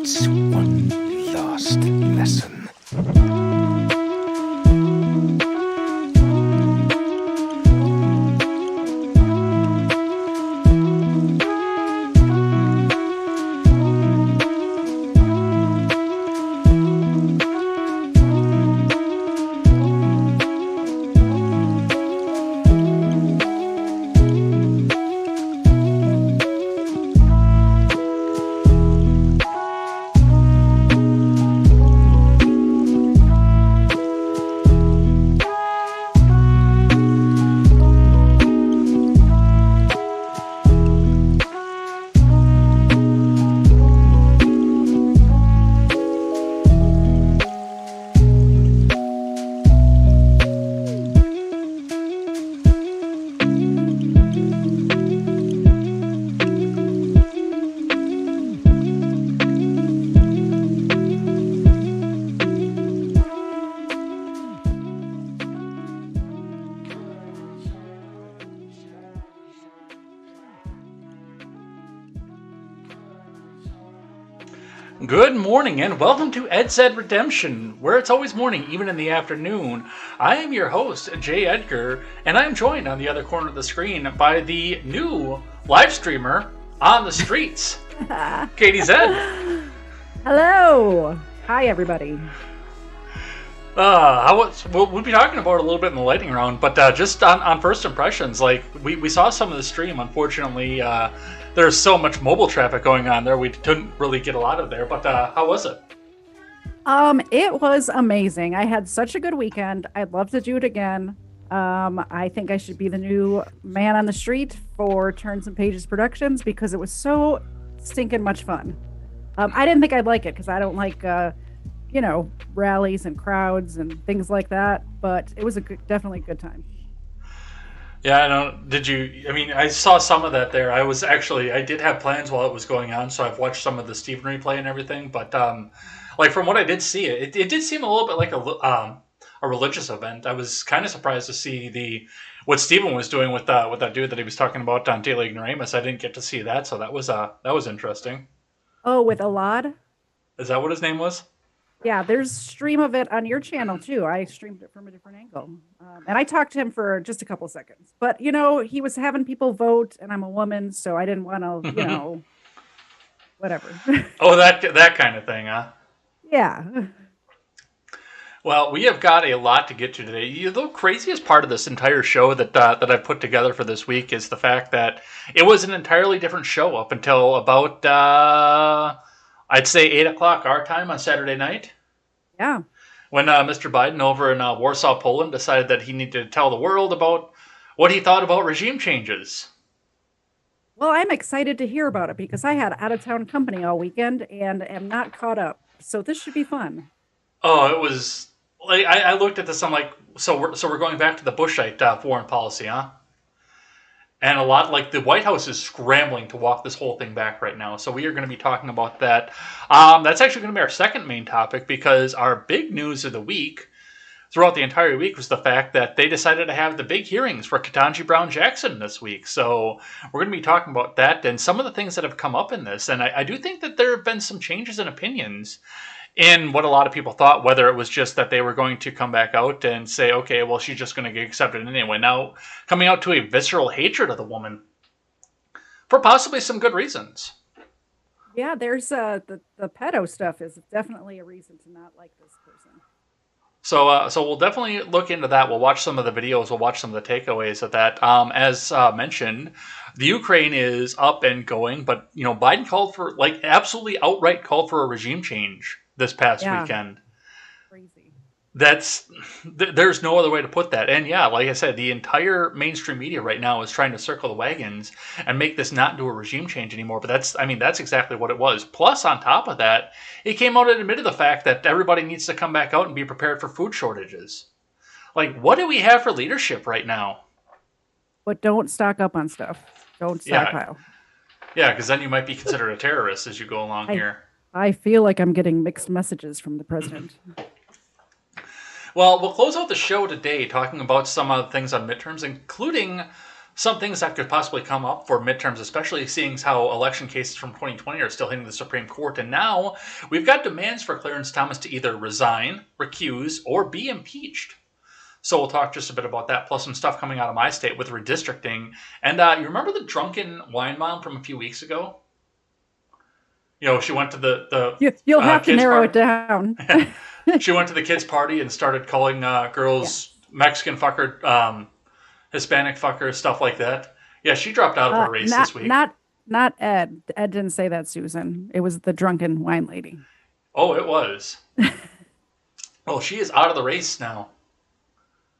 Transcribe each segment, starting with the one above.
It's one last lesson. Good morning and welcome to KTZed Redemption, where it's always morning, even in the afternoon. I am your host, Jay Edgar, and I'm joined on the other corner of the screen by the new live streamer on the streets, KTZed. Hello. Hi, everybody. We'll be talking about it a little bit in the lightning round, but just on first impressions, like we saw some of the stream. Unfortunately, there's so much mobile traffic going on there, we couldn't really get a lot of there. But how was it? It was amazing. I had such a good weekend. I'd love to do it again. I think I should be the new man on the street for Turns and Pages Productions because it was so stinking much fun. I didn't think I'd like it because I don't like rallies and crowds and things like that, but it was definitely a good time. Yeah, I know. Did you? I mean, I saw some of that there. I did have plans while it was going on, so I've watched some of the Stephen replay and everything. But like from what I did see, it did seem a little bit like a religious event. I was kind of surprised to see what Stephen was doing with that dude that he was talking about on Daily Ignoramus. I didn't get to see that, so that was interesting. Oh, with Alad? Is that what his name was? Yeah, there's a stream of it on your channel, too. I streamed it from a different angle. And I talked to him for just a couple seconds. But, he was having people vote, and I'm a woman, so I didn't want to, whatever. Oh, that kind of thing, huh? Yeah. Well, we have got a lot to get to today. The craziest part of this entire show that I've put together for this week is the fact that it was an entirely different show up until about... I'd say 8 o'clock our time on Saturday night. Yeah. When Mr. Biden over in Warsaw, Poland decided that he needed to tell the world about what he thought about regime changes. Well, I'm excited to hear about it because I had out-of-town company all weekend and am not caught up. So this should be fun. Oh, it was... like I looked at this, I'm like, so we're going back to the Bushite foreign policy, huh? And a lot, like the White House is scrambling to walk this whole thing back right now. So we are going to be talking about that. That's actually going to be our second main topic because our big news of the week throughout the entire week was the fact that they decided to have the big hearings for Ketanji Brown Jackson this week. So we're going to be talking about that and some of the things that have come up in this. And I do think that there have been some changes in opinions in what a lot of people thought, whether it was just that they were going to come back out and say, okay, well, she's just going to get accepted anyway. Now, coming out to a visceral hatred of the woman for possibly some good reasons. Yeah, there's the pedo stuff is definitely a reason to not like this person. So we'll definitely look into that. We'll watch some of the videos. We'll watch some of the takeaways of that. As mentioned, the Ukraine is up and going, but Biden called for, like, absolutely outright called for a regime change this past weekend. Crazy. There's no other way to put that. And yeah, like I said, the entire mainstream media right now is trying to circle the wagons and make this not into a regime change anymore. But that's exactly what it was. Plus, on top of that, he came out and admitted the fact that everybody needs to come back out and be prepared for food shortages. Like, what do we have for leadership right now? But don't stock up on stuff. Don't stockpile. Yeah, because then you might be considered a terrorist as you go along here. I feel like I'm getting mixed messages from the president. Well, we'll close out the show today talking about some of the things on midterms, including some things that could possibly come up for midterms, especially seeing how election cases from 2020 are still hitting the Supreme Court. And now we've got demands for Clarence Thomas to either resign, recuse, or be impeached. So we'll talk just a bit about that, plus some stuff coming out of my state with redistricting. And you remember the drunken wine mom from a few weeks ago? You know, she went to the You'll have to narrow party. it down. She went to the kids' party and started calling girls Mexican fucker, Hispanic fucker, stuff like that. Yeah, she dropped out of a race this week. Not Ed. Ed didn't say that, Susan. It was the drunken wine lady. Oh, it was. Well, she is out of the race now.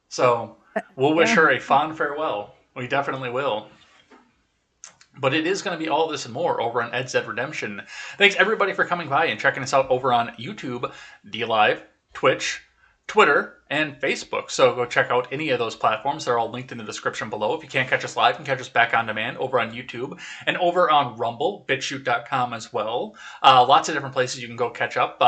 So we'll wish her a fond farewell. We definitely will. But it is going to be all this and more over on KTZed Redemption. Thanks everybody for coming by and checking us out over on YouTube, DLive, Twitch, Twitter, and Facebook. So go check out any of those platforms. They're all linked in the description below. If you can't catch us live, you can catch us back on demand over on YouTube and over on Rumble, BitChute.com as well. Lots of different places you can go catch up.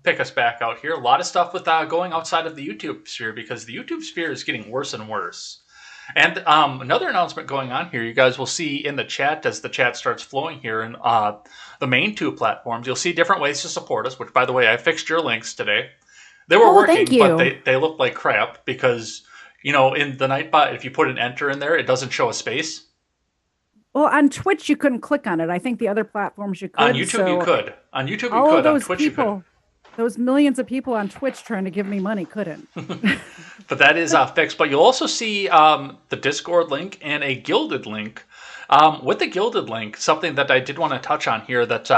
Pick us back out here. A lot of stuff with going outside of the YouTube sphere, because the YouTube sphere is getting worse and worse. And another announcement going on here, you guys will see in the chat as the chat starts flowing here in the main two platforms. You'll see different ways to support us, which, by the way, I fixed your links today. They were working, but they look like crap because, you know, in the Nightbot, if you put an enter in there, it doesn't show a space. Well, on Twitch, you couldn't click on it. I think the other platforms you could. On YouTube, you could. On YouTube, you all could. Of those on Twitch, people, you could. Those millions of people on Twitch trying to give me money couldn't. But that is fixed. But you'll also see the Discord link and a Gilded link. With the Gilded link, something that I did want to touch on here that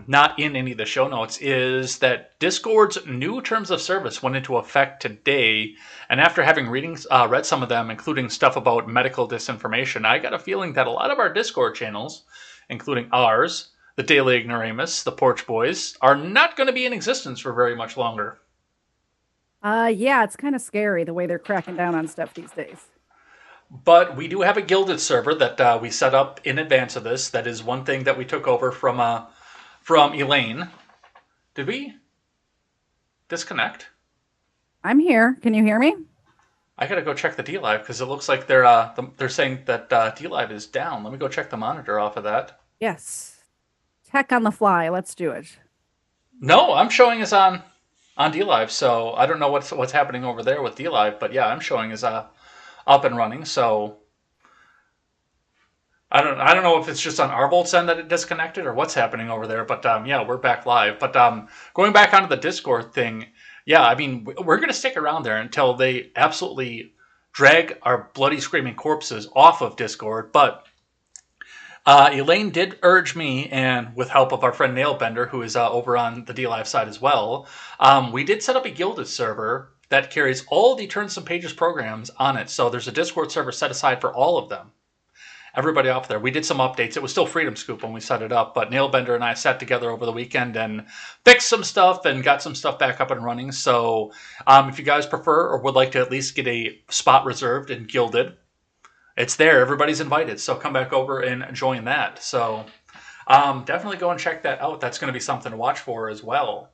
not in any of the show notes is that Discord's new terms of service went into effect today. And after having read some of them, including stuff about medical disinformation, I got a feeling that a lot of our Discord channels, including ours, the Daily Ignoramus, the Porch Boys, are not going to be in existence for very much longer. Yeah, it's kind of scary the way they're cracking down on stuff these days. But we do have a Gilded server that we set up in advance of this. That is one thing that we took over from Elaine. Did we disconnect? I'm here. Can you hear me? I gotta go check the DLive because it looks like they're saying that DLive is down. Let me go check the monitor off of that. Yes. Tech on the fly. Let's do it. No, I'm showing us on DLive, so I don't know what's happening over there with DLive, but yeah, I'm showing as up and running. So I don't know if it's just on our Volt's end that it disconnected or what's happening over there, but yeah, we're back live. But going back onto the Discord thing, yeah, I mean, we're going to stick around there until they absolutely drag our bloody screaming corpses off of Discord. But Elaine did urge me, and with help of our friend Nailbender, who is over on the DLive side as well, we did set up a Gilded server that carries all the Turns and Pages programs on it. So there's a Discord server set aside for all of them. Everybody off there. We did some updates. It was still Freedom Scoop when we set it up, but Nailbender and I sat together over the weekend and fixed some stuff and got some stuff back up and running. So if you guys prefer or would like to at least get a spot reserved in Gilded, it's there. Everybody's invited. So come back over and join that. So definitely go and check that out. That's going to be something to watch for as well.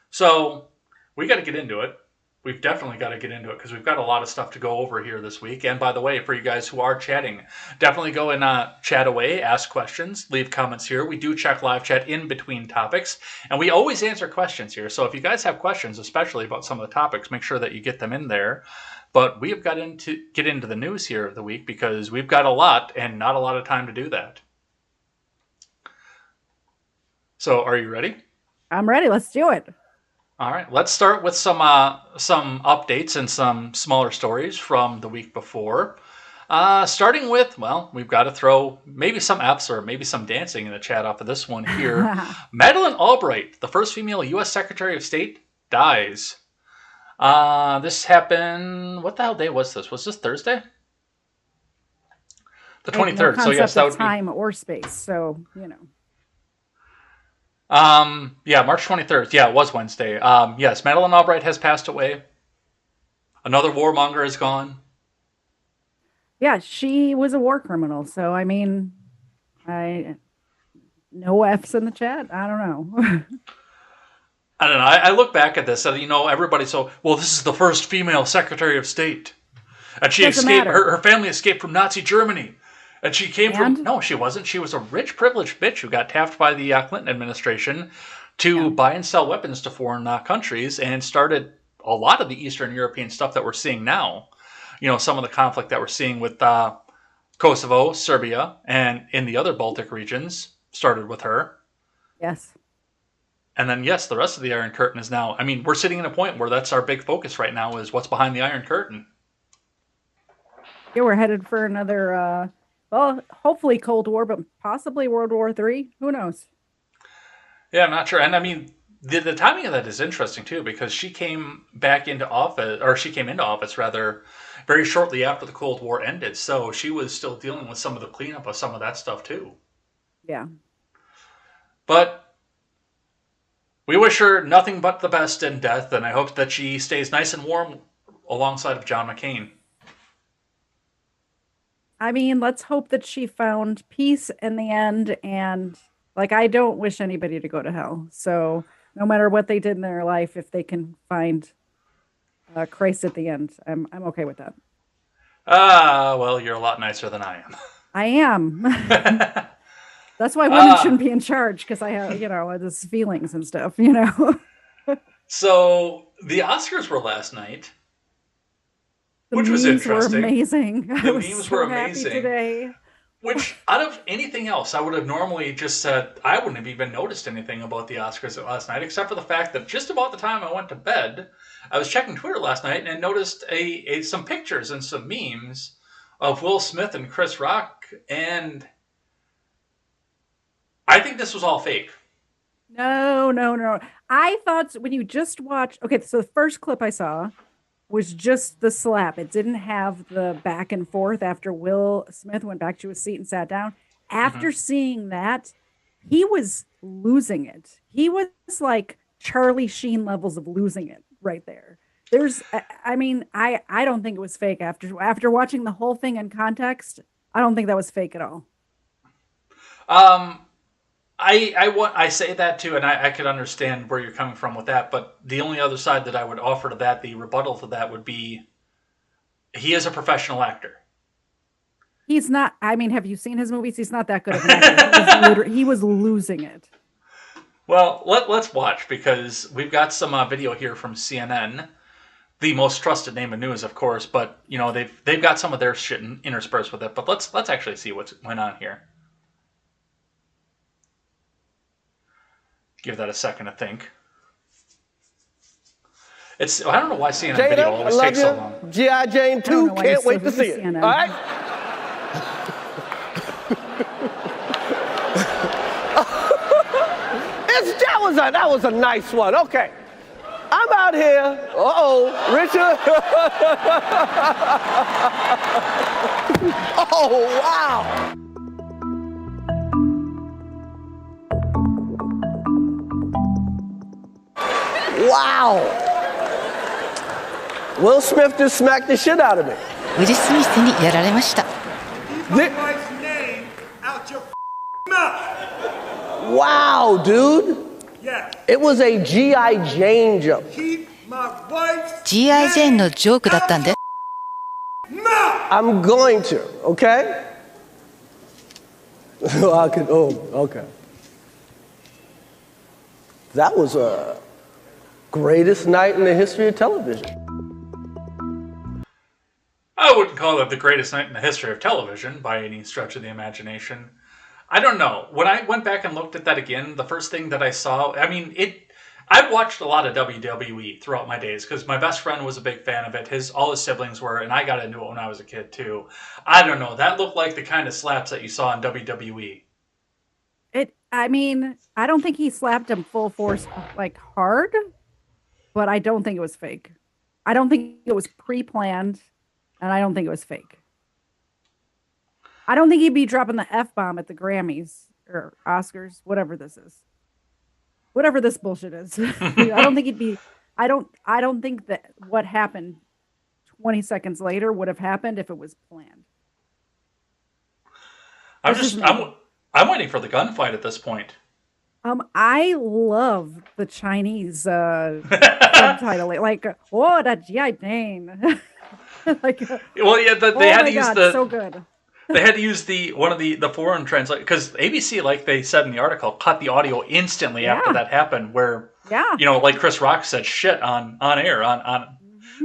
So we got to get into it. We've definitely got to get into it because we've got a lot of stuff to go over here this week. And by the way, for you guys who are chatting, definitely go and chat away, ask questions, leave comments here. We do check live chat in between topics, and we always answer questions here. So if you guys have questions, especially about some of the topics, make sure that you get them in there. But we have got to get into the news here of the week because we've got a lot and not a lot of time to do that. So are you ready? I'm ready. Let's do it. All right, let's start with some updates and some smaller stories from the week before. Starting with, well, we've got to throw maybe some Fs or maybe some dancing in the chat off of this one here. Madeleine Albright, the first female U.S. Secretary of State, dies. This happened, what the hell day was this? Was this Thursday? The 23rd. No, so yes, that would be time or space. So, you know. Yeah, March 23rd. Yeah, it was Wednesday. Yes, Madeleine Albright has passed away. Another warmonger is gone. Yeah, she was a war criminal. So, I mean, no F's in the chat. I don't know. I don't know. I look back at this and, you know, everybody's so, well, this is the first female Secretary of State. And she Doesn't escaped. matter. Her family escaped from Nazi Germany. And she came And? from... No, she wasn't. She was a rich, privileged bitch who got tapped by the Clinton administration to Yeah. buy and sell weapons to foreign countries and started a lot of the Eastern European stuff that we're seeing now. Some of the conflict that we're seeing with Kosovo, Serbia, and in the other Baltic regions started with her. Yes. And then, yes, the rest of the Iron Curtain is now... I mean, we're sitting in a point where that's our big focus right now is what's behind the Iron Curtain. Yeah, we're headed for another, hopefully Cold War, but possibly World War III. Who knows? Yeah, I'm not sure. And I mean, the timing of that is interesting, too, because she came into office, rather, very shortly after the Cold War ended. So she was still dealing with some of the cleanup of some of that stuff, too. Yeah. But we wish her nothing but the best in death, and I hope that she stays nice and warm alongside of John McCain. I mean, let's hope that she found peace in the end. And I don't wish anybody to go to hell. So no matter what they did in their life, if they can find Christ at the end, I'm okay with that. Well, you're a lot nicer than I am. I am. That's why women shouldn't be in charge, because I have, this feelings and stuff, So the Oscars were last night. Which was interesting. Were amazing. The memes were amazing. Today. Which, out of anything else, I would have normally just said I wouldn't have even noticed anything about the Oscars last night, except for the fact that just about the time I went to bed, I was checking Twitter last night and noticed some pictures and some memes of Will Smith and Chris Rock, and I think this was all fake. No. I thought when you just watched... Okay, so the first clip I saw was just the slap. It didn't have the back and forth after Will Smith went back to his seat and sat down. After seeing that, he was losing it. He was like Charlie Sheen levels of losing it right there. I don't think it was fake after watching the whole thing in context. I don't think that was fake at all. I say that too, and I could understand where you're coming from with that, but the only other side that I would offer to that, the rebuttal to that, would be he is a professional actor. He's not. I mean, have you seen his movies? He's not that good of an actor. He was losing it. Well, let's watch, because we've got some video here from CNN, the most trusted name in news, of course, but they've got some of their shit interspersed with it. But let's actually see what's went on here. Give that a second to think. I don't know why CNN video always takes so long. G.I. Jane 2, can't wait to see it. CNN. All right? That was a nice one. Okay. I'm out here. Richard. Oh, wow. Wow. Will Smith just smacked the shit out of me. ウィル・スミスにやられました。 Wow, dude. It was a G.I. Jane joke. G.I. Jane のジョークだったんで。 I'm going to, okay? Okay. That was a greatest night in the history of television. I wouldn't call it the greatest night in the history of television by any stretch of the imagination. I don't know. When I went back and looked at that again, the first thing that I saw, I've watched a lot of WWE throughout my days because my best friend was a big fan of it. All his siblings were, and I got into it when I was a kid too. I don't know. That looked like the kind of slaps that you saw in WWE. I don't think he slapped him full force, like hard, but I don't think it was fake. I don't think it was pre-planned, and I don't think it was fake. I don't think he'd be dropping the F-bomb at the Grammys or Oscars, whatever this is. Whatever this bullshit is. I don't think he'd be... I don't think that what happened 20 seconds later would have happened if it was planned. I'm waiting for the gunfight at this point. I love the Chinese subtitle, like "Oh, that G.I. Jane." like, Well, yeah, they had to use so good. They had to use one of the foreign translate because ABC, like they said in the article, cut the audio instantly after that happened. Where like Chris Rock said shit on air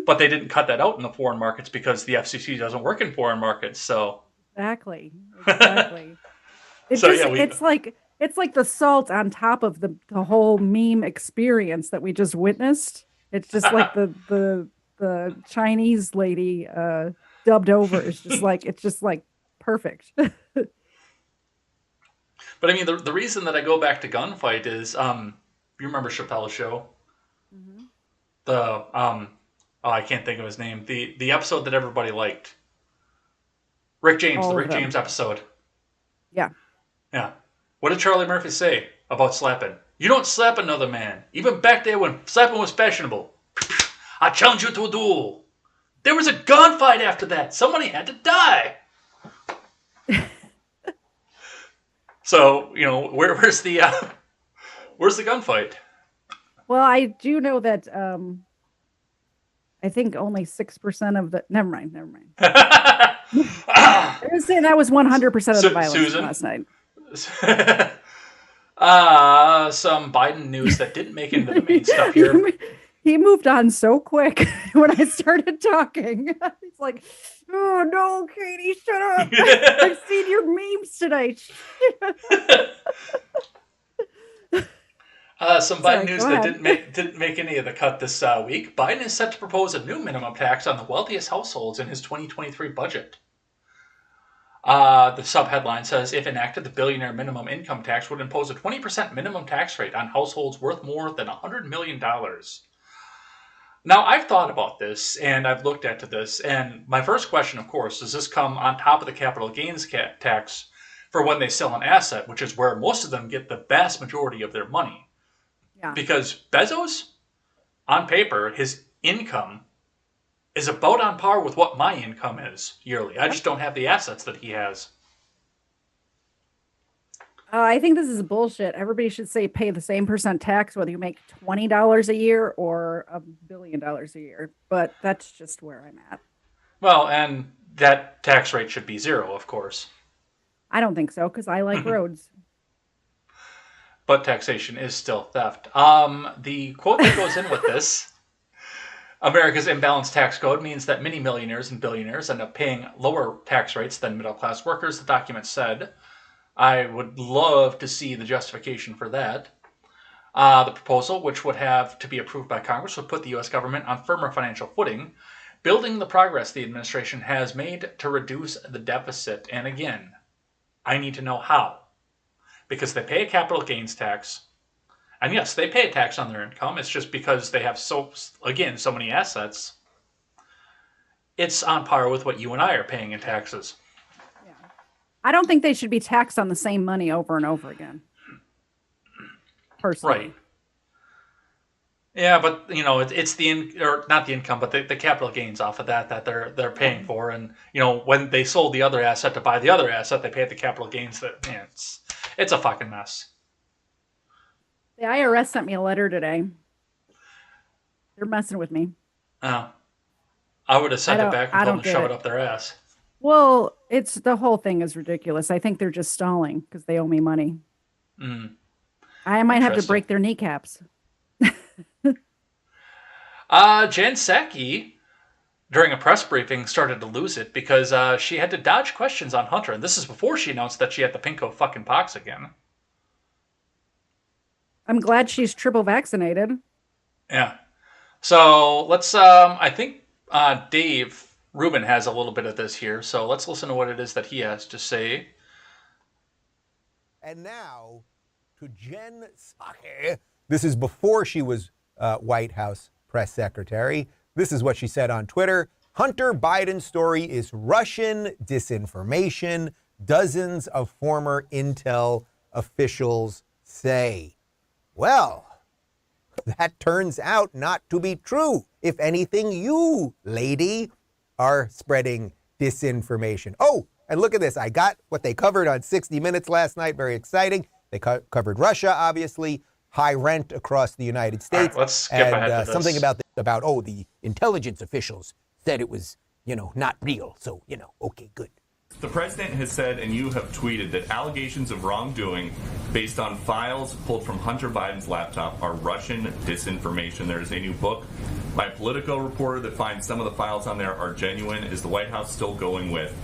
but they didn't cut that out in the foreign markets because the FCC doesn't work in foreign markets. So exactly. It's like the salt on top of the whole meme experience that we just witnessed. It's just like the Chinese lady dubbed over. It's just like perfect. But I mean, the reason that I go back to Gunfight is, you remember Chappelle's show? Mm-hmm. I can't think of his name. The episode that everybody liked. Rick James, the Rick James episode. Yeah. Yeah. What did Charlie Murphy say about slapping? You don't slap another man. Even back there when slapping was fashionable. I challenge you to a duel. There was a gunfight after that. Somebody had to die. So, where's the gunfight? Well, I do know that I think only 6% of the. Never mind. I was saying that was 100% of the violence Susan? last night. Some Biden news that didn't make it into the main stuff here. He moved on so quick when I started talking. He's like, "Oh no, Katie, shut up! I've seen your memes tonight." Some Biden news that didn't make any of the cut this week. Biden is set to propose a new minimum tax on the wealthiest households in his 2023 budget. The subheadline says, if enacted, the billionaire minimum income tax would impose a 20% minimum tax rate on households worth more than $100 million. Now, I've thought about this, and I've looked at this, and my first question, of course, does this come on top of the capital gains tax for when they sell an asset, which is where most of them get the vast majority of their money? Yeah. Because Bezos, on paper, his income is about on par with what my income is yearly. I just don't have the assets that he has. I think this is bullshit. Everybody should pay the same percent tax, whether you make $20 a year or $1 billion a year. But that's just where I'm at. Well, and that tax rate should be 0, of course. I don't think so, because I like roads. But taxation is still theft. The quote that goes in with this, America's imbalanced tax code means that many millionaires and billionaires end up paying lower tax rates than middle-class workers, the document said. I would love to see the justification for that. The proposal, which would have to be approved by Congress, would put the U.S. government on firmer financial footing, building the progress the administration has made to reduce the deficit. And again, I need to know how. Because they pay a capital gains tax. And yes, they pay a tax on their income. It's just because they have so many assets. It's on par with what you and I are paying in taxes. Yeah. I don't think they should be taxed on the same money over and over again. Personally. Right. Yeah, but it's not the income, but the capital gains off of that they're paying for, and when they sold the other asset to buy the other asset, they paid the capital gains. It's a fucking mess. The IRS sent me a letter today. They're messing with me. Oh, I would have sent it back and told them to shove it up their ass. Well, the whole thing is ridiculous. I think they're just stalling because they owe me money. Mm. I might have to break their kneecaps. Jen Psaki, during a press briefing, started to lose it because she had to dodge questions on Hunter. And this is before she announced that she had the pinko fucking pox again. I'm glad she's triple vaccinated. Yeah. So let's, I think Dave Rubin has a little bit of this here. So let's listen to what it is that he has to say. And now to Jen Psaki. This is before she was White House press secretary. This is what she said on Twitter. Hunter Biden's story is Russian disinformation, dozens of former intel officials say. Well, that turns out not to be true. If anything, you, lady, are spreading disinformation. Oh, and look at this. I got what they covered on 60 Minutes last night. Very exciting. They covered Russia, obviously, high rent across the United States. Right, let's skip ahead to this. Something about the intelligence officials said it was not real. So, okay, good. The president has said, and you have tweeted, that allegations of wrongdoing based on files pulled from Hunter Biden's laptop are Russian disinformation. There is a new book by a Politico reporter that finds some of the files on there are genuine. Is the White House still going with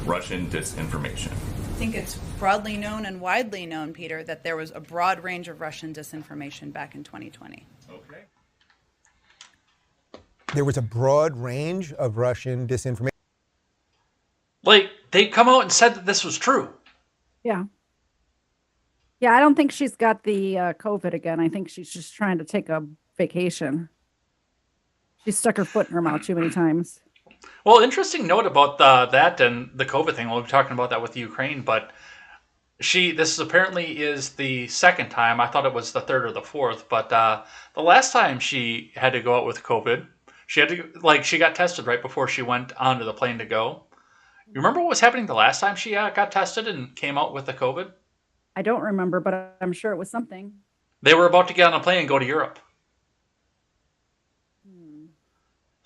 Russian disinformation? I think it's broadly known and widely known, Peter, that there was a broad range of Russian disinformation back in 2020. Okay. There was a broad range of Russian disinformation. Like, they come out and said that this was true. Yeah. Yeah, I don't think she's got the COVID again. I think she's just trying to take a vacation. She stuck her foot in her mouth too many times. Well, interesting note about that and the COVID thing. We'll be talking about that with Ukraine, but this apparently is the second time. I thought it was the third or the fourth, but the last time she had to go out with COVID, she got tested right before she went onto the plane to go. You remember what was happening the last time she got tested and came out with the COVID? I don't remember, but I'm sure it was something. They were about to get on a plane and go to Europe.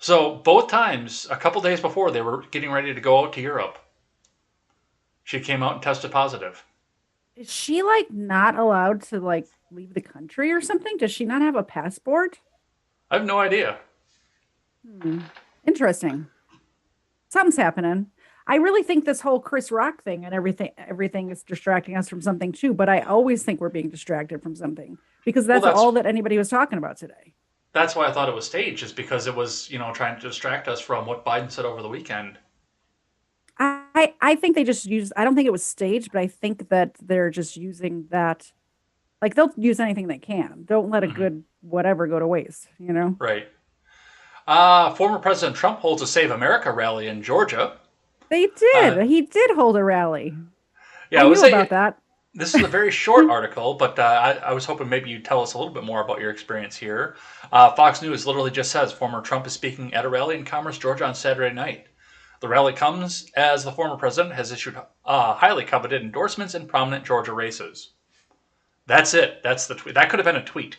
So both times, a couple days before they were getting ready to go out to Europe, she came out and tested positive. Is she not allowed to leave the country or something? Does she not have a passport? I have no idea. Interesting. Something's happening. I really think this whole Chris Rock thing and everything is distracting us from something too. But I always think we're being distracted from something because that's all that anybody was talking about today. That's why I thought it was staged, is because it was, trying to distract us from what Biden said over the weekend. I think they just used, I don't think it was staged, but I think that they're just using that. They'll use anything they can. Don't let a good whatever go to waste, Right. Former President Trump holds a Save America rally in Georgia. They did. He did hold a rally. Yeah, I knew about that. This is a very short article, but I was hoping maybe you'd tell us a little bit more about your experience here. Fox News literally just says former Trump is speaking at a rally in Commerce, Georgia on Saturday night. The rally comes as the former president has issued highly coveted endorsements in prominent Georgia races. That's it. That's the tweet. That could have been a tweet.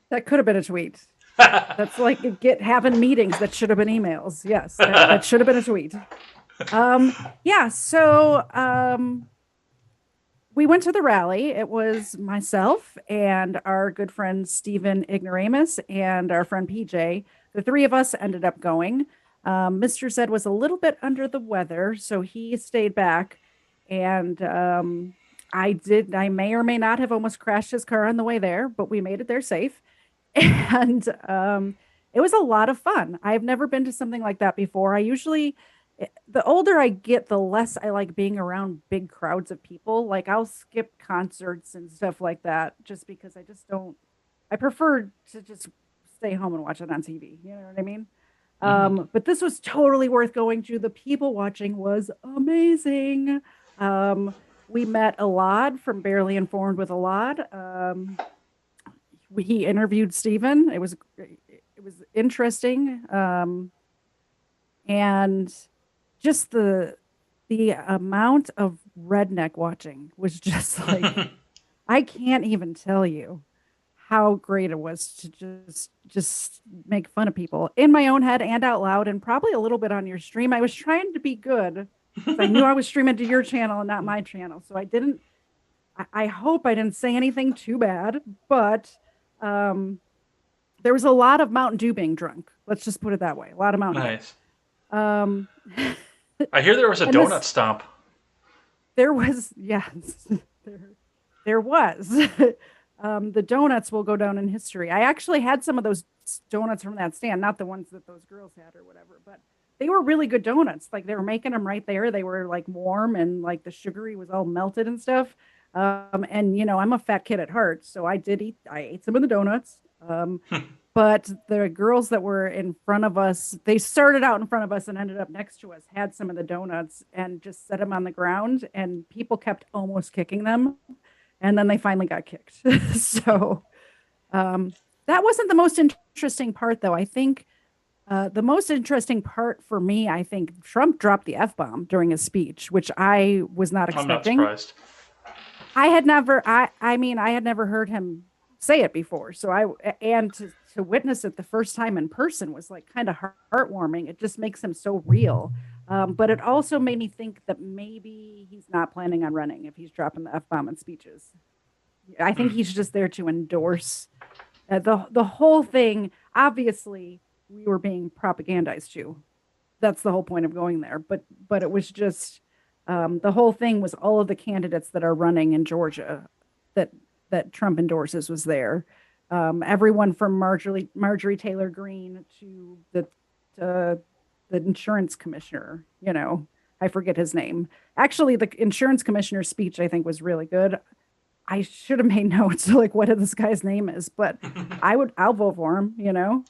That could have been a tweet. That's like having meetings that should have been emails. Yes, that should have been a tweet. We went to the rally. It was myself and our good friend Stephen Ignoramus and our friend PJ. The three of us ended up going. Mr. Zed was a little bit under the weather, so he stayed back. And I may or may not have almost crashed his car on the way there, but we made it there safe. And it was a lot of fun. I've never been to something like that before. The older I get, the less I like being around big crowds of people. I'll skip concerts and stuff like that just because I prefer to just stay home and watch it on TV. You know what I mean? But this was totally worth going to. The people watching was amazing. We met Alad from Barely Informed with Alad. He interviewed Stephen. It was interesting. And just the amount of redneck watching was just I can't even tell you how great it was to just make fun of people in my own head and out loud, and probably a little bit on your stream. I was trying to be good. I knew I was streaming to your channel and not my channel. So I hope I didn't say anything too bad, but there was a lot of Mountain Dew being drunk. Let's just put it that way. A lot of Mountain Dew. Nice. I hear there was a donut stomp. There was, yes. There was. The donuts will go down in history. I actually had some of those donuts from that stand, not the ones that those girls had or whatever, but they were really good donuts. They were making them right there. They were warm and the sugary was all melted and stuff. And I'm a fat kid at heart, so I ate some of the donuts. But the girls that were in front of us, they started out in front of us and ended up next to us, had some of the donuts and just set them on the ground, and people kept almost kicking them. And then they finally got kicked. So that wasn't the most interesting part, though. I think the most interesting part for me, I think Trump dropped the F-bomb during his speech, which I was not expecting. I'm not surprised. I had never heard him say it before. So to witness it the first time in person was like kind of heartwarming. It just makes him so real. But it also made me think that maybe he's not planning on running if he's dropping the F-bomb in speeches. I think he's just there to endorse the whole thing. Obviously, we were being propagandized to. That's the whole point of going there. But it was just the whole thing was all of the candidates that are running in Georgia that Trump endorses was there. Everyone from Marjorie Taylor Greene to the insurance commissioner. I forget his name. Actually, the insurance commissioner's speech I think was really good. I should have made notes like what this guy's name is, but I'll vote for him.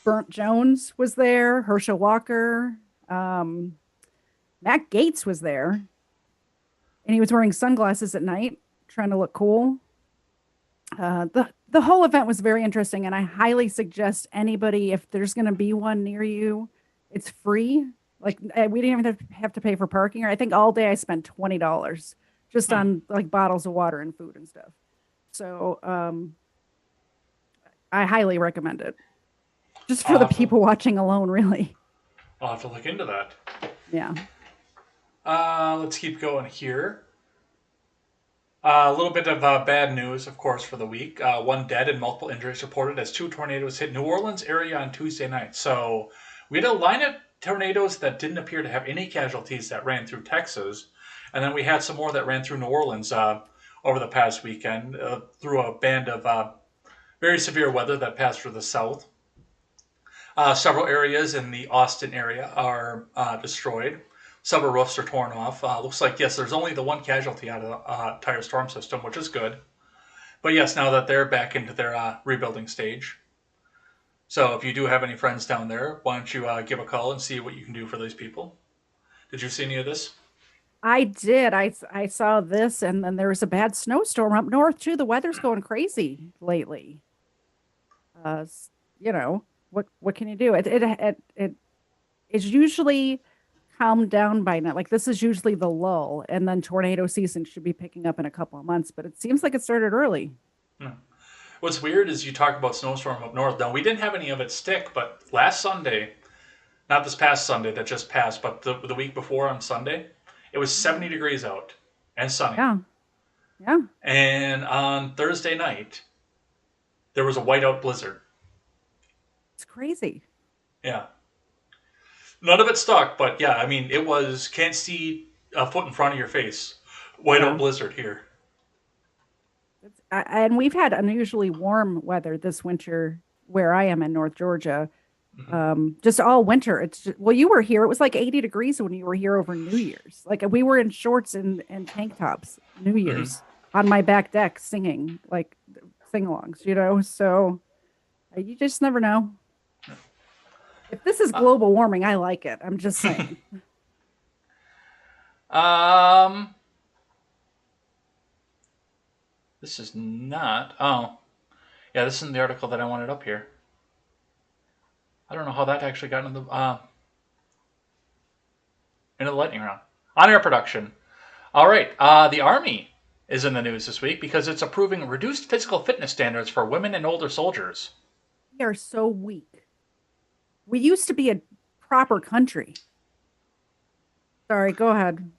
Burnt Jones was there. Herschel Walker, Matt Gaetz was there, and he was wearing sunglasses at night, trying to look cool. The whole event was very interesting, and I highly suggest anybody, if there's going to be one near you, it's free. Like we didn't even have to pay for parking. Or I think all day I spent $20 just on like bottles of water and food and stuff. So I highly recommend it. Just for the people watching alone, really. I'll have to look into that. Yeah. Let's keep going here. A little bit of bad news, of course, for the week. One dead and multiple injuries reported as 2 tornadoes hit New Orleans area on Tuesday night. So we had a line of tornadoes that didn't appear to have any casualties that ran through Texas. And then we had some more that ran through New Orleans over the past weekend through a band of very severe weather that passed through the south. Several areas in the Austin area are destroyed. Several roofs are torn off. Looks like, yes, there's only the one casualty out of the entire storm system, which is good. But yes, now that they're back into their rebuilding stage. So if you do have any friends down there, why don't you give a call and see what you can do for these people. Did you see any of this? I did. I saw this, and then there was a bad snowstorm up north too. The weather's going crazy lately. What can you do? It is usually calmed down by now. Like this is usually the lull, and then tornado season should be picking up in a couple of months. But it seems like it started early. What's weird is you talk about snowstorm up north. Now we didn't have any of it stick, but last Sunday, not this past Sunday that just passed, but the week before on Sunday, it was 70 degrees out and sunny. Yeah. And on Thursday night, there was a whiteout blizzard. It's crazy. Yeah. None of it stuck, but yeah, I mean, it was can't see a foot in front of your face. Whiteout blizzard here. And we've had unusually warm weather this winter where I am in North Georgia. Just all winter. It's just, well, you were here. It was like 80 degrees when you were here over New Year's. Like we were in shorts and tank tops New Year's on my back deck singing like sing-alongs, So you just never know. If this is global warming, I like it. I'm just saying. This is not. Oh, yeah. This isn't the article that I wanted up here. I don't know how that actually got into the lightning round. On-air production. All right. The Army is in the news this week because it's approving reduced physical fitness standards for women and older soldiers. We are so weak. We used to be a proper country. Sorry, go ahead.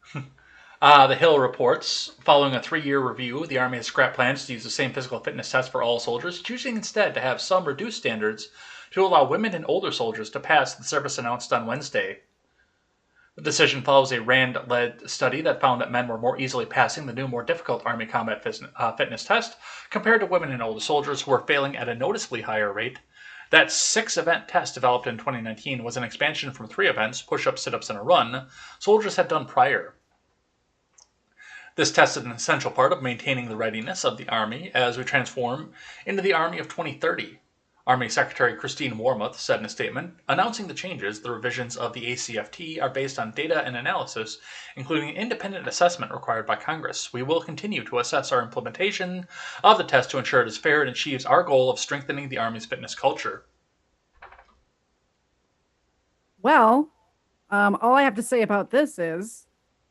The Hill reports, following a 3-year review, the Army has scrapped plans to use the same physical fitness test for all soldiers, choosing instead to have some reduced standards to allow women and older soldiers to pass, the service announced on Wednesday. The decision follows a RAND-led study that found that men were more easily passing the new, more difficult Army combat fitness test compared to women and older soldiers who were failing at a noticeably higher rate. That 6-event test developed in 2019 was an expansion from 3 events, push-ups, sit-ups, and a run, soldiers had done prior. This test is an essential part of maintaining the readiness of the Army as we transform into the Army of 2030. Army Secretary Christine Wormuth said in a statement, announcing the changes, the revisions of the ACFT are based on data and analysis, including independent assessment required by Congress. We will continue to assess our implementation of the test to ensure it is fair and achieves our goal of strengthening the Army's fitness culture. Well, all I have to say about this is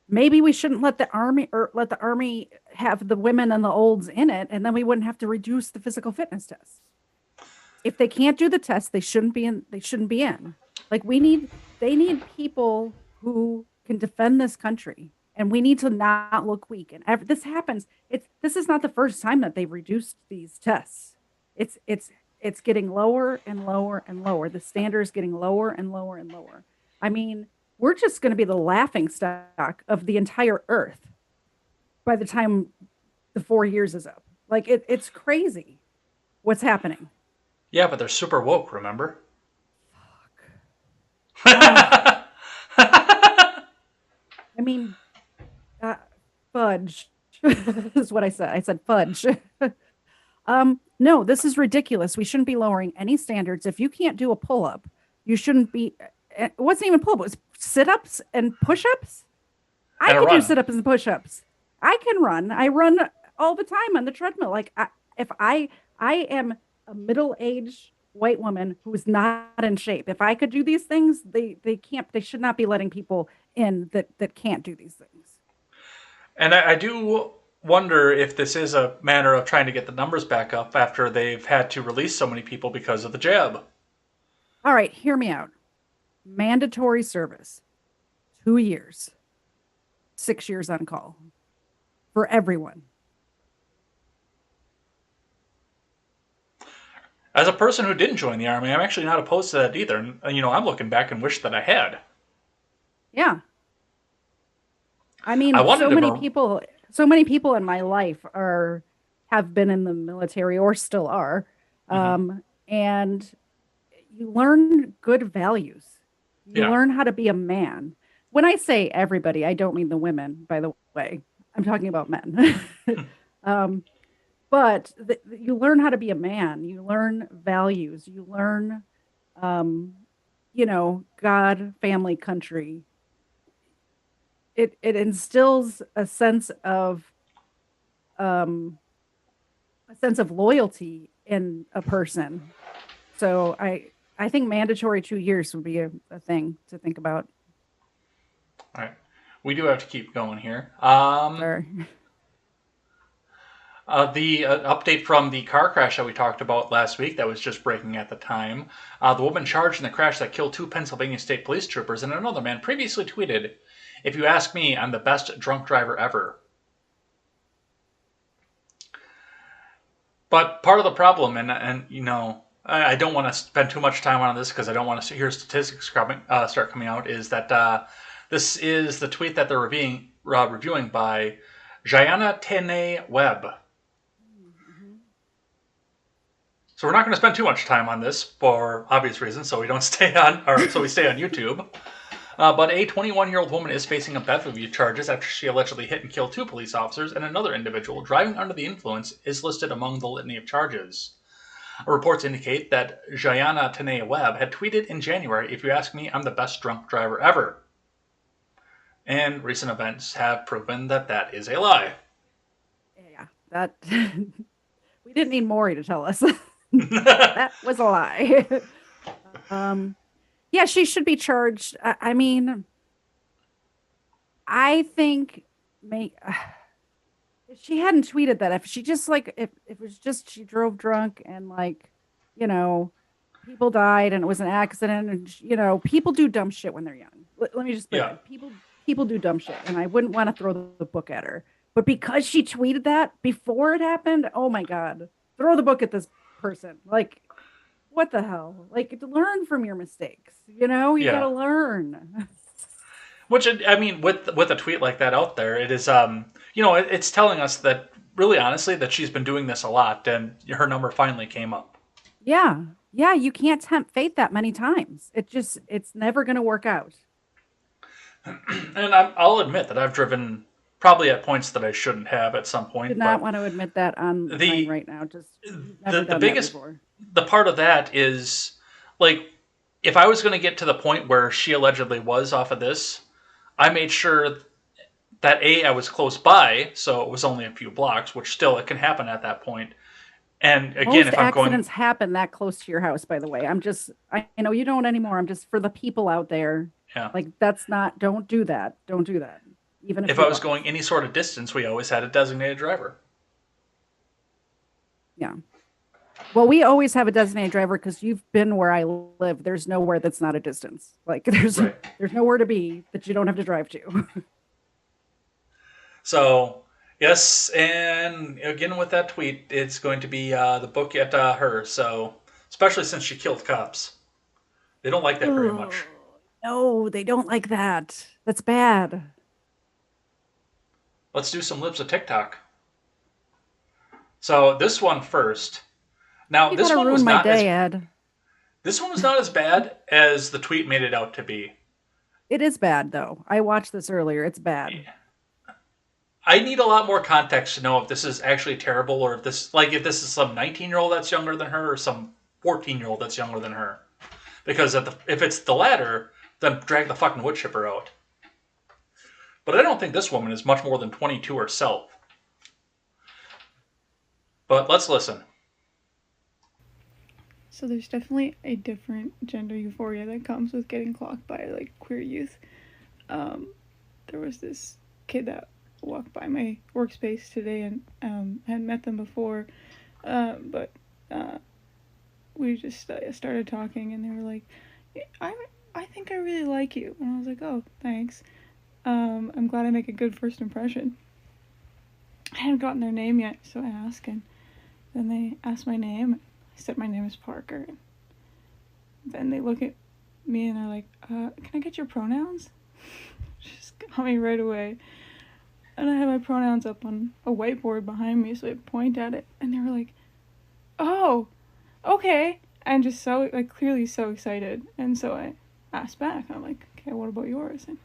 maybe we shouldn't let the army have the women and the olds in it, and then we wouldn't have to reduce the physical fitness tests. If they can't do the test, they shouldn't be in. They shouldn't be in. Like they need people who can defend this country, and we need to not look weak. And this happens. This is not the first time that they've reduced these tests. It's getting lower and lower and lower. The standard is getting lower and lower and lower. I mean, we're just going to be the laughing stock of the entire earth by the time the 4 years is up. Like it's crazy what's happening. Yeah, but they're super woke, remember? I mean, fudge is what I said. I said fudge. No, this is ridiculous. We shouldn't be lowering any standards. If you can't do a pull-up, you shouldn't be. It wasn't even pull-up. It was sit-ups and push-ups. I can do sit-ups and push-ups. I can run. I run all the time on the treadmill. Like if I am a middle-aged white woman who's not in shape. If I could do these things, they can't. They should not be letting people in that can't do these things. And I do wonder if this is a matter of trying to get the numbers back up after they've had to release so many people because of the jab. All right, hear me out. Mandatory service, 2 years, 6 years on call for everyone. As a person who didn't join the Army, I'm actually not opposed to that either. And, I'm looking back and wish that I had. Yeah. I mean, so many people in my life have been in the military or still are. And you learn good values. You learn how to be a man. When I say everybody, I don't mean the women, by the way. I'm talking about men. But you learn how to be a man. You learn values. You learn, God, family, country. It instills a sense of loyalty in a person. So I think mandatory 2 years would be a thing to think about. All right, we do have to keep going here. Sure. The update from the car crash that we talked about last week that was just breaking at the time. The woman charged in the crash that killed 2 Pennsylvania State Police troopers and another man previously tweeted, "If you ask me, I'm the best drunk driver ever." But part of the problem, and I don't want to spend too much time on this because I don't want to hear statistics start coming out, is that this is the tweet that they're reviewing by Jayana Tene Webb. So we're not going to spend too much time on this for obvious reasons, so we stay on YouTube. But a 21-year-old woman is facing a theft review charges after she allegedly hit and killed 2 police officers, and another individual driving under the influence is listed among the litany of charges. Reports indicate that Jayana Tene Webb had tweeted in January, "If you ask me, I'm the best drunk driver ever." And recent events have proven that that is a lie. Yeah, that we didn't need Maury to tell us. That was a lie. Yeah, she should be charged. I mean, I think if she hadn't tweeted that, if she just if it was just she drove drunk and people died and it was an accident and people do dumb shit when they're young. Let me just put it. People do dumb shit, and I wouldn't want to throw the book at her. But because she tweeted that before it happened, oh my God, throw the book at this person. Like, what the hell? Like, learn from your mistakes. You gotta learn. Which, I mean, with a tweet like that out there, it is, it's telling us that, really honestly, that she's been doing this a lot, and her number finally came up. Yeah, you can't tempt fate that many times. It's never going to work out. And I'll admit that I've driven probably at points that I shouldn't have at some point. Did not want to admit that on the right now. Just never done biggest, that before. The part of that is, if I was going to get to the point where she allegedly was off of this, I made sure that I was close by, so it was only a few blocks, which still it can happen at that point. And again, most if I'm going, accidents happen that close to your house. By the way, I know you don't anymore. I'm just for the people out there. Yeah. That's not. Don't do that. Don't do that. Even if we I was walked. going any sort of distance, we always had a designated driver. Yeah. Well, we always have a designated driver because you've been where I live. There's nowhere that's not a distance. Like there's nowhere to be that you don't have to drive to. So yes, and again with that tweet, it's going to be the book at her. So especially since she killed cops, they don't like that very much. No, they don't like that. That's bad. Let's do some Libs of TikTok. So this one first. Now this one was not Ed. This one was not as bad as the tweet made it out to be. It is bad though. I watched this earlier. It's bad. Yeah. I need a lot more context to know if this is actually terrible or if this is some 19-year-old that's younger than her or some 14-year-old that's younger than her. Because if it's the latter, then drag the fucking wood chipper out. But I don't think this woman is much more than 22 herself. But let's listen. So there's definitely a different gender euphoria that comes with getting clocked by like queer youth. There was this kid that walked by my workspace today and I hadn't met them before, but we just started talking and they were like, I think I really like you, and I was like, oh, thanks. I'm glad I make a good first impression. I hadn't gotten their name yet, so I asked, and then they asked my name. I said my name is Parker. And then they look at me and are like, can I get your pronouns? Just got me right away. And I had my pronouns up on a whiteboard behind me, so I point at it, and they were like, oh, okay. And just so, like, clearly so excited. And so I asked back, I'm like, okay, what about yours? And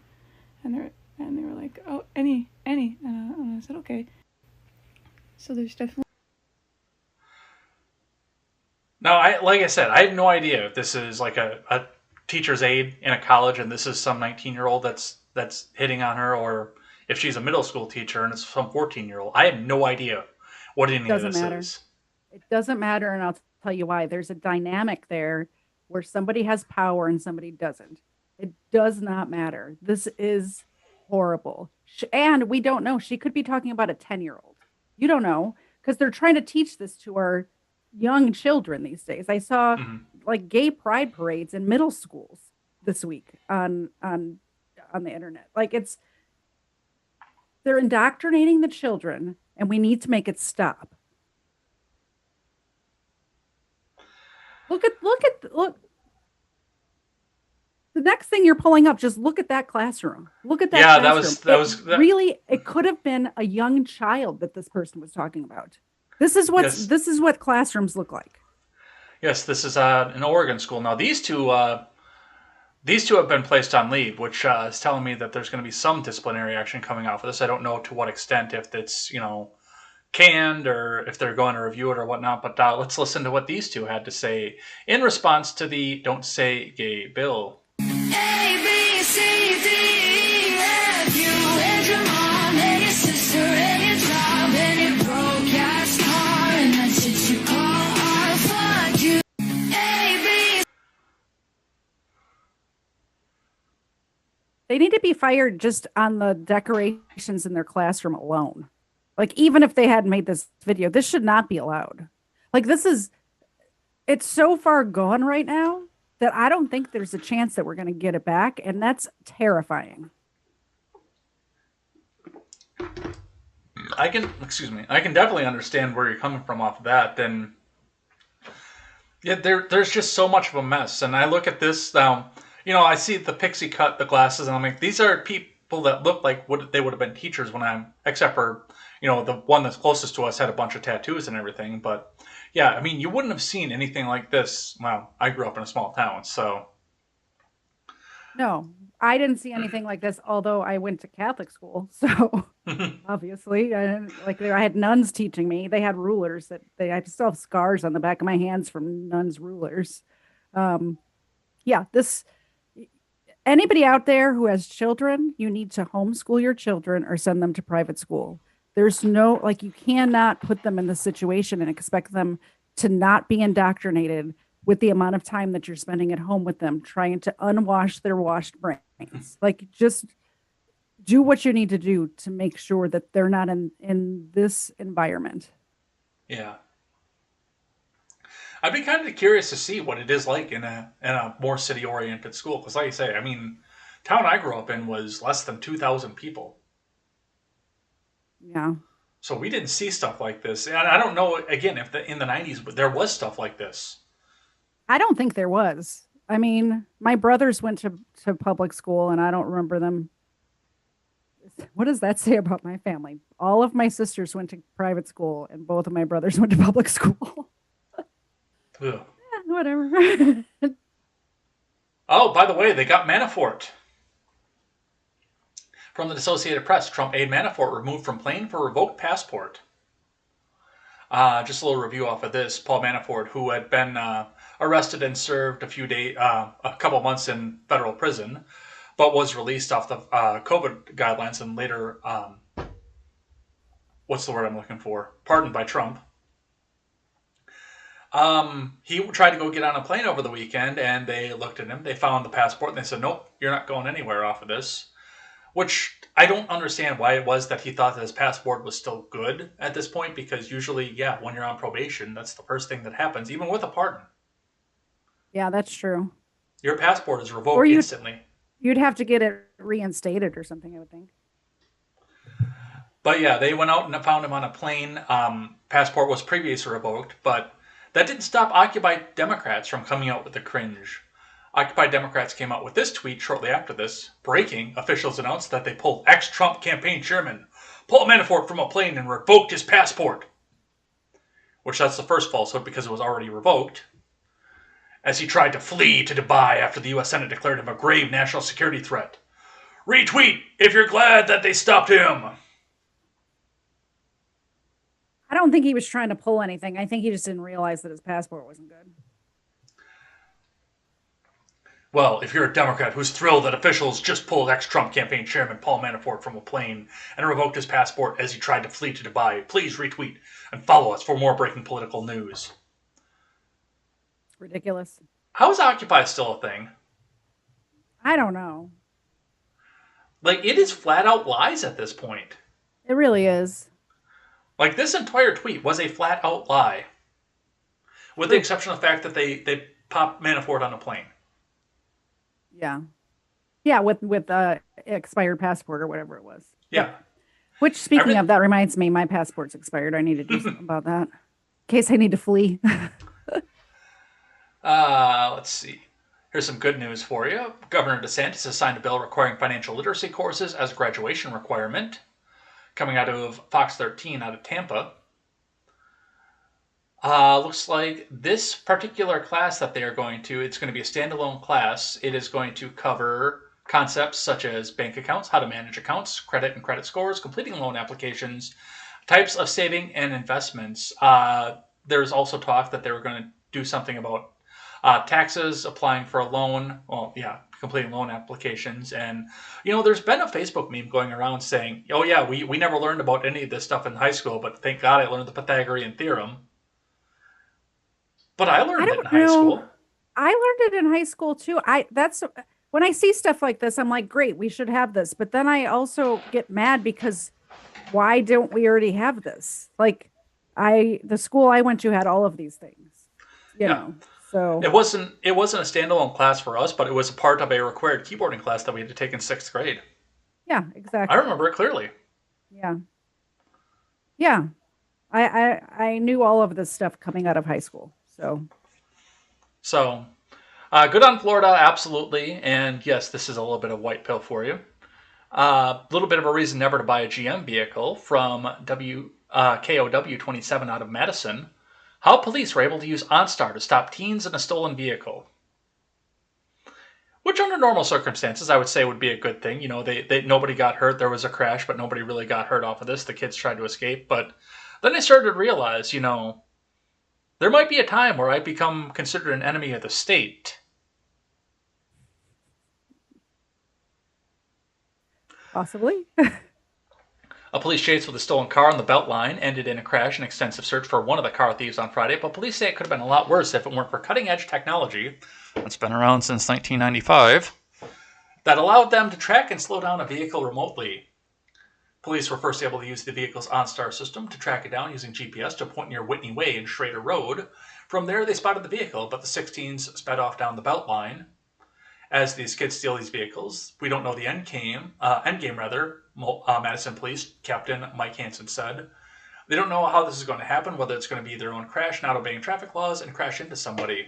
they were like, oh, any. And I said, okay. So there's definitely... Now, like I said, I have no idea if this is like a teacher's aide in a college and this is some 19-year-old that's hitting on her, or if she's a middle school teacher and it's some 14-year-old. I have no idea what any of this is. It doesn't matter, and I'll tell you why. There's a dynamic there where somebody has power and somebody doesn't. It does not matter. This is horrible. And we don't know. She could be talking about a 10-year-old. You don't know, because they're trying to teach this to our young children these days. I saw like gay pride parades in middle schools this week on the internet. Like they're indoctrinating the children, and we need to make it stop. Look. The next thing you're pulling up, just look at that classroom. Look at that. Yeah, classroom. Really, it could have been a young child that this person was talking about. This is what classrooms look like. Yes, this is an Oregon school. Now these two have been placed on leave, which is telling me that there's going to be some disciplinary action coming out for this. I don't know to what extent, if it's canned or if they're going to review it or whatnot. But let's listen to what these two had to say in response to the "Don't Say Gay" bill. A, B, C, D, E, F, you and your mom and your sister and your job and your broke-ass car, and that's what you call art. Fuck you. A, B. They need to be fired just on the decorations in their classroom alone. Like, even if they hadn't made this video, this should not be allowed. Like, it's so far gone right now that I don't think there's a chance that we're going to get it back, and that's terrifying. I can definitely understand where you're coming from off of that. And yeah, there's just so much of a mess. And I look at this now, I see the pixie cut, the glasses, and I'm like, these are people that look like what they would have been teachers except for, the one that's closest to us had a bunch of tattoos and everything. But yeah, I mean, you wouldn't have seen anything like this. Well, I grew up in a small town, so. No, I didn't see anything like this, although I went to Catholic school. So obviously, I had nuns teaching me. They had rulers I still have scars on the back of my hands from nuns' rulers. Anybody out there who has children, you need to homeschool your children or send them to private school. There's you cannot put them in this situation and expect them to not be indoctrinated with the amount of time that you're spending at home with them, trying to unwash their washed brains. do what you need to do to make sure that they're not in this environment. Yeah. I'd be kind of curious to see what it is like in a more city-oriented school. Because like I say, I mean, town I grew up in was less than 2,000 people. Yeah. So we didn't see stuff like this. And I don't know, again, if in the 90s there was stuff like this. I don't think there was. I mean, my brothers went to public school, and I don't remember them. What does that say about my family? All of my sisters went to private school, and both of my brothers went to public school. Ugh. Yeah, whatever. Oh, by the way, they got Manafort. From the Associated Press, Trump aide Manafort removed from plane for revoked passport. Just a little review off of this. Paul Manafort, who had been arrested and served a couple months in federal prison, but was released off the COVID guidelines and later, what's the word I'm looking for? Pardoned by Trump. He tried to go get on a plane over the weekend, and they looked at him. They found the passport, and they said, nope, you're not going anywhere off of this. Which I don't understand why it was that he thought that his passport was still good at this point, because usually, yeah, when you're on probation, that's the first thing that happens, even with a pardon. Yeah, that's true. Your passport is revoked instantly. You'd have to get it reinstated or something, I would think. But yeah, they went out and found him on a plane. Passport was previously revoked, but that didn't stop Occupy Democrats from coming out with the cringe. Occupy Democrats came out with this tweet shortly after this. Breaking, officials announced that they pulled ex-Trump campaign chairman Paul Manafort from a plane and revoked his passport. Which that's the first falsehood because it was already revoked. As he tried to flee to Dubai after the U.S. Senate declared him a grave national security threat. Retweet if you're glad that they stopped him. I don't think he was trying to pull anything. I think he just didn't realize that his passport wasn't good. Well, if you're a Democrat who's thrilled that officials just pulled ex-Trump campaign chairman Paul Manafort from a plane and revoked his passport as he tried to flee to Dubai, please retweet and follow us for more breaking political news. Ridiculous. How is Occupy still a thing? I don't know. Like, it is flat out lies at this point. It really is. Like, this entire tweet was a flat out lie. With the exception of the fact that they popped Manafort on a plane. Yeah. Yeah, with expired passport or whatever it was. Yeah. Which, speaking of, that reminds me, my passport's expired. I need to do something about that. In case I need to flee. Let's see. Here's some good news for you. Governor DeSantis has signed a bill requiring financial literacy courses as a graduation requirement. Coming out of Fox 13 out of Tampa. Looks like this particular class that they are it's going to be a standalone class. It is going to cover concepts such as bank accounts, how to manage accounts, credit and credit scores, completing loan applications, types of saving and investments. There's also talk that they were going to do something about taxes, applying for a loan, completing loan applications. And, there's been a Facebook meme going around saying, oh yeah, we never learned about any of this stuff in high school, but thank God I learned the Pythagorean theorem. But I learned it in high school. I learned it in high school too. That's when I see stuff like this, I'm like, great, we should have this. But then I also get mad because why don't we already have this? Like, the school I went to had all of these things. You know. So it wasn't a standalone class for us, but it was a part of a required keyboarding class that we had to take in 6th grade. Yeah, exactly. I remember it clearly. Yeah. Yeah. I knew all of this stuff coming out of high school. So, good on Florida, absolutely. And yes, this is a little bit of white pill for you. A little bit of a reason never to buy a GM vehicle from KOW 27 out of Madison. How police were able to use OnStar to stop teens in a stolen vehicle. Which under normal circumstances, I would say would be a good thing. Nobody got hurt. There was a crash, but nobody really got hurt off of this. The kids tried to escape. But then I started to realize, there might be a time where I become considered an enemy of the state. Possibly. A police chase with a stolen car on the Beltline ended in a crash and extensive search for one of the car thieves on Friday, but police say it could have been a lot worse if it weren't for cutting-edge technology that's been around since 1995. that allowed them to track and slow down a vehicle remotely. Police were first able to use the vehicle's OnStar system to track it down using GPS to a point near Whitney Way and Schrader Road. From there, they spotted the vehicle, but the 16s sped off down the Beltline. As these kids steal these vehicles, we don't know the end game. Madison Police Captain Mike Hansen said. They don't know how this is going to happen, whether it's going to be their own crash, not obeying traffic laws, and crash into somebody.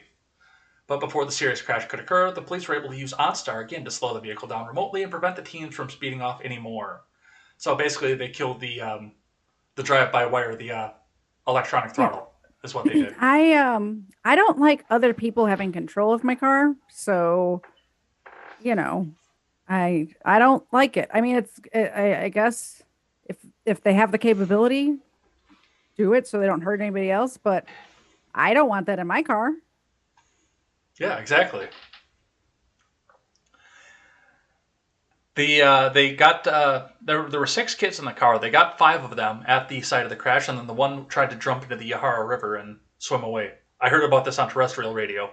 But before the serious crash could occur, the police were able to use OnStar again to slow the vehicle down remotely and prevent the teens from speeding off anymore. So basically, they killed the drive-by-wire, the electronic throttle, is what they did. I don't like other people having control of my car, so I don't like it. I mean, I guess if they have the capability, do it so they don't hurt anybody else. But I don't want that in my car. Yeah, exactly. They got there were 6 kids in the car. They got 5 of them at the site of the crash, and then the one tried to jump into the Yahara River and swim away. I heard about this on terrestrial radio.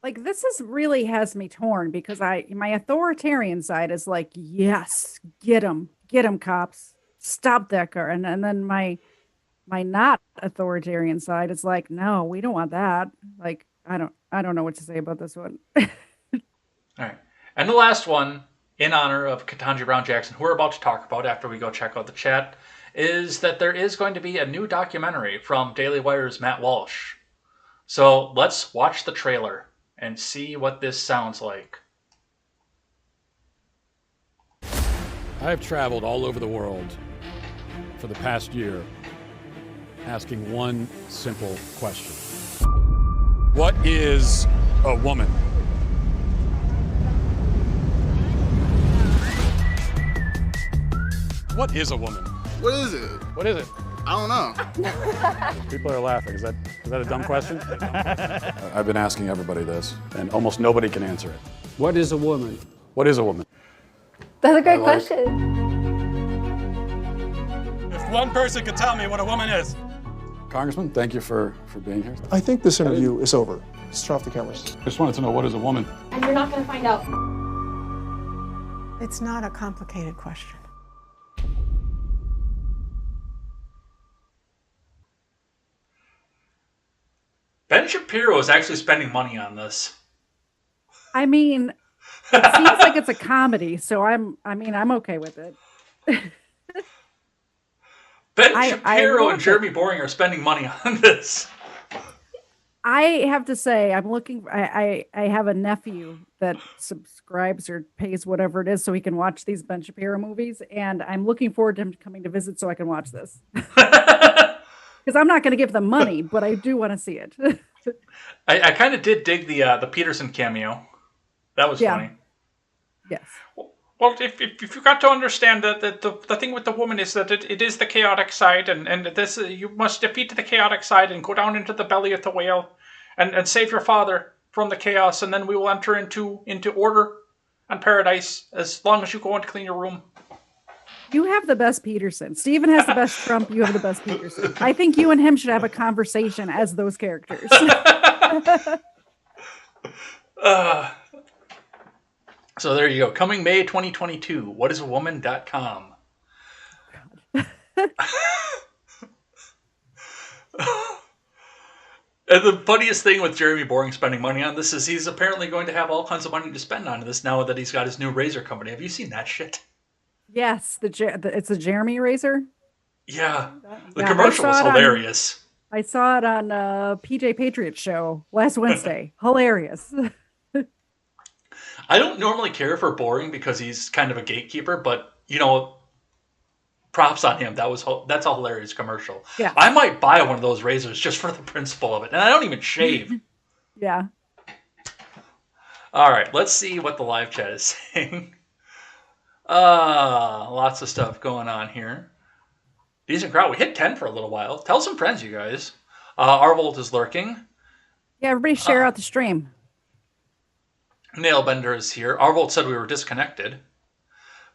Like, this really has me torn because my authoritarian side is like, yes, get them, cops, stop that car, and then my not authoritarian side is like, no, we don't want that. Like, I don't know what to say about this one. All right, and the last one, in honor of Ketanji Brown Jackson, who we're about to talk about after we go check out the chat, is that there is going to be a new documentary from Daily Wire's Matt Walsh. So let's watch the trailer and see what this sounds like. I have traveled all over the world for the past year asking one simple question. What is a woman? What is a woman? What is it? What is it? I don't know. People are laughing. Is that a dumb question? I've been asking everybody this, and almost nobody can answer it. What is a woman? What is a woman? That's a great question. If one person could tell me what a woman is. Congressman, thank you for being here. I think this interview is over. Let's turn off the cameras. Just wanted to know, what is a woman? And you're not going to find out. It's not a complicated question. Ben Shapiro is actually spending money on this. I mean, it seems like it's a comedy, so I'm okay with it. Ben Shapiro and Jeremy Boring are spending money on this. I have to say, I'm looking. I have a nephew that subscribes or pays whatever it is so he can watch these Ben Shapiro movies, and I'm looking forward to him coming to visit so I can watch this. Because I'm not going to give them money, but I do want to see it. I kind of did dig the Peterson cameo. That was funny. Yes. Well, if you got to understand that the thing with the woman is that it is the chaotic side, and this you must defeat the chaotic side and go down into the belly of the whale, and save your father from the chaos, and then we will enter into order and paradise as long as you go and clean your room. You have the best Peterson. Steven has the best Trump. You have the best Peterson. I think you and him should have a conversation as those characters. So there you go. Coming May 2022. Whatisawoman.com. And the funniest thing with Jeremy Boring spending money on this is he's apparently going to have all kinds of money to spend on this now that he's got his new razor company. Have you seen that shit? Yes, it's a Jeremy razor. Yeah, the commercial was hilarious. I saw it on PJ Patriot's show last Wednesday. Hilarious. I don't normally care for Boring because he's kind of a gatekeeper, but props on him. That's a hilarious commercial. Yeah, I might buy one of those razors just for the principle of it, and I don't even shave. Yeah. All right, let's see what the live chat is saying. Lots of stuff going on here. Decent crowd. We hit 10 for a little while. Tell some friends, you guys. Arvold is lurking. Yeah, everybody share out the stream. Nailbender is here. Arvold said we were disconnected,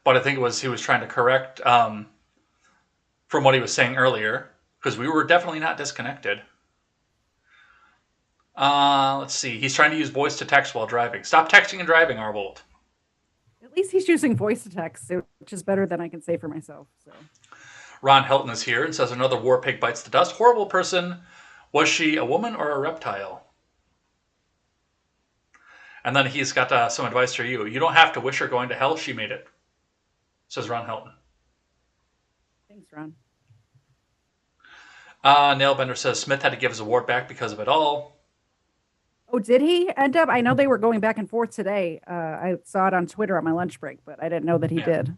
but I think he was trying to correct from what he was saying earlier, because we were definitely not disconnected. Let's see. He's trying to use voice to text while driving. Stop texting and driving, Arvold. At least he's using voice to text, which is better than I can say for myself. So. Ron Helton is here and says another war pig bites the dust. Horrible person. Was she a woman or a reptile? And then he's got some advice for you. You don't have to wish her going to hell. She made it. Says Ron Helton. Thanks, Ron. Nailbender says Smith had to give his award back because of it all. Oh, did he end up? I know they were going back and forth today. I saw it on Twitter on my lunch break, but I didn't know that he did.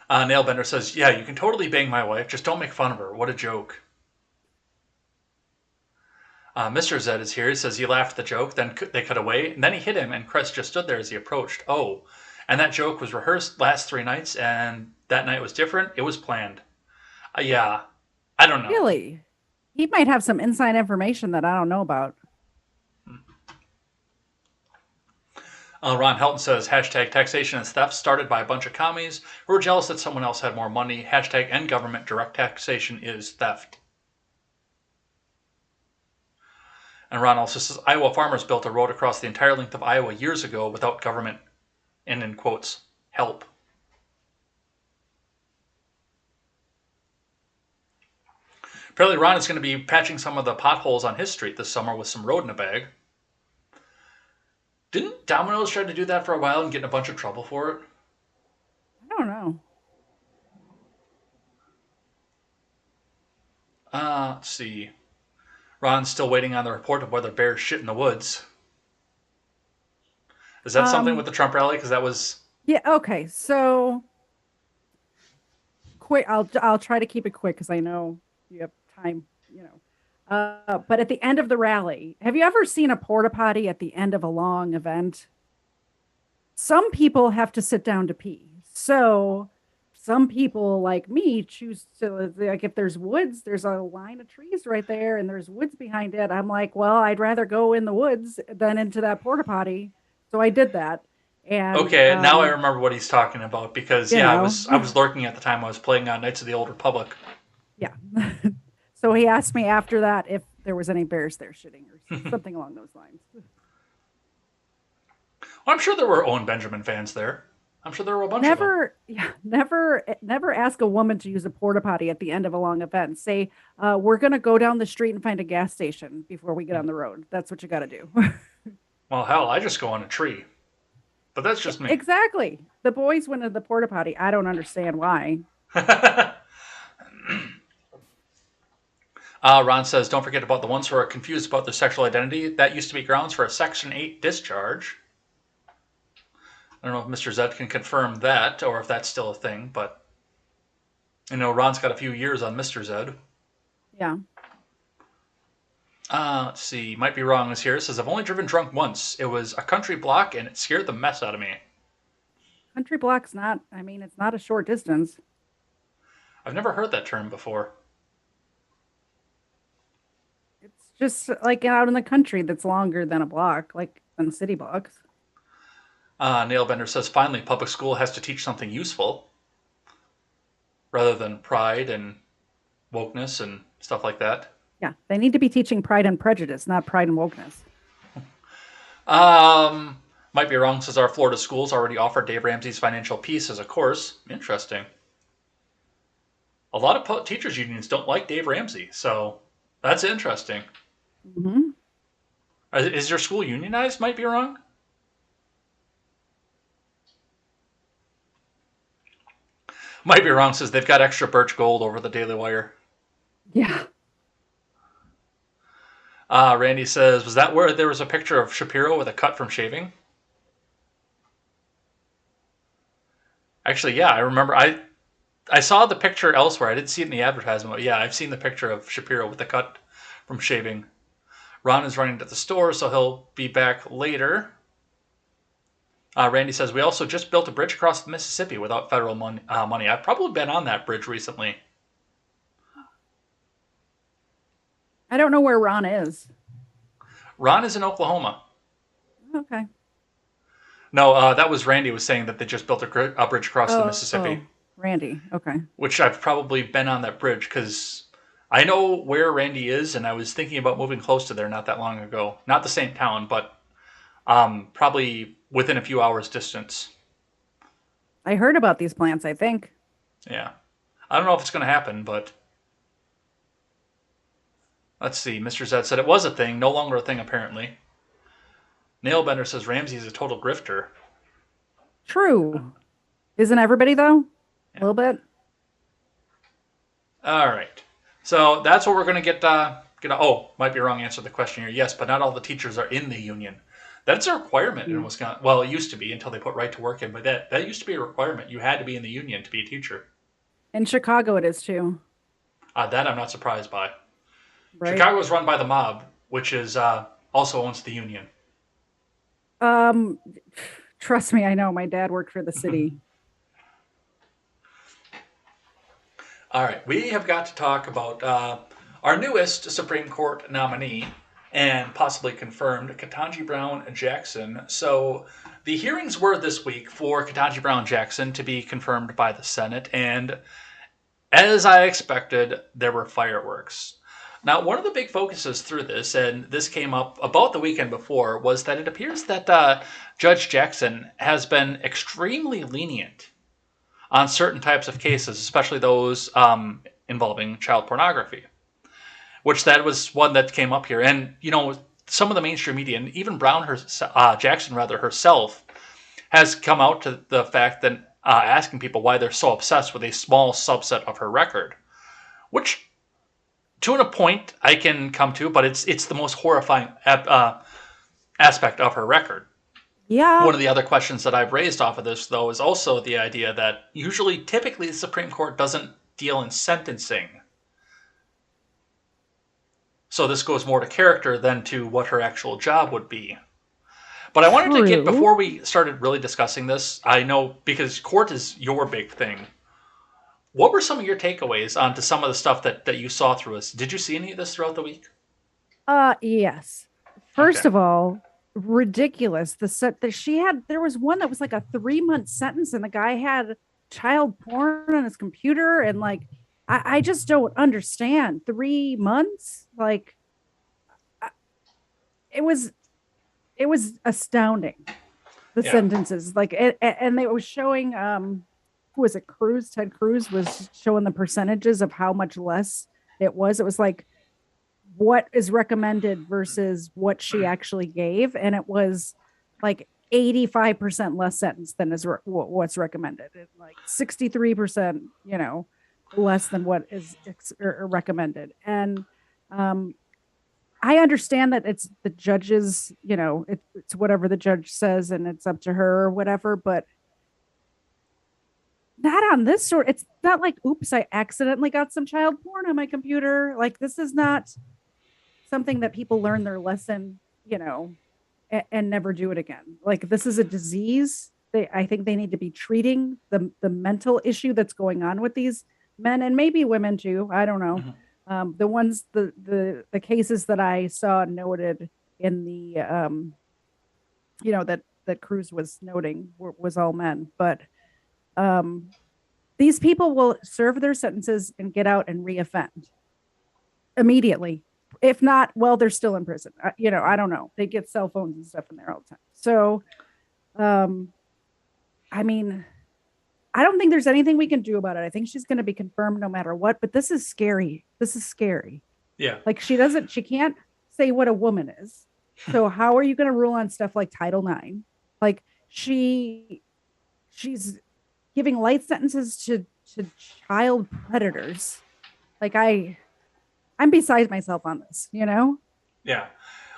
Nailbender says, yeah, you can totally bang my wife. Just don't make fun of her. What a joke. Mr. Zed is here. He says he laughed at the joke. Then they cut away. And then he hit him, and Crest just stood there as he approached. Oh, and that joke was rehearsed last 3 nights, and that night was different. It was planned. Yeah, I don't know. Really? He might have some inside information that I don't know about. Ron Helton says, hashtag taxation and theft started by a bunch of commies who were jealous that someone else had more money. Hashtag end government. Direct taxation is theft. And Ron also says, Iowa farmers built a road across the entire length of Iowa years ago without government, and in quotes, help. Apparently Ron is going to be patching some of the potholes on his street this summer with some road in a bag. Didn't Domino's try to do that for a while and get in a bunch of trouble for it? I don't know. Let's see. Ron's still waiting on the report of whether bears shit in the woods. Is that something with the Trump rally? Because that was... Yeah, okay. So, quick. I'll try to keep it quick because I know you have time, but at the end of the rally, have you ever seen a porta potty at the end of a long event? Some people have to sit down to pee. So some people like me choose to, like, if there's woods, there's a line of trees right there and there's woods behind it. I'm like, well, I'd rather go in the woods than into that porta potty. So I did that. And okay, now I remember what he's talking about because I was lurking at the time I was playing on Knights of the Old Republic. Yeah. So he asked me after that if there was any bears there shitting or something along those lines. Well, I'm sure there were Owen Benjamin fans there. I'm sure there were a bunch of them. Never ask a woman to use a porta potty at the end of a long event. Say, we're going to go down the street and find a gas station before we get on the road. That's what you got to do. Well, hell, I just go on a tree. But that's just me. Exactly. The boys went to the porta potty. I don't understand why. Ron says, don't forget about the ones who are confused about their sexual identity. That used to be grounds for a Section 8 discharge. I don't know if Mr. Zed can confirm that or if that's still a thing, but Ron's got a few years on Mr. Zed. Yeah. Let's see. Might be wrong is here. It says, I've only driven drunk once. It was a country block and it scared the mess out of me. Country block's not, it's not a short distance. I've never heard that term before. It's just like out in the country that's longer than a block, like than city blocks. Nailbender says, finally, public school has to teach something useful rather than pride and wokeness and stuff like that. Yeah, they need to be teaching Pride and Prejudice, not Pride and Wokeness. Might be wrong, says our Florida schools already offer Dave Ramsey's Financial Peace as a course. Interesting. A lot of teachers unions don't like Dave Ramsey, so that's interesting. Mm-hmm. Is your school unionized? Might be wrong. Might be wrong, says they've got extra birch gold over the Daily Wire. Yeah. Randy says, was that where there was a picture of Shapiro with a cut from shaving? Actually, yeah, I remember. I saw the picture elsewhere. I didn't see it in the advertisement. But yeah, I've seen the picture of Shapiro with the cut from shaving. Ron is running to the store, so he'll be back later. Randy says, we also just built a bridge across the Mississippi without federal money. I've probably been on that bridge recently. I don't know where Ron is. Ron is in Oklahoma. Okay. No, that was Randy was saying that they just built a bridge across the Mississippi. Oh, Randy, okay. Which I've probably been on that bridge because I know where Randy is, and I was thinking about moving close to there not that long ago. Not the same town, but probably within a few hours distance. I heard about these plants, I think. Yeah. I don't know if it's going to happen, but let's see. Mr. Zed said it was a thing, no longer a thing apparently. Nailbender says Ramsey's a total grifter. True. Isn't everybody, though? A little bit? All right. So that's what we're going to get. Oh, might be a wrong answer to the question here. Yes, but not all the teachers are in the union. That's a requirement in Wisconsin. Well, it used to be until they put right to work in, but that used to be a requirement. You had to be in the union to be a teacher. In Chicago, it is too. That I'm not surprised by. Right. Chicago is run by the mob, which is also owns the union. Trust me, I know. My dad worked for the city. All right, we have got to talk about our newest Supreme Court nominee and possibly confirmed, Ketanji Brown Jackson. So the hearings were this week for Ketanji Brown Jackson to be confirmed by the Senate, and as I expected, there were fireworks. Now, one of the big focuses through this, and this came up about the weekend before, was that it appears that Judge Jackson has been extremely lenient on certain types of cases, especially those involving child pornography, which that was one that came up here. And, you know, some of the mainstream media, and even Jackson herself, has come out to the fact that asking people why they're so obsessed with a small subset of her record, which to a point I can come to, but it's the most horrifying aspect of her record. Yeah. One of the other questions that I've raised off of this, though, is also the idea that typically the Supreme Court doesn't deal in sentencing. So this goes more to character than to what her actual job would be. But I wanted to get, before we started really discussing this, I know, because court is your big thing, what were some of your takeaways onto some of the stuff that you saw through us? Did you see any of this throughout the week? Yes. First of all, ridiculous. There was one that was like a 3-month sentence, and the guy had child porn on his computer, and like, I just don't understand. 3 months? Like, it was astounding. The sentences, like, and they was showing, who was it? Ted Cruz was showing the percentages of how much less it was. It was like what is recommended versus what she actually gave, and it was like 85% less sentence than is what's recommended, and like 63%, you know, less than what is recommended. And I understand that it's the judge's, you know, it's whatever the judge says, and it's up to her or whatever, but not on this sort. It's not like, oops, I accidentally got some child porn on my computer. Like, this is not something that people learn their lesson, you know, and never do it again. Like, this is a disease. I think they need to be treating the mental issue that's going on with these men, and maybe women too. I don't know. Mm-hmm. The cases that I saw noted in the, you know, that Cruz was noting was all men, but these people will serve their sentences and get out and reoffend immediately. If not, well, they're still in prison. You know, I don't know. They get cell phones and stuff in there all the time. So, I mean, I don't think there's anything we can do about it. I think she's going to be confirmed no matter what, but this is scary. This is scary. Yeah. Like, she can't say what a woman is. So how are you going to rule on stuff like Title IX? Like, she's giving light sentences to child predators. Like, I'm beside myself on this, you know? Yeah.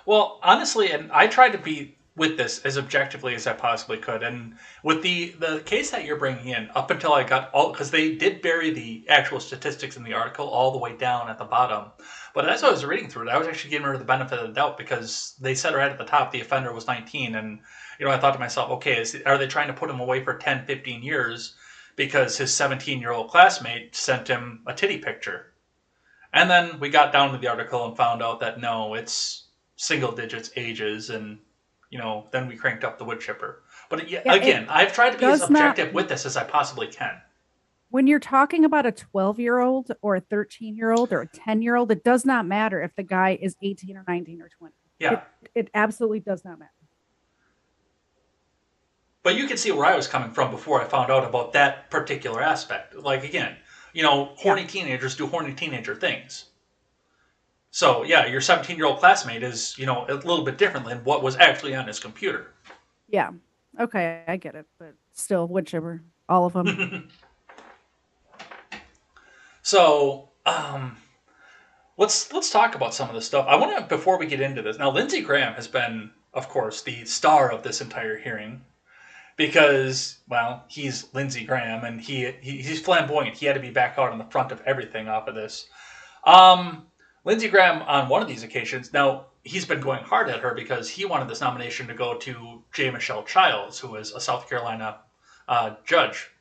Well, honestly, and I tried to be with this as objectively as I possibly could. And with the case that you're bringing in, up until I got because they did bury the actual statistics in the article all the way down at the bottom. But as I was reading through it, I was actually giving her the benefit of the doubt, because they said right at the top the offender was 19. And, you know, I thought to myself, okay, are they trying to put him away for 10, 15 years because his 17-year-old classmate sent him a titty picture? And then we got down to the article and found out that no, it's single digits ages, and, you know, then we cranked up the wood chipper. But again, I've tried to be as objective with this as I possibly can. When you're talking about a 12-year-old or a 13-year-old or a 10-year-old, it does not matter if the guy is 18 or 19 or 20. Yeah. It absolutely does not matter. But you can see where I was coming from before I found out about that particular aspect. Like, again, horny teenagers do horny teenager things. So, yeah, your 17-year-old classmate is, a little bit different than what was actually on his computer. Yeah. Okay, I get it. But still, whichever. All of them. So, let's talk about some of this stuff. I want to, before we get into this, now Lindsey Graham has been, of course, the star of this entire hearing because, well, he's Lindsey Graham and he's flamboyant. He had to be back out on the front of everything off of this. Lindsey Graham, on one of these occasions, now he's been going hard at her because he wanted this nomination to go to J. Michelle Childs, who is a South Carolina judge,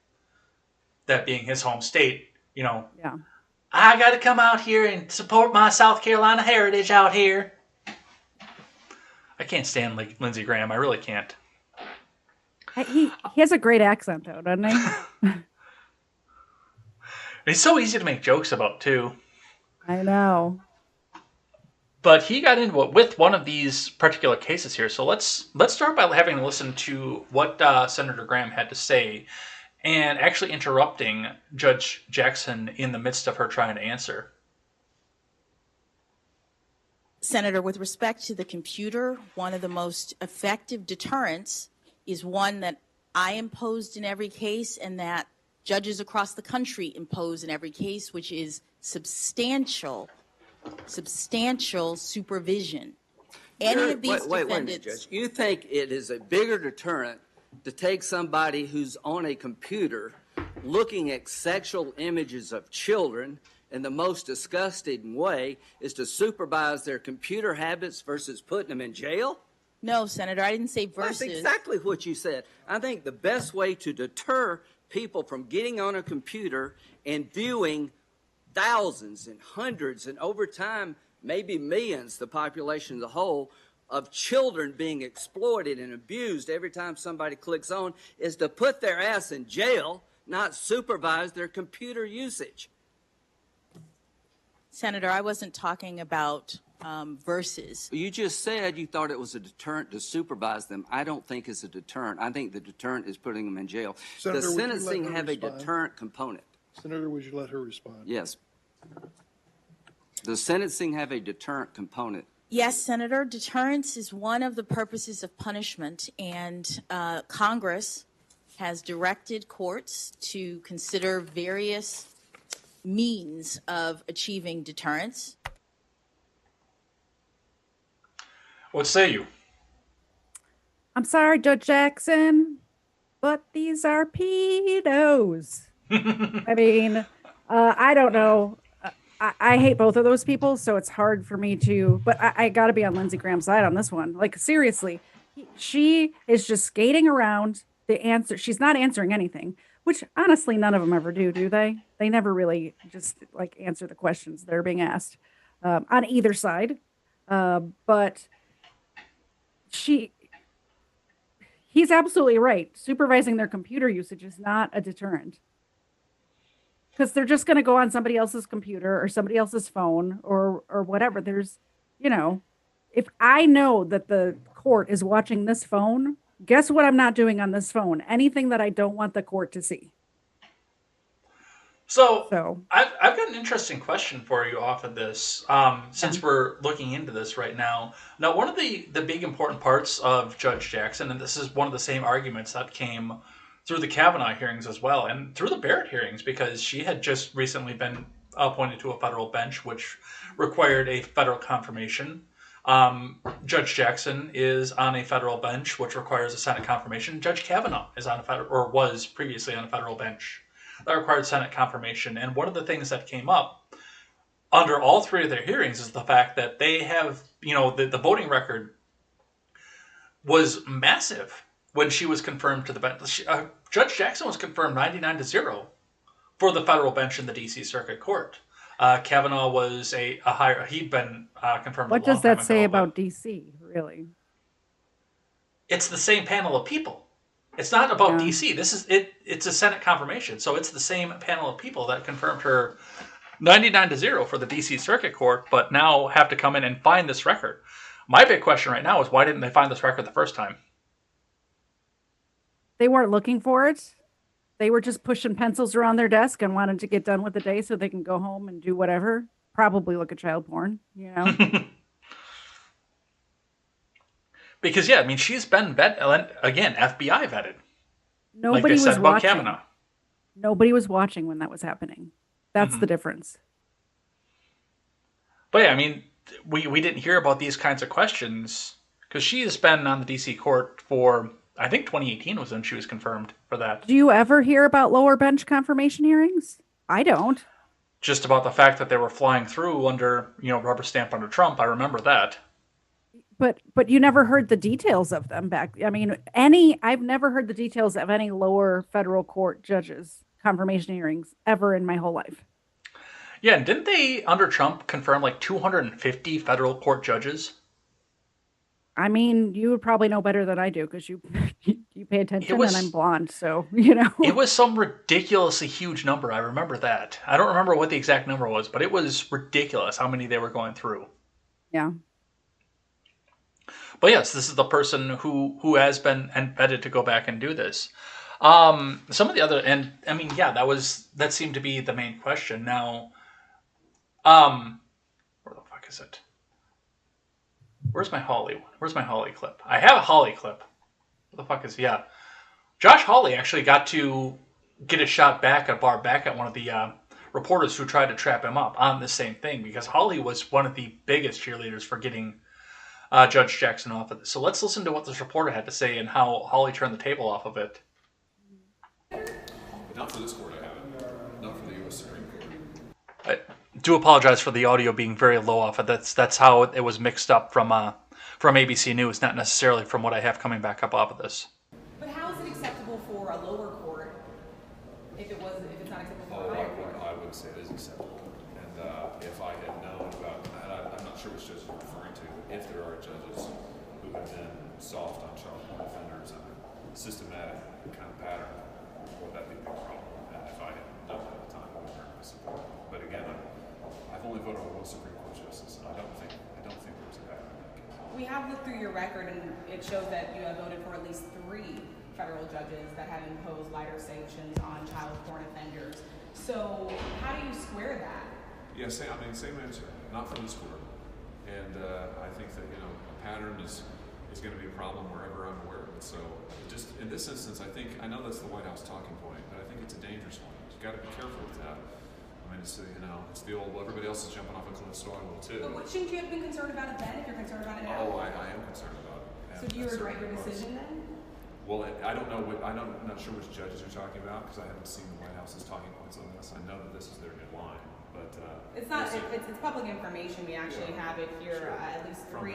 that being his home state. Yeah. I got to come out here and support my South Carolina heritage out here. I can't stand Lindsey Graham. I really can't. He has a great accent, though, doesn't he? He's so easy to make jokes about, too. I know. But he got into it with one of these particular cases here. So let's start by having a listen to what Senator Graham had to say and actually interrupting Judge Jackson in the midst of her trying to answer. Senator, with respect to the computer, one of the most effective deterrents is one that I imposed in every case and that judges across the country impose in every case, which is substantial supervision. Any of these wait a minute, Judge. You think it is a bigger deterrent to take somebody who's on a computer looking at sexual images of children in the most disgusting way is to supervise their computer habits versus putting them in jail? No, Senator, I didn't say versus. That's exactly what you said. I think the best way to deter people from getting on a computer and viewing thousands and hundreds and over time maybe millions, the population as a whole, of children being exploited and abused every time somebody clicks on is to put their ass in jail, not supervise their computer usage. Senator, I wasn't talking about versus. You just said you thought it was a deterrent to supervise them. I don't think it's a deterrent. I think the deterrent is putting them in jail. Senator, does would you let sentencing her have respond? a deterrent component? Senator, would you let her respond? Yes. Does sentencing have a deterrent component? Yes, Senator, deterrence is one of the purposes of punishment, and Congress has directed courts to consider various means of achieving deterrence. What say you? I'm sorry, Judge Jackson, but these are pedos. I mean, I don't know. I hate both of those people, so it's hard for me to, but I got to be on Lindsey Graham's side on this one. Like, seriously, she is just skating around the answer. She's not answering anything, which honestly, none of them ever do they? They never really just like answer the questions that are being asked on either side. But he's absolutely right. Supervising their computer usage is not a deterrent. Because they're just going to go on somebody else's computer or somebody else's phone or whatever. There's, if I know that the court is watching this phone, guess what I'm not doing on this phone? Anything that I don't want the court to see. So I've got an interesting question for you off of this, since we're looking into this right now. Now, one of the big important parts of Judge Jackson, and this is one of the same arguments that came through the Kavanaugh hearings as well, and through the Barrett hearings, because she had just recently been appointed to a federal bench, which required a federal confirmation. Judge Jackson is on a federal bench, which requires a Senate confirmation. Judge Kavanaugh is on a federal, or was previously on a federal bench that required Senate confirmation. And one of the things that came up under all three of their hearings is the fact that they have, the voting record was massive when she was confirmed to the bench. Judge Jackson was confirmed 99-0 for the federal bench in the D.C. Circuit Court. Kavanaugh was a higher, he'd been confirmed. What does that say about D.C., really? It's the same panel of people. It's not about D.C. This is it. It's a Senate confirmation, so it's the same panel of people that confirmed her 99-0 for the D.C. Circuit Court, but now have to come in and find this record. My big question right now is why didn't they find this record the first time? They weren't looking for it. They were just pushing pencils around their desk and wanted to get done with the day so they can go home and do whatever. Probably look at child porn, you know? Because, yeah, I mean, she's been vetted, again, FBI vetted. Nobody like they was said about watching. Kavanaugh. Nobody was watching when that was happening. That's the difference. But yeah, I mean, we didn't hear about these kinds of questions because she has been on the DC court for, I think 2018 was when she was confirmed for that. Do you ever hear about lower bench confirmation hearings? I don't. Just about the fact that they were flying through under, rubber stamp under Trump. I remember that. But you never heard the details of them back. I mean, I've never heard the details of any lower federal court judges confirmation hearings ever in my whole life. Yeah, and didn't they, under Trump, confirm like 250 federal court judges? I mean, you would probably know better than I do because you pay attention and I'm blonde, so, It was some ridiculously huge number. I remember that. I don't remember what the exact number was, but it was ridiculous how many they were going through. Yeah. But yes, this is the person who has been vetted to go back and do this. Some of the other, and I mean, yeah, that seemed to be the main question. Now, where the fuck is it? Where's my Hawley clip? I have a Hawley clip. What the fuck is, yeah. Josh Hawley actually got to get a shot back at one of the reporters who tried to trap him up on the same thing, because Hawley was one of the biggest cheerleaders for getting Judge Jackson off of this. So let's listen to what this reporter had to say and how Hawley turned the table off of it. Not for this court, I haven't. Not for the U.S. Supreme Court. I do apologize for the audio being very low off of it. That's how it was mixed up from ABC News, not necessarily from what I have coming back up off of this. But how is it acceptable for a lower court if it's not acceptable for a higher court? I would say it is acceptable. And if I had known about, and I'm not sure which judges you're referring to, if there are judges who have been soft on child porn offenders and a systematic kind of pattern, well, that'd be a big problem. And if I had known at the time, I would certainly support it. But again, I've only voted on one Supreme Court justice, and I don't think there's a pattern in that case. We have looked through your record, and it shows that you have voted for at least 3 federal judges that have imposed lighter sanctions on child porn offenders. So how do you square that? Yeah, same answer. Not from this court. And I think that, a pattern is going to be a problem wherever I'm aware of it. So just in this instance, I know that's the White House talking point, but I think it's a dangerous one. You've got to be careful with that. I mean, it's the old, well, everybody else is jumping off a cliff, so I will too. But shouldn't you have been concerned about it then if you're concerned about it now? Oh, I am concerned about it. So do you regret your decision then? Well, I don't know I'm not sure which judges you're talking about because I haven't seen the White House's talking points on this. I know that this is their new line, but it's not. It's public information. We actually have it here. At least 3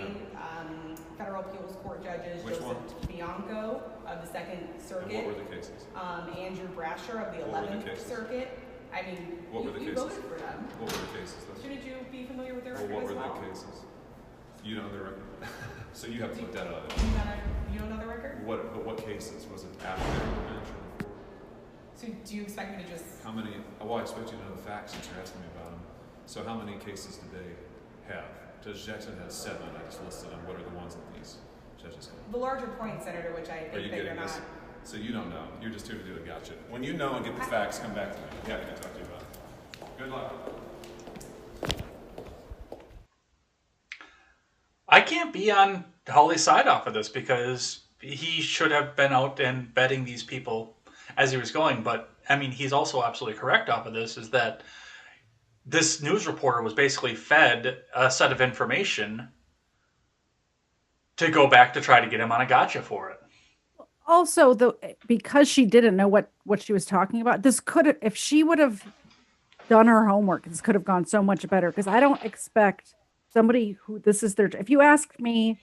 federal appeals court judges. Which Joseph one? Bianco of the Second Circuit. And what were the cases? Andrew Brasher of the 11th Circuit. I mean, what were the you cases? voted for them. What were the cases? Shouldn't you be familiar with their record what as were well? the cases? You know their record, so you have to look that up. You don't know the record? What cases? Was it after the bench or before? So do you expect me to just? How many? Oh, I expect you to know the facts since you're asking me about them. So how many cases did they have? Judge Jackson had 7. I just listed them. What are the ones that these judges have? The larger point, Senator, which I think that you're not. So you don't know. You're just here to do a gotcha. When you know and get the facts, come back to me. I'm happy to talk to you about it. Good luck. I can't be on Hawley's side off of this because he should have been out and vetting these people as he was going. But, I mean, he's also absolutely correct off of this, is that this news reporter was basically fed a set of information to go back to try to get him on a gotcha for it. Also, because she didn't know what she was talking about, this could have, if she would have done her homework, this could have gone so much better. Because I don't expect somebody who this is their, if you ask me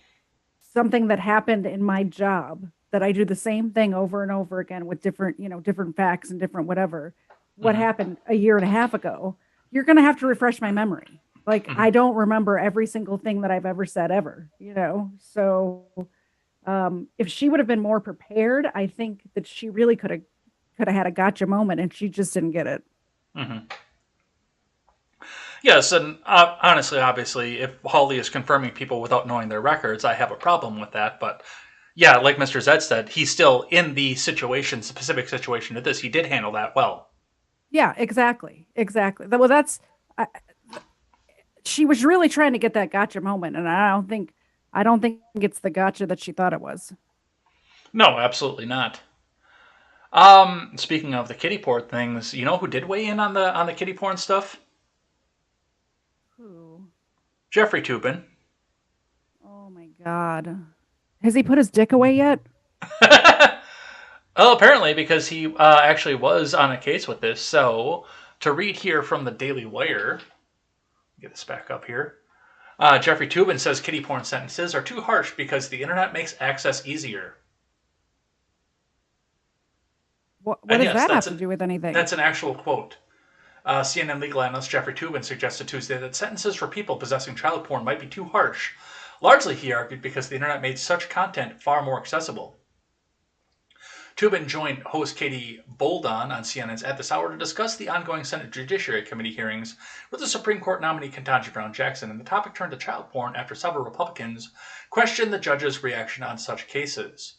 something that happened in my job, that I do the same thing over and over again with different facts and different whatever, what happened a year and a half ago, you're going to have to refresh my memory. Like, I don't remember every single thing that I've ever said ever, so if she would have been more prepared, I think that she really could have had a gotcha moment, and she just didn't get it. Mm-hmm. Yes, and honestly, obviously, if Hawley is confirming people without knowing their records, I have a problem with that. But, yeah, like Mr. Zed said, he's still in the situation, specific situation of this. He did handle that well. Yeah, exactly. Well, she was really trying to get that gotcha moment, and I don't think it's the gotcha that she thought it was. No, absolutely not. Speaking of the kiddie porn things, you know who did weigh in on the kiddie porn stuff? Who? Jeffrey Toobin. Oh my God. Has he put his dick away yet? Well, apparently, because he actually was on a case with this. So, to read here from the Daily Wire, get this back up here. Jeffrey Toobin says kiddie porn sentences are too harsh because the internet makes access easier. What does that have to do with anything? That's an actual quote. CNN legal analyst Jeffrey Toobin suggested Tuesday that sentences for people possessing child porn might be too harsh. Largely, he argued, because the internet made such content far more accessible. Toobin joined host Katie Boldon on CNN's At This Hour to discuss the ongoing Senate Judiciary Committee hearings with the Supreme Court nominee Ketanji Brown Jackson, and the topic turned to child porn after several Republicans questioned the judge's reaction on such cases.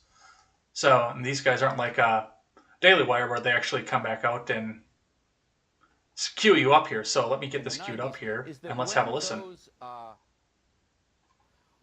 So, and these guys aren't like Daily Wire where they actually come back out and cue you up here. So let me get this queued up here, and let's have a listen.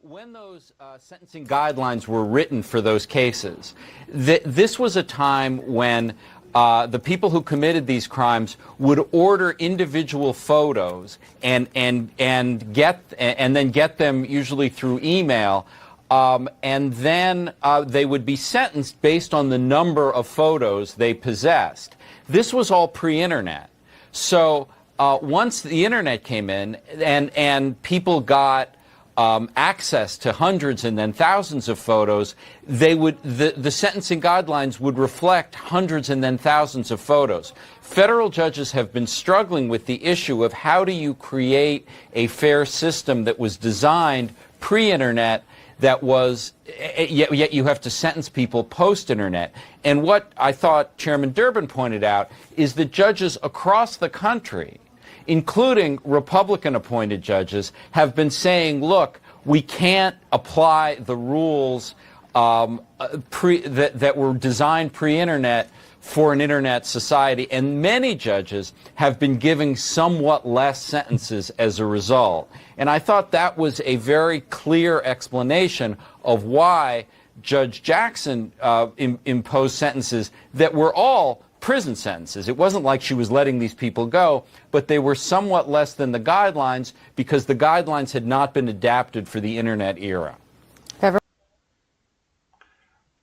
When those sentencing guidelines were written for those cases, this was a time when the people who committed these crimes would order individual photos and then get them usually through email, and then they would be sentenced based on the number of photos they possessed. This was all pre-internet. So once the internet came in and people got access to hundreds and then thousands of photos, the sentencing guidelines would reflect hundreds and then thousands of photos. Federal judges have been struggling with the issue of how do you create a fair system that was designed pre-internet, that was, yet you have to sentence people post-internet. And what I thought Chairman Durbin pointed out is that judges across the country, including Republican-appointed judges, have been saying, look, we can't apply the rules that were designed pre-internet for an internet society. And many judges have been giving somewhat less sentences as a result. And I thought that was a very clear explanation of why Judge Jackson imposed sentences that were all prison sentences. It wasn't like she was letting these people go, but they were somewhat less than the guidelines because the guidelines had not been adapted for the internet era.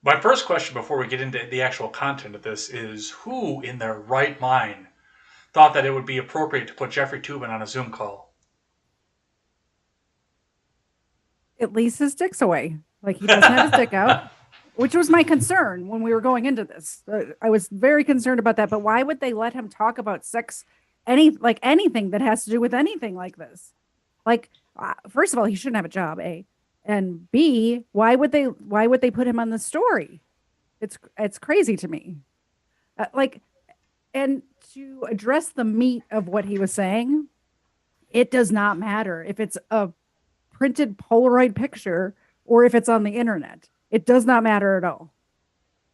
My first question before we get into the actual content of this is, who in their right mind thought that it would be appropriate to put Jeffrey Toobin on a Zoom call? At least his dick's away. Like, he doesn't have his dick out, which was my concern when we were going into this. I was very concerned about that. But why would they let him talk about sex, anything that has to do with anything like this? Like, first of all, he shouldn't have a job, A. And B, why would they put him on the story? It's crazy to me. And to address the meat of what he was saying, it does not matter if it's a printed Polaroid picture or if it's on the internet. It does not matter at all.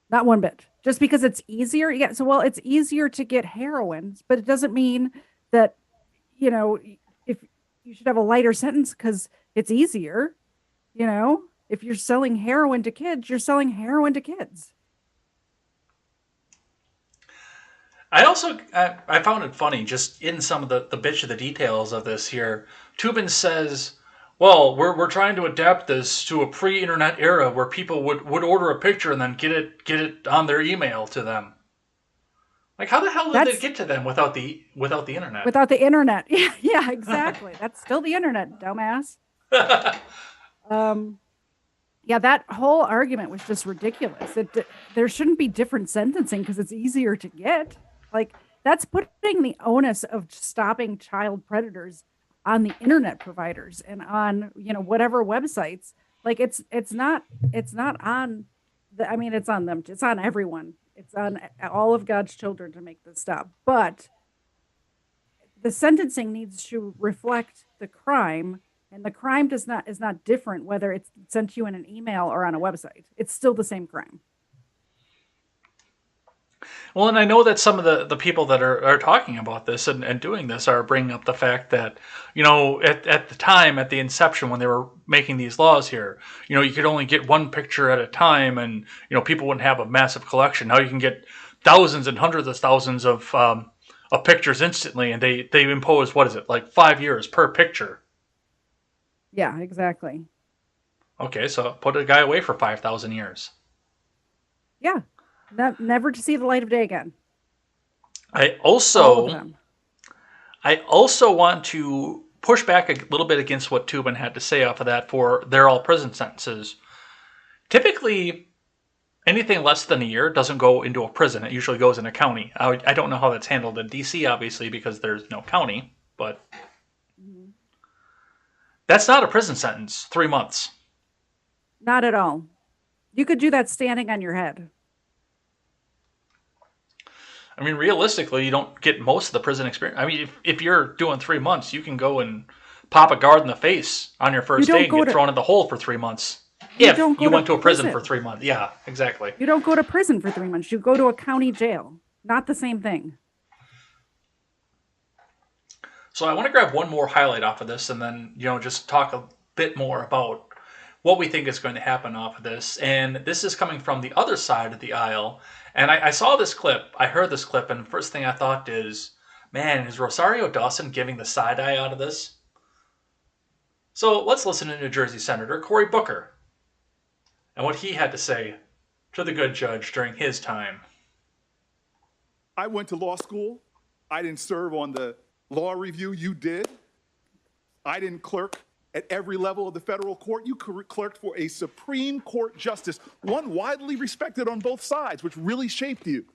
Not one bit. Just because it's easier. Yeah. So, well, it's easier to get heroin, but it doesn't mean that, if you should have a lighter sentence because it's easier. If you're selling heroin to kids, you're selling heroin to kids. I found it funny, just in some of the bits of the details of this here. Toobin says, well, we're trying to adapt this to a pre-internet era where people would order a picture and then get it on their email to them. Like, how the hell did it get to them without the internet? Without the internet. Yeah, exactly. That's still the internet, dumbass. Yeah, that whole argument was just ridiculous. There shouldn't be different sentencing because it's easier to get. Like, that's putting the onus of stopping child predators on the internet providers and on, whatever websites. Like, it's not on it's on them. It's on everyone. It's on all of God's children to make this stop. But the sentencing needs to reflect the crime And the crime is not different whether it's sent to you in an email or on a website. It's still the same crime. Well, and I know that some of the people that are talking about this and doing this are bringing up the fact that, at the time, at the inception, when they were making these laws here, you could only get one picture at a time, and, people wouldn't have a massive collection. Now you can get thousands and hundreds of thousands of pictures instantly, and they impose, 5 years per picture. Yeah, exactly. Okay, so put a guy away for 5,000 years. Yeah. Never to see the light of day again. I also want to push back a little bit against what Tubin had to say off of that for they're all prison sentences. Typically, anything less than a year doesn't go into a prison. It usually goes in a county. I don't know how that's handled in D.C., obviously, because there's no county, but that's not a prison sentence. 3 months. Not at all. You could do that standing on your head. I mean, realistically, you don't get most of the prison experience. I mean, if you're doing 3 months, you can go and pop a guard in the face on your first day and get thrown in the hole for 3 months. If you went to a prison for 3 months. Yeah, exactly. You don't go to prison for 3 months. You go to a county jail. Not the same thing. So I want to grab one more highlight off of this and then, just talk a bit more about what we think is going to happen off of this. And this is coming from the other side of the aisle. And I saw this clip, I heard this clip, and the first thing I thought is, man, is Rosario Dawson giving the side eye out of this? So let's listen to New Jersey Senator Cory Booker and what he had to say to the good judge during his time. I went to law school. I didn't serve on the law review. You did. I didn't clerk at every level of the federal court. You clerked for a Supreme Court justice, one widely respected on both sides, which really shaped you.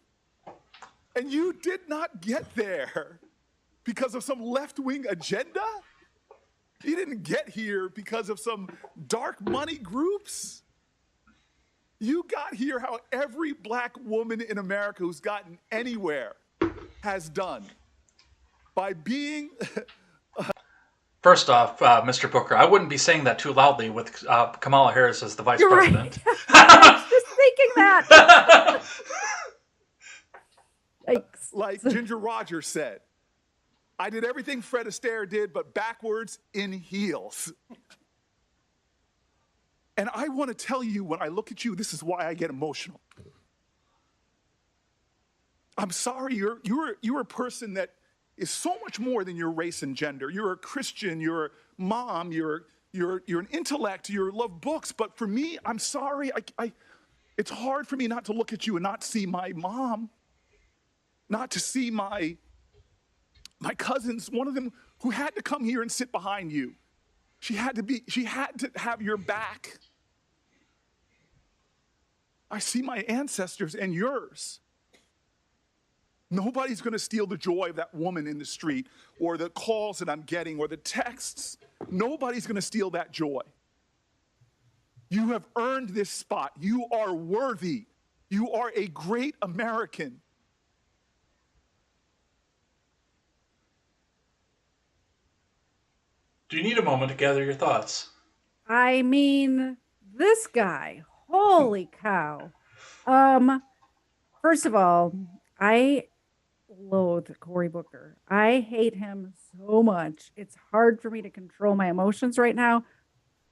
And you did not get there because of some left-wing agenda? You didn't get here because of some dark money groups? You got here how every black woman in America who's gotten anywhere has done. By being... First off, Mr. Booker, I wouldn't be saying that too loudly with Kamala Harris as the vice president. Right. I was just thinking that. Like Ginger Rogers said, I did everything Fred Astaire did, but backwards in heels. And I want to tell you, when I look at you, this is why I get emotional. I'm sorry, you're a person that is so much more than your race and gender. You're a Christian, you're a mom, you're an intellect, you love books. But for me, I'm sorry, it's hard for me not to look at you and not see my mom, not to see my cousins, one of them who had to come here and sit behind you. She had to have your back. I see my ancestors and yours. Nobody's going to steal the joy of that woman in the street or the calls that I'm getting or the texts. Nobody's going to steal that joy. You have earned this spot. You are worthy. You are a great American. Do you need a moment to gather your thoughts? I mean, this guy, holy cow. First of all, I loathe Cory Booker. I hate him so much. It's hard for me to control my emotions right now.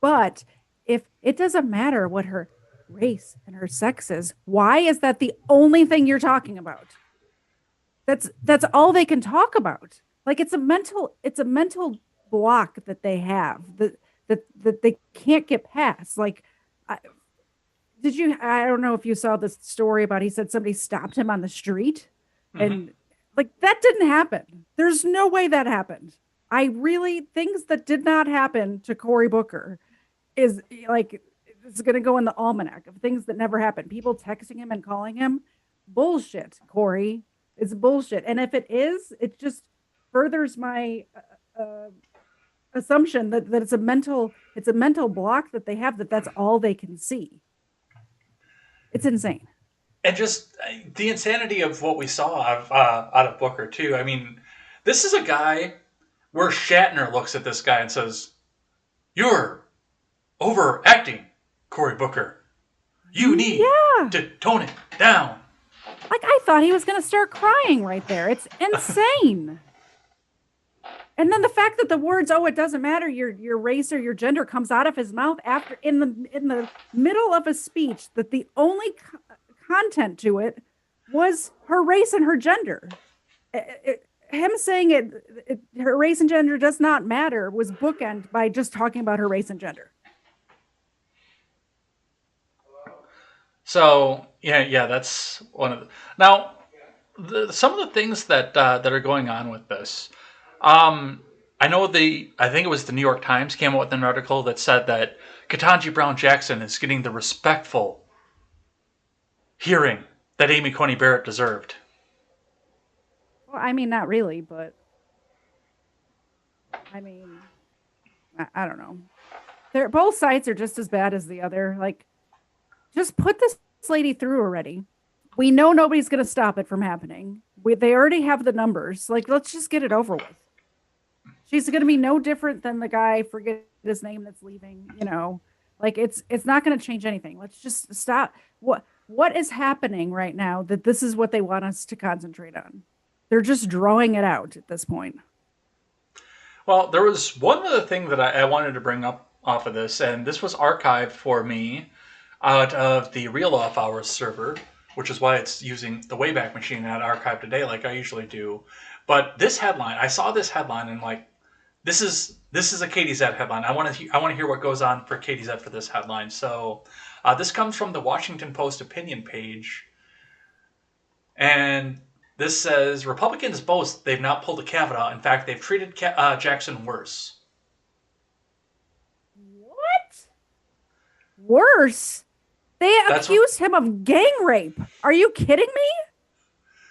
But if it doesn't matter what her race and her sex is, why is that the only thing you're talking about? That's all they can talk about. Like it's a mental block that they have that they can't get past. Like, I don't know if you saw this story about, he said somebody stopped him on the street and like that didn't happen. There's no way that happened. Things that did not happen to Cory Booker is like, it's going to go in the almanac of things that never happened. People texting him and calling him bullshit, Cory. It's bullshit. And if it is, it just furthers my assumption that it's a mental block that they have, that's all they can see. It's insane. And just the insanity of what we saw out of Booker too. I mean, this is a guy where Shatner looks at this guy and says, You're overacting, Cory Booker. You need to tone it down. Like, I thought he was going to start crying right there. It's insane. And then the fact that the words, "Oh, it doesn't matter your race or your gender," comes out of his mouth after in the middle of a speech that the only content to it was her race and her gender. Him saying her race and gender does not matter was bookend by just talking about her race and gender. So yeah, that's one of the. Now, some of the things that are going on with this. I know I think it was the New York Times came out with an article that said that Ketanji Brown Jackson is getting the respectful hearing that Amy Coney Barrett deserved. Well, I mean, not really, but I mean, I don't know. Both sides are just as bad as the other. Like, just put this lady through already. We know nobody's going to stop it from happening. They already have the numbers. Like, let's just get it over with. She's going to be no different than the guy, forget his name, that's leaving, Like, it's not going to change anything. Let's just stop. What is happening right now that this is what they want us to concentrate on? They're just drawing it out at this point. Well, there was one other thing that I wanted to bring up off of this, and this was archived for me out of the Real Off Hours server, which is why it's using the Wayback Machine, not archive today like I usually do. But this headline, I saw this headline and like, this is a KTZed headline. I want to hear what goes on for KTZed for this headline. So this comes from the Washington Post opinion page, and this says Republicans boast they've not pulled a Kavanaugh. In fact, they've treated Jackson worse. What? Worse? They accused him of gang rape. Are you kidding me?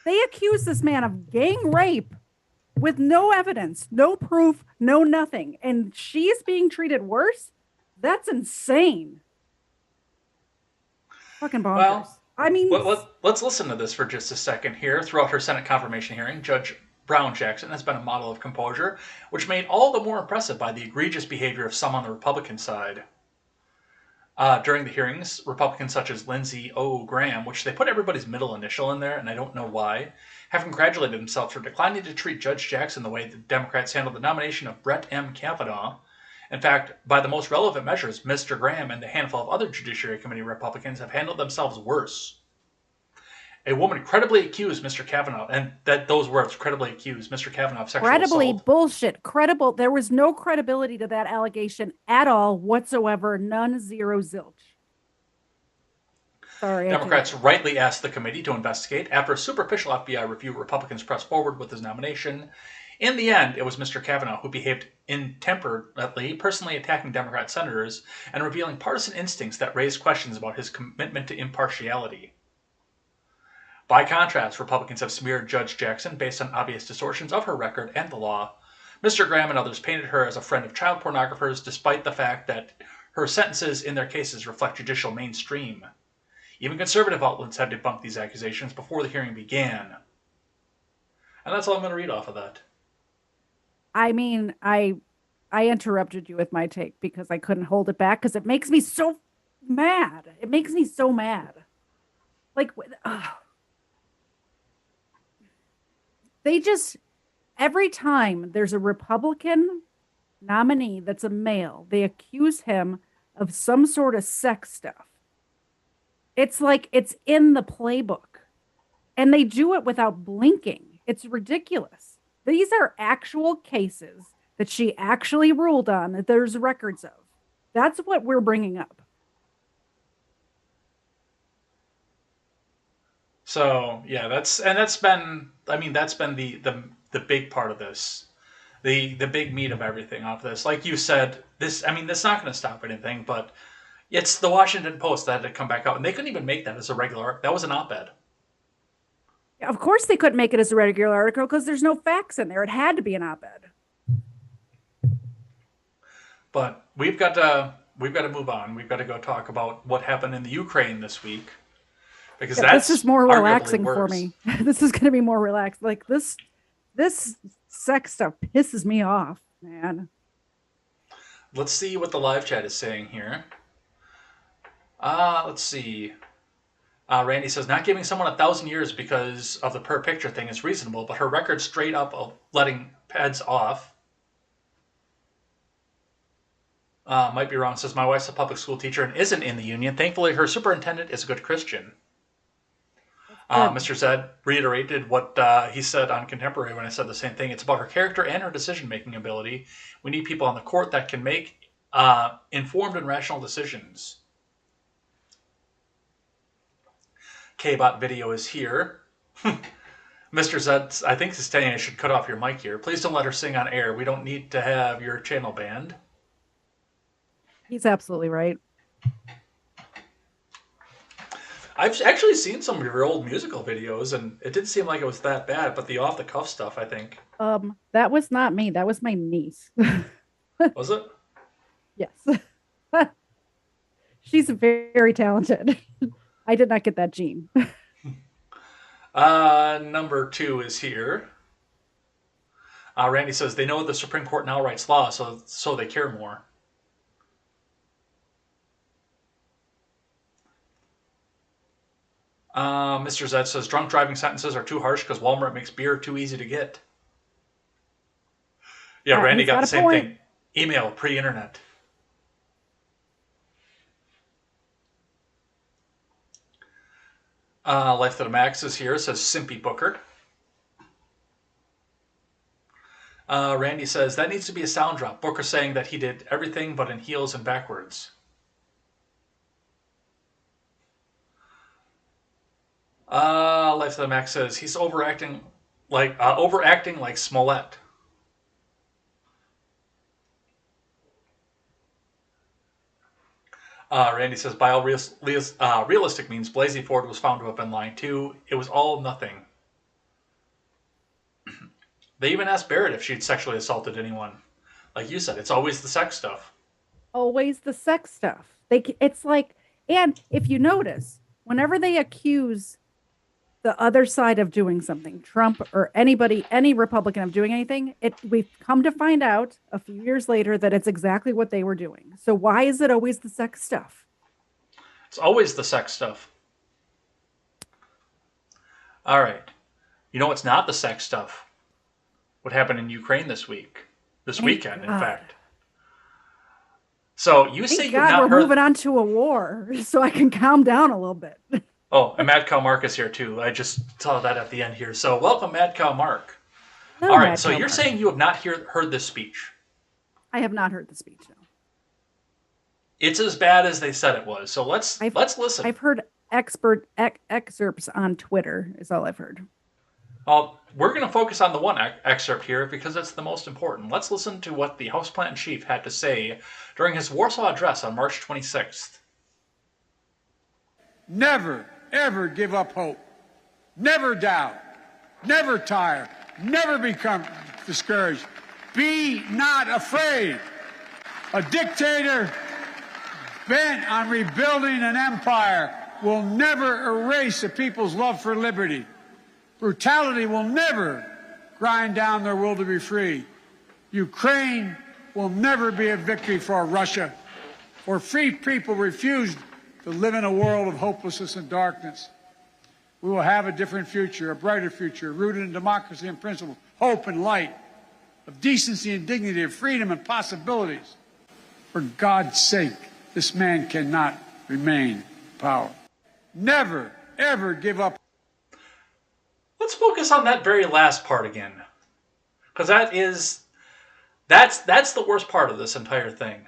They accused this man of gang rape with no evidence, no proof, no nothing. And she's being treated worse? That's insane. Fucking bonkers. Well, I mean, let's listen to this for just a second here. Throughout her Senate confirmation hearing, Judge Brown Jackson has been a model of composure, which made all the more impressive by the egregious behavior of some on the Republican side. During the hearings, Republicans such as Lindsey O. Graham, which they put everybody's middle initial in there, and I don't know why, have congratulated themselves for declining to treat Judge Jackson the way the Democrats handled the nomination of Brett M. Kavanaugh. In fact, by the most relevant measures, Mr. Graham and a handful of other Judiciary Committee Republicans have handled themselves worse. A woman credibly accused Mr. Kavanaugh, and those words, credibly accused Mr. Kavanaugh of sexual assault. Bullshit. Credible. There was no credibility to that allegation at all whatsoever. None, zero, zilch. Sorry. Democrats rightly asked the committee to investigate. After a superficial FBI review, Republicans pressed forward with his nomination. In the end, it was Mr. Kavanaugh who behaved intemperately, personally attacking Democrat senators and revealing partisan instincts that raised questions about his commitment to impartiality. By contrast, Republicans have smeared Judge Jackson based on obvious distortions of her record and the law. Mr. Graham and others painted her as a friend of child pornographers, despite the fact that her sentences in their cases reflect judicial mainstream. Even conservative outlets have debunked these accusations before the hearing began. And that's all I'm going to read off of that. I mean, I interrupted you with my take because I couldn't hold it back because it makes me so mad. It makes me so mad. Like, they just, every time there's a Republican nominee that's a male, they accuse him of some sort of sex stuff. It's like it's in the playbook. And they do it without blinking. It's ridiculous. These are actual cases that she actually ruled on that there's records of. That's what we're bringing up. So yeah, that's been the big part of this, the big meat of everything off this. Like you said, this not going to stop anything, but it's the Washington Post that had to come back out, and they couldn't even make that as a regular. That was an op-ed. Of course, they couldn't make it as a regular article because there's no facts in there. It had to be an op-ed. But we've got to move on. We've got to go talk about what happened in the Ukraine this week. Because this is more relaxing for me. This is going to be more relaxed. Like this sex stuff pisses me off, man. let's see what the live chat is saying here. Let's see. Randy says, not giving someone 1,000 years because of the per picture thing is reasonable, but her record straight up of letting heads off. Might be wrong. Says, my wife's a public school teacher and isn't in the union. Thankfully, her superintendent is a good Christian. Mr. Zed reiterated what he said on Contemporary when I said the same thing. It's about her character and her decision-making ability. We need people on the court that can make informed and rational decisions. K-Bot video is here. Mr. Zed, I think, is saying I should cut off your mic here. Please don't let her sing on air. We don't need to have your channel banned. He's absolutely right. I've actually seen some of your old musical videos, and it didn't seem like it was that bad, but the off-the-cuff stuff, I think. That was not me. That was my niece. Was it? Yes. She's very talented. I did not get that gene. Number 2 is here. Randy says, they know the Supreme Court now writes law, so they care more. Mr. Zed says, drunk driving sentences are too harsh because Walmart makes beer too easy to get. Yeah, Randy got the same thing. Email, pre-internet. Life to the Max is here, says Simpy Booker. Randy says, that needs to be a sound drop. Booker saying that he did everything but in heels and backwards. Life to the Max says, he's overacting like Smollett. Randy says, by all realistic means, Blasey Ford was found to have been lying too. It was all nothing. They even asked Barrett if she'd sexually assaulted anyone. Like you said, it's always the sex stuff. Always the sex stuff. It's like, and if you notice, whenever they accuse the other side of doing something, Trump or anybody, any Republican of doing anything, we've come to find out a few years later that it's exactly what they were doing. So why is it always the sex stuff? It's always the sex stuff. All right. You know what's not the sex stuff? What happened in Ukraine this weekend, in fact. So you say you've not heard... we're moving on to a war, so I can calm down a little bit. Oh, and Mad Cow Mark is here too. I just saw that at the end here. So welcome, Mad Cow Mark. Hello, all right, Mad so Cow you're Mark. saying you have not heard this speech. I have not heard the speech, no. It's as bad as they said it was. So let's listen. I've heard excerpts on Twitter is all I've heard. We're going to focus on the one excerpt here because it's the most important. Let's listen to what the House Plant Chief had to say during his Warsaw address on March 26th. Never, ever give up hope. Never doubt. Never tire. Never become discouraged. Be not afraid. A dictator bent on rebuilding an empire will never erase a people's love for liberty. Brutality will never grind down their will to be free. Ukraine will never be a victory for Russia, for free people refused to live in a world of hopelessness and darkness. We will have a different future, a brighter future, rooted in democracy and principles, hope and light, of decency and dignity, of freedom and possibilities. For God's sake, this man cannot remain in power. Never, ever give up. Let's focus on that very last part again. Because that's the worst part of this entire thing.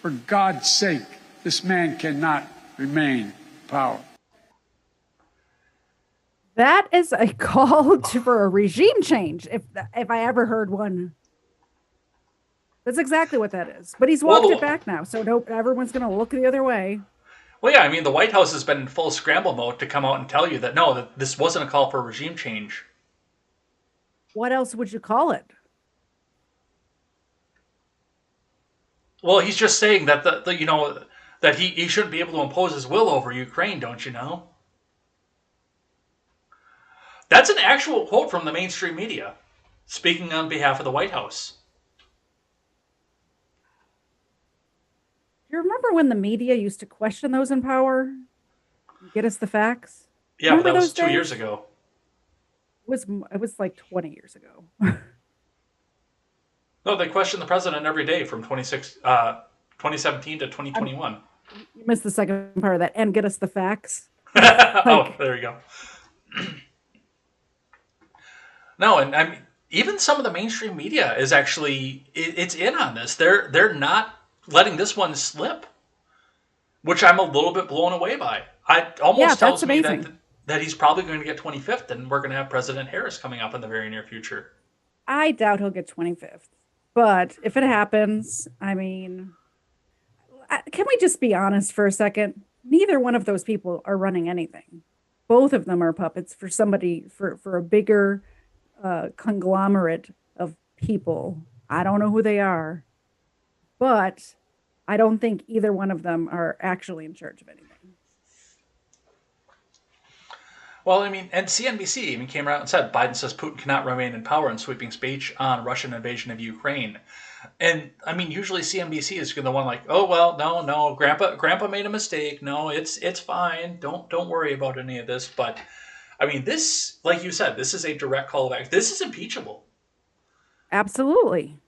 For God's sake, this man cannot remain in power. That is a call for a regime change, if I ever heard one. That's exactly what that is. But he's walked it back now, so everyone's going to look the other way. Well, yeah, I mean, the White House has been in full scramble mode to come out and tell you that, no, that this wasn't a call for regime change. What else would you call it? Well, he's just saying that, that he shouldn't be able to impose his will over Ukraine, don't you know? That's an actual quote from the mainstream media, speaking on behalf of the White House. you remember when the media used to question those in power? Get us the facts? Yeah, but Remember that was those 2 years days? ago. It was like 20 years ago. No, they questioned the president every day from 2017 to 2021. You missed the second part of that. And get us the facts. Oh, there you go. No, and I mean, even some of the mainstream media is actually it's in on this. They're not letting this one slip, which I'm a little bit blown away by. It almost tells me that he's probably going to get 25th, and we're going to have President Harris coming up in the very near future. I doubt he'll get 25th. But if it happens, I mean, can we just be honest for a second? Neither one of those people are running anything. Both of them are puppets for somebody, for a bigger conglomerate of people. I don't know who they are, but I don't think either one of them are actually in charge of anything. Well, I mean, and CNBC even came out and said Biden says Putin cannot remain in power in sweeping speech on Russian invasion of Ukraine. And I mean, usually CNBC is the one like, oh well, no, Grandpa made a mistake. No, it's fine. Don't worry about any of this. But I mean, this, like you said, this is a direct call of action. This is impeachable. Absolutely.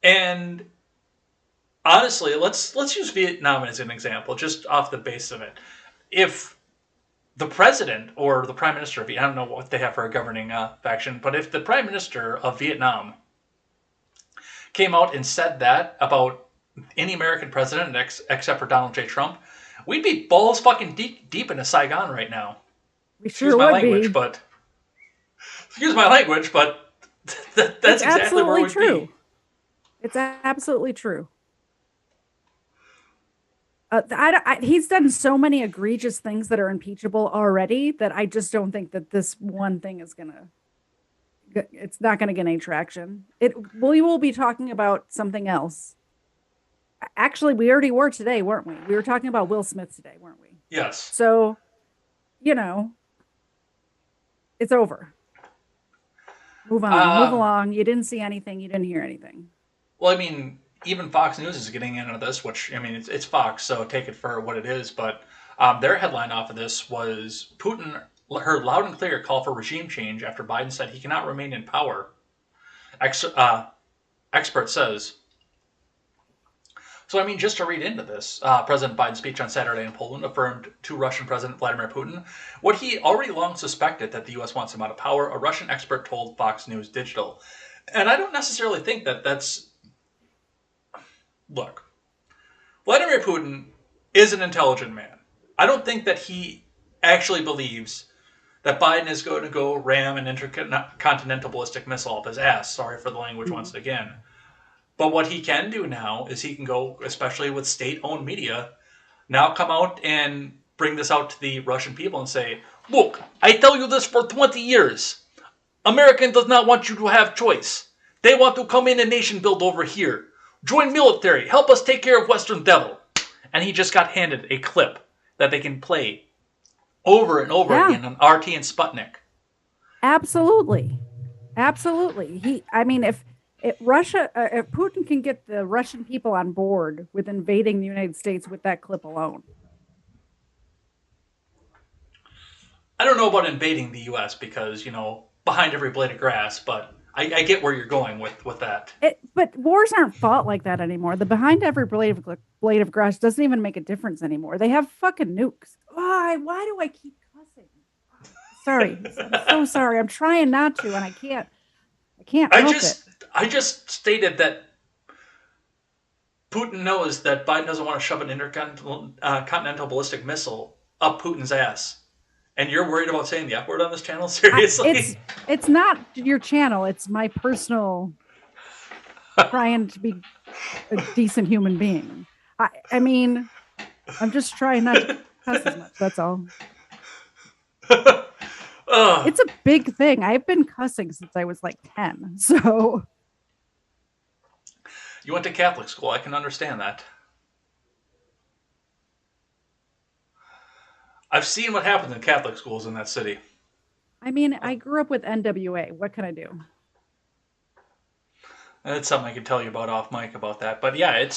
And honestly, let's use Vietnam as an example, just off the base of it. If the president or the prime minister of, I don't know what they have for a governing faction, but if the prime minister of Vietnam came out and said that about any American president except for Donald J. Trump, we'd be balls fucking deep into Saigon right now. We sure would be. Excuse my language, but that's exactly where we'd be. It's absolutely true. He's done so many egregious things that are impeachable already that I just don't think that this one thing is it's not gonna get any traction. We will be talking about something else. Actually, we already were today, weren't we? We were talking about Will Smith today, weren't we? Yes. So, it's over. Move on, move along. You didn't see anything. You didn't hear anything. Well, I mean, even Fox News is getting into this, which, I mean, it's Fox, so take it for what it is. But their headline off of this was Putin heard loud and clear call for regime change after Biden said he cannot remain in power. Expert says. So, I mean, just to read into this, President Biden's speech on Saturday in Poland affirmed to Russian President Vladimir Putin what he already long suspected, that the U.S. wants him out of power, a Russian expert told Fox News Digital. And I don't necessarily think that that's... Look, Vladimir Putin is an intelligent man. I don't think that he actually believes that Biden is going to go ram an intercontinental ballistic missile up his ass. Sorry for the language once again. But what he can do now is he can go, especially with state-owned media, now come out and bring this out to the Russian people and say, look, I tell you this for 20 years. America does not want you to have choice. They want to come in and nation build over here. Join military. Help us take care of Western Devil. And he just got handed a clip that they can play over and over again on RT and Sputnik. Absolutely. Absolutely. If Putin can get the Russian people on board with invading the United States with that clip alone. I don't know about invading the U.S. because, behind every blade of grass, but I get where you're going with that. But wars aren't fought like that anymore. The behind every blade of grass doesn't even make a difference anymore. They have fucking nukes. Why do I keep cussing? Sorry. I'm so sorry. I'm trying not to, and I can't help it. I just stated that Putin knows that Biden doesn't want to shove an intercontinental ballistic missile up Putin's ass. And you're worried about saying the F word on this channel? Seriously? It's not your channel. It's my personal trying to be a decent human being. I mean, I'm just trying not to cuss as much. That's all. It's a big thing. I've been cussing since I was like 10. So. You went to Catholic school. I can understand that. I've seen what happens in Catholic schools in that city. I mean, I grew up with NWA. What can I do? That's something I could tell you about off mic about that. But yeah,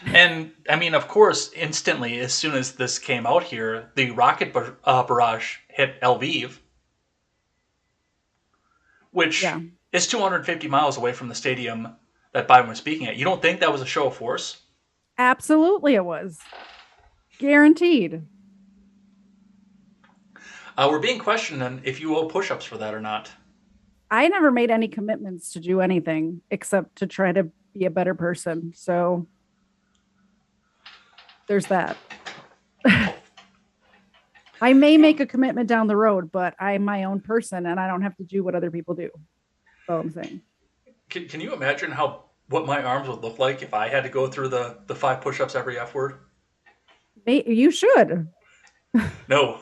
And I mean, of course, instantly as soon as this came out here, the rocket barrage hit Lviv, which Yeah. is 250 miles away from the stadium that Biden was speaking at. You don't think that was a show of force? Absolutely, it was guaranteed. We're being questioned on if you owe push-ups for that or not. I never made any commitments to do anything except to try to be a better person. So there's that. I may make a commitment down the road, but I'm my own person and I don't have to do what other people do. That's all I'm saying. Can you imagine what my arms would look like if I had to go through the 5 push-ups every F word? You should. No.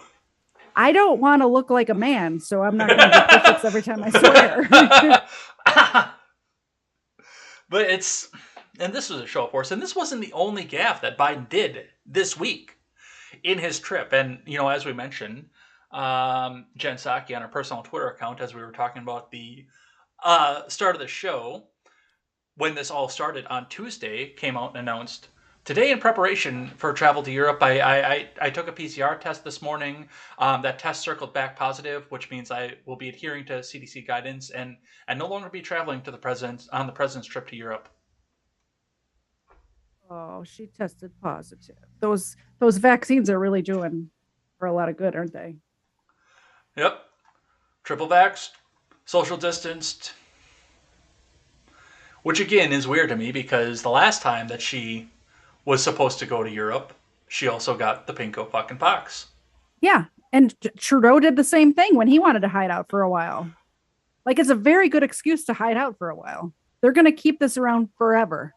I don't want to look like a man, so I'm not going to do push-ups every time I swear. But and this was a show of force, and this wasn't the only gaffe that Biden did this week in his trip. And, as we mentioned, Jen Psaki on her personal Twitter account, as we were talking about the start of the show, when this all started on Tuesday, came out and announced, today in preparation for travel to Europe, I took a PCR test this morning. That test circled back positive, which means I will be adhering to CDC guidance and no longer be traveling to the president's trip to Europe. Oh, she tested positive. Those vaccines are really doing her a lot of good, aren't they? Yep. Triple vaxxed, social distanced. Which again is weird to me because the last time that she was supposed to go to Europe, she also got the pinko fucking pox. Yeah. And Trudeau did the same thing when he wanted to hide out for a while. Like, it's a very good excuse to hide out for a while. They're going to keep this around forever.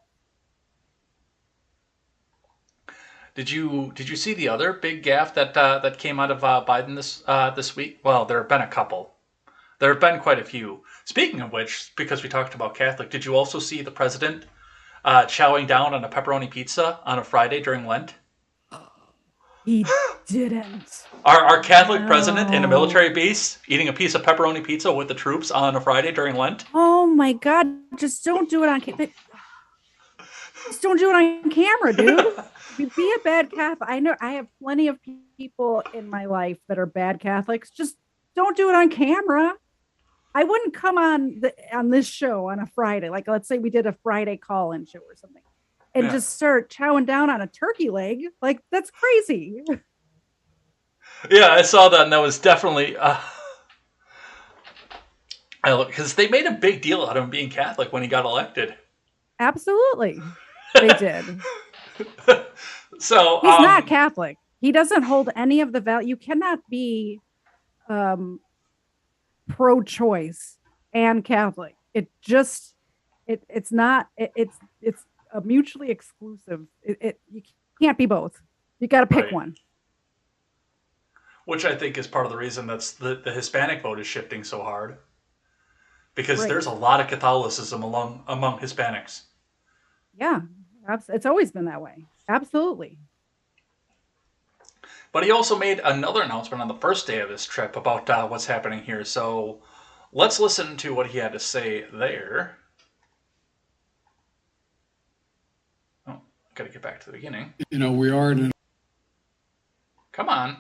Did you see the other big gaffe that came out of Biden this week? Well, there have been a couple. There have been quite a few. Speaking of which, because we talked about Catholic, did you also see the president chowing down on a pepperoni pizza on a Friday during Lent? He didn't. Our Catholic president in a military base eating a piece of pepperoni pizza with the troops on a Friday during Lent? Oh my God! Just don't do it on camera. Just don't do it on camera, dude. Be a bad Catholic. I know I have plenty of people in my life that are bad Catholics. Just don't do it on camera. I wouldn't come on this show on a Friday. Like, let's say we did a Friday call-in show or something, and just start chowing down on a turkey leg. Like, that's crazy. Yeah, I saw that, and that was definitely because they made a big deal out of him being Catholic when he got elected. Absolutely, they did. So he's not Catholic. He doesn't hold any of the value. You cannot be pro-choice and Catholic. It's a mutually exclusive. You can't be both. You got to pick one. Which I think is part of the reason that's the Hispanic vote is shifting so hard, because there's a lot of Catholicism among Hispanics. Yeah, it's always been that way. Absolutely. But he also made another announcement on the first day of his trip about what's happening here. So let's listen to what he had to say there. Oh, got to get back to the beginning. We are at Come on.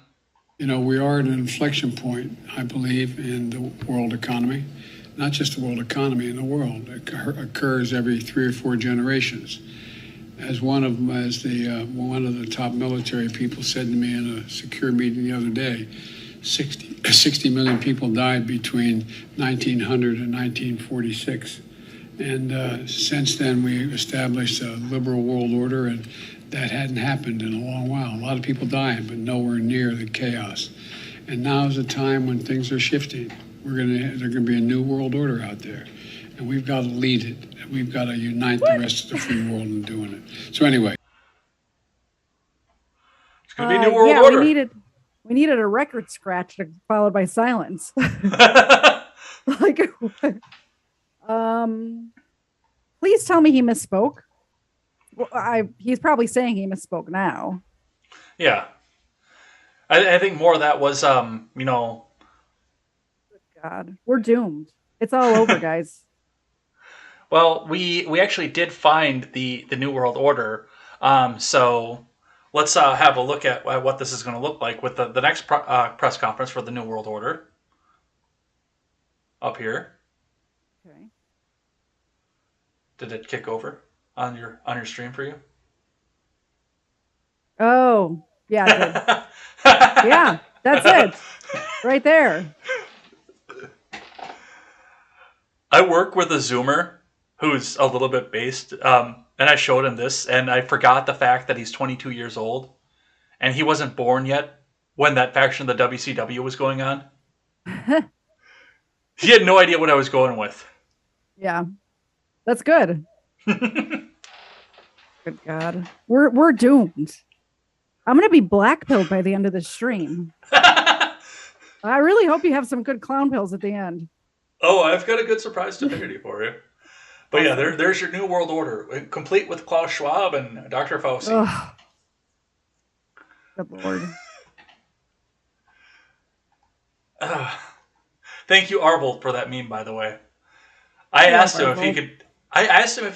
We are at an inflection point, I believe, in the world economy. Not just the world economy, in the world. It occurs every 3 or 4 generations. As one of the top military people said to me in a secure meeting the other day, 60 million people died between 1900 and 1946. And since then, we established a liberal world order, and that hadn't happened in a long while. A lot of people dying, but nowhere near the chaos. And now is a time when things are shifting. There's going to be a new world order out there, and we've got to lead it. We've got to unite the rest of the free world in doing it. So anyway. It's going to be a new world order. We needed a record scratch followed by silence. Please tell me he misspoke. Well, he's probably saying he misspoke now. Yeah. I think more of that was, God, we're doomed. It's all over, guys. Well, we actually did find the New World Order So let's have a look at what this is going to look like with the next press conference for the New World Order. Up here. Okay. Did it kick over on your stream for you? Oh, yeah, it did. Yeah, that's it. Right there. I work with a Zoomer who's a little bit based, and I showed him this, and I forgot the fact that he's 22 years old, and he wasn't born yet when that faction of the WCW was going on. He had no idea what I was going with. Yeah, that's good. Good God, we're doomed. I'm gonna be black-pilled by the end of this stream. I really hope you have some good clown pills at the end. Oh, I've got a good surprise divinity for you. But yeah, there's your New World Order, complete with Klaus Schwab and Dr. Fauci. Ugh. Good Lord. Thank you, Arvold, for that meme, by the way. I asked him if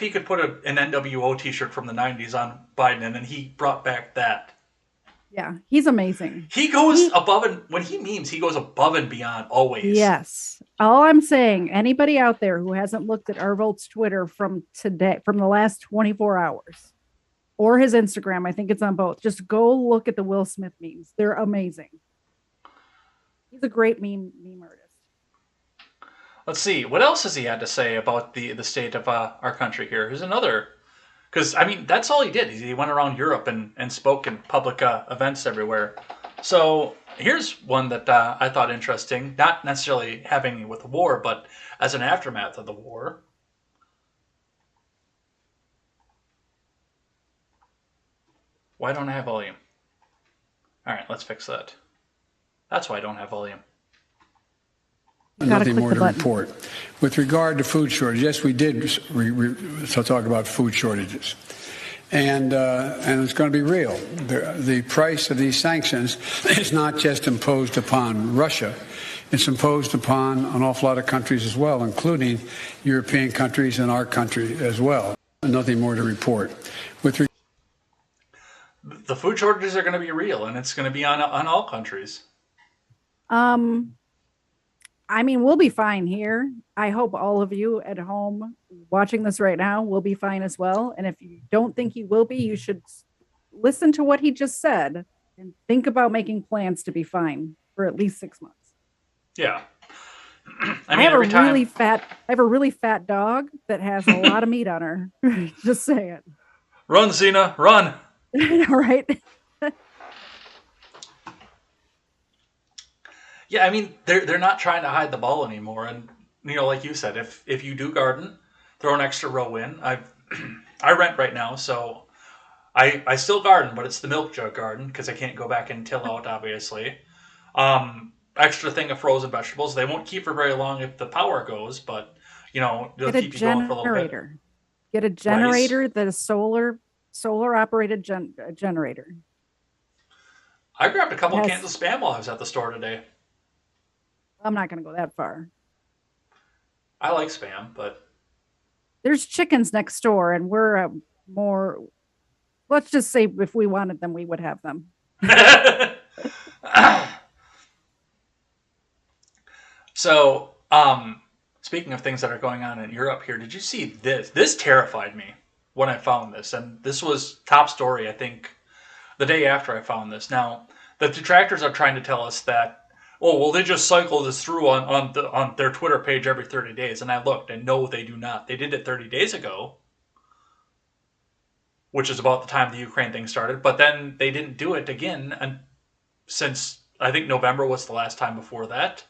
he could put an NWO T-shirt from the '90s on Biden, and then he brought back that. Yeah, he's amazing. He goes above and when he memes, he goes above and beyond always. Yes. All I'm saying, anybody out there who hasn't looked at Arvold's Twitter from today, from the last 24 hours, or his Instagram, I think it's on both. Just go look at the Will Smith memes. They're amazing. He's a great meme artist. Let's see. What else has he had to say about the state of our country here? Here's another. Because, I mean, that's all he did. He went around Europe and spoke in public events everywhere. So here's one that I thought interesting. Not necessarily having with the war, but as an aftermath of the war. Why don't I have volume? All right, let's fix that. That's why I don't have volume. Nothing more to report. With regard to food shortage, yes, we did talk about food shortages. And it's going to be real. The price of these sanctions is not just imposed upon Russia. It's imposed upon an awful lot of countries as well, including European countries and our country as well. Nothing more to report. The food shortages are going to be real, and it's going to be on all countries. I mean, we'll be fine here. I hope all of you at home watching this right now will be fine as well. And if you don't think you will be, you should listen to what he just said and think about making plans to be fine for at least 6 months. Yeah. I have a really fat dog that has a lot of meat on her. Just saying. Run, Xena, run. All right. Yeah, I mean, they're not trying to hide the ball anymore. And, you know, like you said, if you do garden, throw an extra row in. I rent right now, so I still garden, but it's the milk jug garden because I can't go back and till out, obviously. Extra thing of frozen vegetables. They won't keep for very long if the power goes, but, you know, they'll keep you going for a little bit. Get a generator that is solar operated generator. I grabbed a couple cans of Spam while I was at the store today. I'm not going to go that far. I like Spam, but there's chickens next door, and we're more. Let's just say if we wanted them, we would have them. So, speaking of things that are going on in Europe here, did you see this? This terrified me when I found this, and this was top story, I think, the day after I found this. Now, the detractors are trying to tell us that, oh, well, they just cycle this through on their Twitter page every 30 days. And I looked, and no, they do not. They did it 30 days ago, which is about the time the Ukraine thing started. But then they didn't do it again and since, I think, November was the last time before that.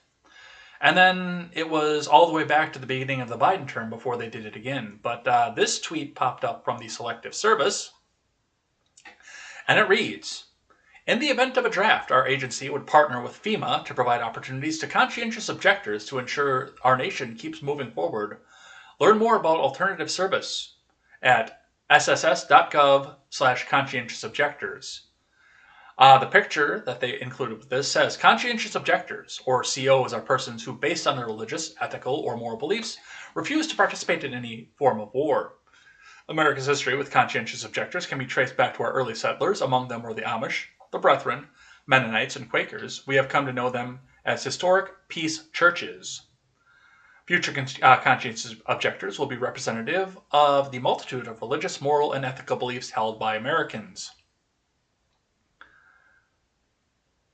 And then it was all the way back to the beginning of the Biden term before they did it again. But this tweet popped up from the Selective Service, and it reads, in the event of a draft, our agency would partner with FEMA to provide opportunities to conscientious objectors to ensure our nation keeps moving forward. Learn more about alternative service at sss.gov/conscientious objectors. The picture that they included with this says, conscientious objectors, or COs, are persons who, based on their religious, ethical, or moral beliefs, refuse to participate in any form of war. America's history with conscientious objectors can be traced back to our early settlers. Among them were the Amish, the Brethren, Mennonites, and Quakers. We have come to know them as historic peace churches. Future conscientious objectors will be representative of the multitude of religious, moral, and ethical beliefs held by Americans.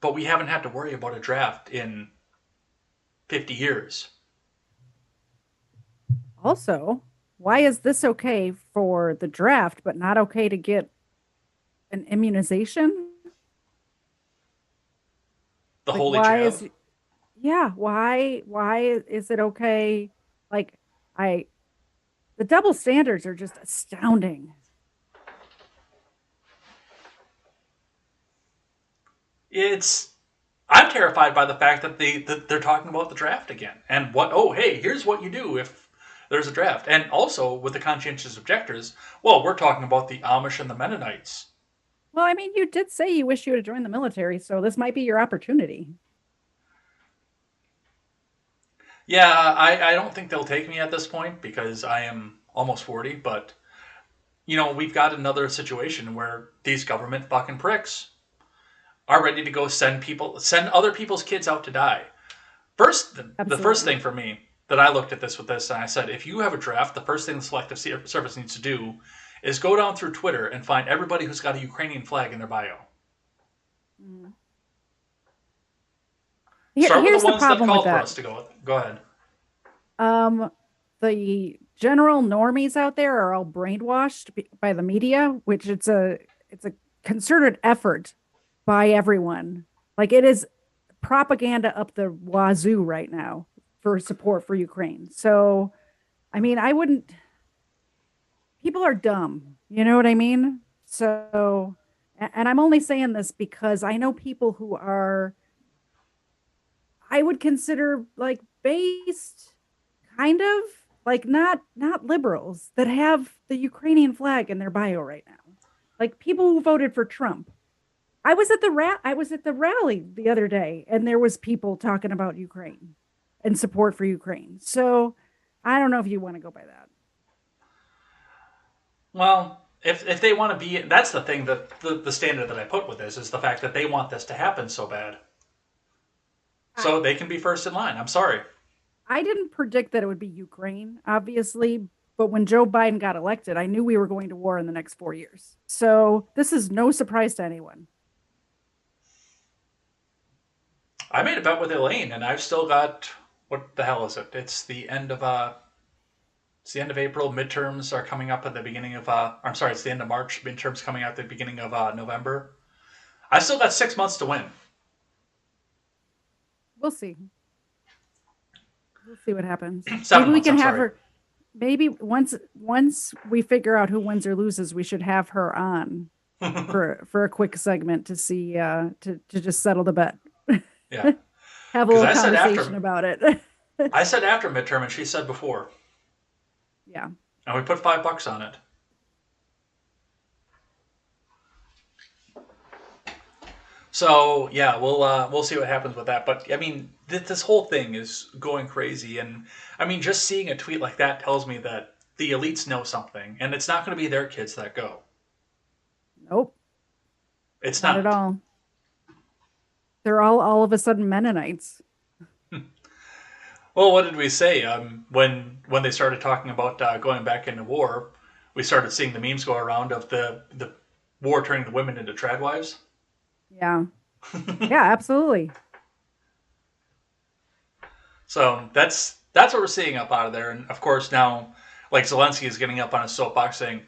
But we haven't had to worry about a draft in 50 years. Also, why is this okay for the draft, but not okay to get an immunization? The Like, holy why jab. is why is it okay? Like, the double standards are just astounding. I'm terrified by the fact that they're talking about the draft again. And here's what you do if there's a draft. And also with the conscientious objectors, we're talking about the Amish and the Mennonites. Well, I mean, you did say you wish you would have joined the military, so this might be your opportunity. Yeah, I don't think they'll take me at this point because I am almost 40, but we've got another situation where these government fucking pricks are ready to go send other people's kids out to die. The first thing for me that I looked at this and I said, if you have a draft, the first thing the Selective Service needs to do is go down through Twitter and find everybody who's got a Ukrainian flag in their bio. Start with the ones that called for us to go. Go ahead. The general normies out there are all brainwashed by the media, which it's a concerted effort by everyone. Like, it is propaganda up the wazoo right now for support for Ukraine. So, I mean, people are dumb. You know what I mean? So, and I'm only saying this because I know people who are, I would consider like based, kind of like not liberals that have the Ukrainian flag in their bio right now. Like people who voted for Trump. I was at the rally the other day, and there was people talking about Ukraine and support for Ukraine. So I don't know if you want to go by that. Well, if they want to be, that's the thing that the standard that I put with this is the fact that they want this to happen so bad. So they can be first in line. I'm sorry. I didn't predict that it would be Ukraine, obviously, but when Joe Biden got elected, I knew we were going to war in the next 4 years. So this is no surprise to anyone. I made a bet with Elaine, and I've still got, what the hell is it? It's the end of April. Midterms are coming up at the beginning of, it's the end of March. Midterms coming out at the beginning of November. I still got 6 months to win. We'll see. We'll see what happens. 7 Maybe we months, can I'm have sorry. her. Maybe once we figure out who wins or loses, we should have her on for a quick segment to see to just settle the bet. Yeah. Have a 'Cause little I said conversation about it. I said after midterm, and she said before. Yeah. And we put $5 on it. So yeah, we'll see what happens with that. But I mean, this whole thing is going crazy, and I mean, just seeing a tweet like that tells me that the elites know something, and it's not going to be their kids that go. Nope. It's Not at all. They're all of a sudden Mennonites. Well, what did we say when they started talking about going back into war? We started seeing the memes go around of the war turning the women into trad wives. Yeah. Yeah, absolutely. So that's what we're seeing up out of there. And of course now, like Zelensky is getting up on his soapbox saying,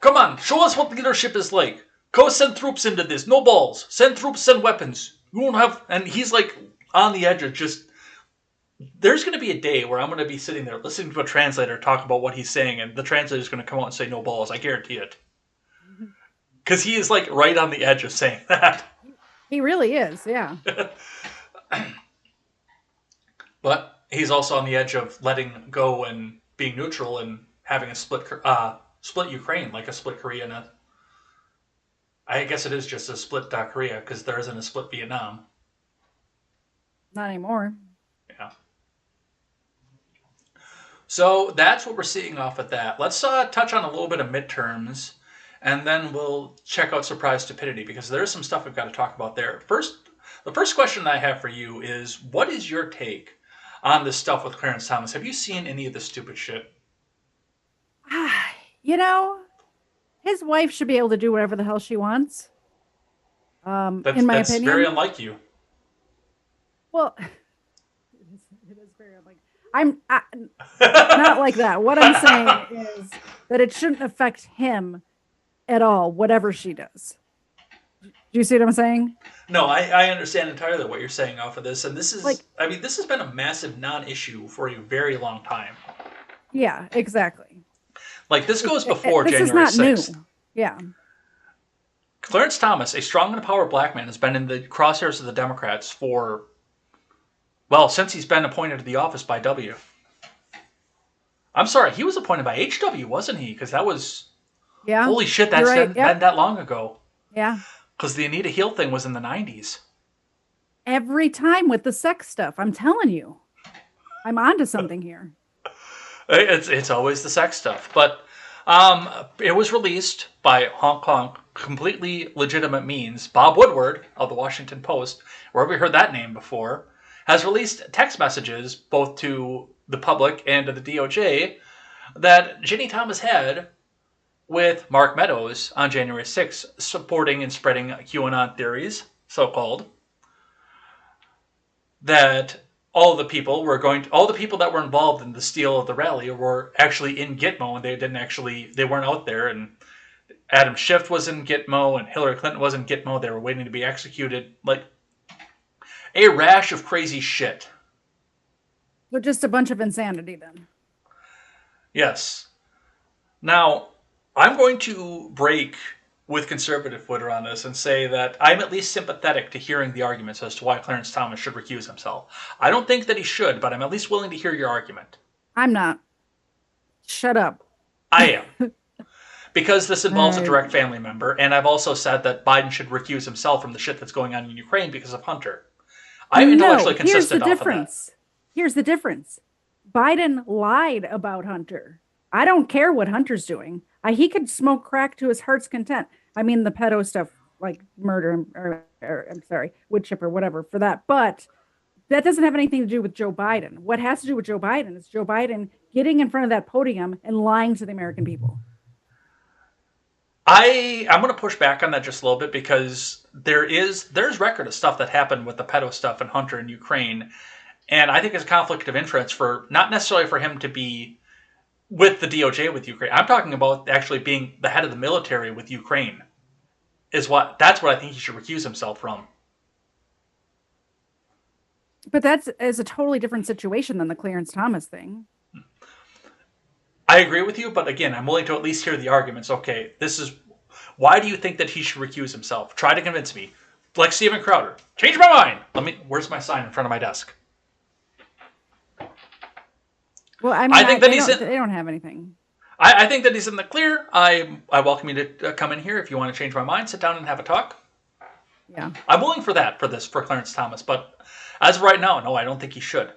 "Come on, show us what leadership is like. Go send troops into this. No balls. Send troops, send weapons. You won't have..." And he's like on the edge of just... There's going to be a day where I'm going to be sitting there listening to a translator talk about what he's saying, and the translator is going to come out and say no balls. I guarantee it. Because he is like right on the edge of saying that. He really is, yeah. But he's also on the edge of letting go and being neutral and having a split Ukraine, like a split Korea. And I guess it is just a split Korea because there isn't a split Vietnam. Not anymore. Yeah. So that's what we're seeing off of that. Let's touch on a little bit of midterms, and then we'll check out surprise stupidity, because there's some stuff we've got to talk about there. The first question I have for you is, what is your take on this stuff with Clarence Thomas? Have you seen any of this stupid shit? You know, his wife should be able to do whatever the hell she wants. In my That's opinion. very unlike you. Well, it is very unlike. I'm not like that. What I'm saying is that it shouldn't affect him at all, whatever she does. Do you see what I'm saying? No, I understand entirely what you're saying off of this. And this is, I mean, this has been a massive non-issue for a very long time. Yeah, exactly. Like, this goes before this January is not 6th. new. Yeah. Clarence Thomas, a strong and empowered black man, has been in the crosshairs of the Democrats for, well, since he's been appointed to the office by W. I'm sorry, he was appointed by HW, wasn't he? Because that was, Yeah. holy shit, that's You're right. been that long ago. Yeah. Because the Anita Hill thing was in the 90s. Every time with the sex stuff, I'm telling you, I'm onto something here. It's always the sex stuff. But it was released by Hong Kong, completely legitimate means. Bob Woodward of the Washington Post, where we heard that name before, has released text messages both to the public and to the DOJ that Ginni Thomas had with Mark Meadows on January 6th, supporting and spreading QAnon theories, so-called, that all the people that were involved in the steal of the rally were actually in Gitmo, and they weren't out there. And Adam Schiff was in Gitmo, and Hillary Clinton was in Gitmo. They were waiting to be executed. Like, a rash of crazy shit. They're just a bunch of insanity then. Yes. Now, I'm going to break with conservative Twitter on this and say that I'm at least sympathetic to hearing the arguments as to why Clarence Thomas should recuse himself. I don't think that he should, but I'm at least willing to hear your argument. I'm not. Shut up. I am. Because this involves a direct family member, and I've also said that Biden should recuse himself from the shit that's going on in Ukraine because of Hunter. I'm intellectually consistent off of that. Here's the difference. Biden lied about Hunter. I don't care what Hunter's doing. He could smoke crack to his heart's content. I mean, the pedo stuff, like murder, or I'm sorry, wood chipper, whatever, for that. But that doesn't have anything to do with Joe Biden. What has to do with Joe Biden is Joe Biden getting in front of that podium and lying to the American people. I'm going to push back on that just a little bit, because there's record of stuff that happened with the pedo stuff and Hunter in Ukraine. And I think it's a conflict of interest for, not necessarily for him to be with the DOJ with Ukraine. I'm talking about actually being the head of the military with Ukraine. That's what I think he should recuse himself from. But that's a totally different situation than the Clarence Thomas thing. I agree with you, but again, I'm willing to at least hear the arguments. Okay, why do you think that he should recuse himself? Try to convince me. Like Steven Crowder. Change my mind. Where's my sign in front of my desk? Well, I mean, they don't have anything. I think that he's in the clear. I welcome you to come in here if you want to change my mind. Sit down and have a talk. Yeah. I'm willing for that, for Clarence Thomas. But as of right now, no, I don't think he should.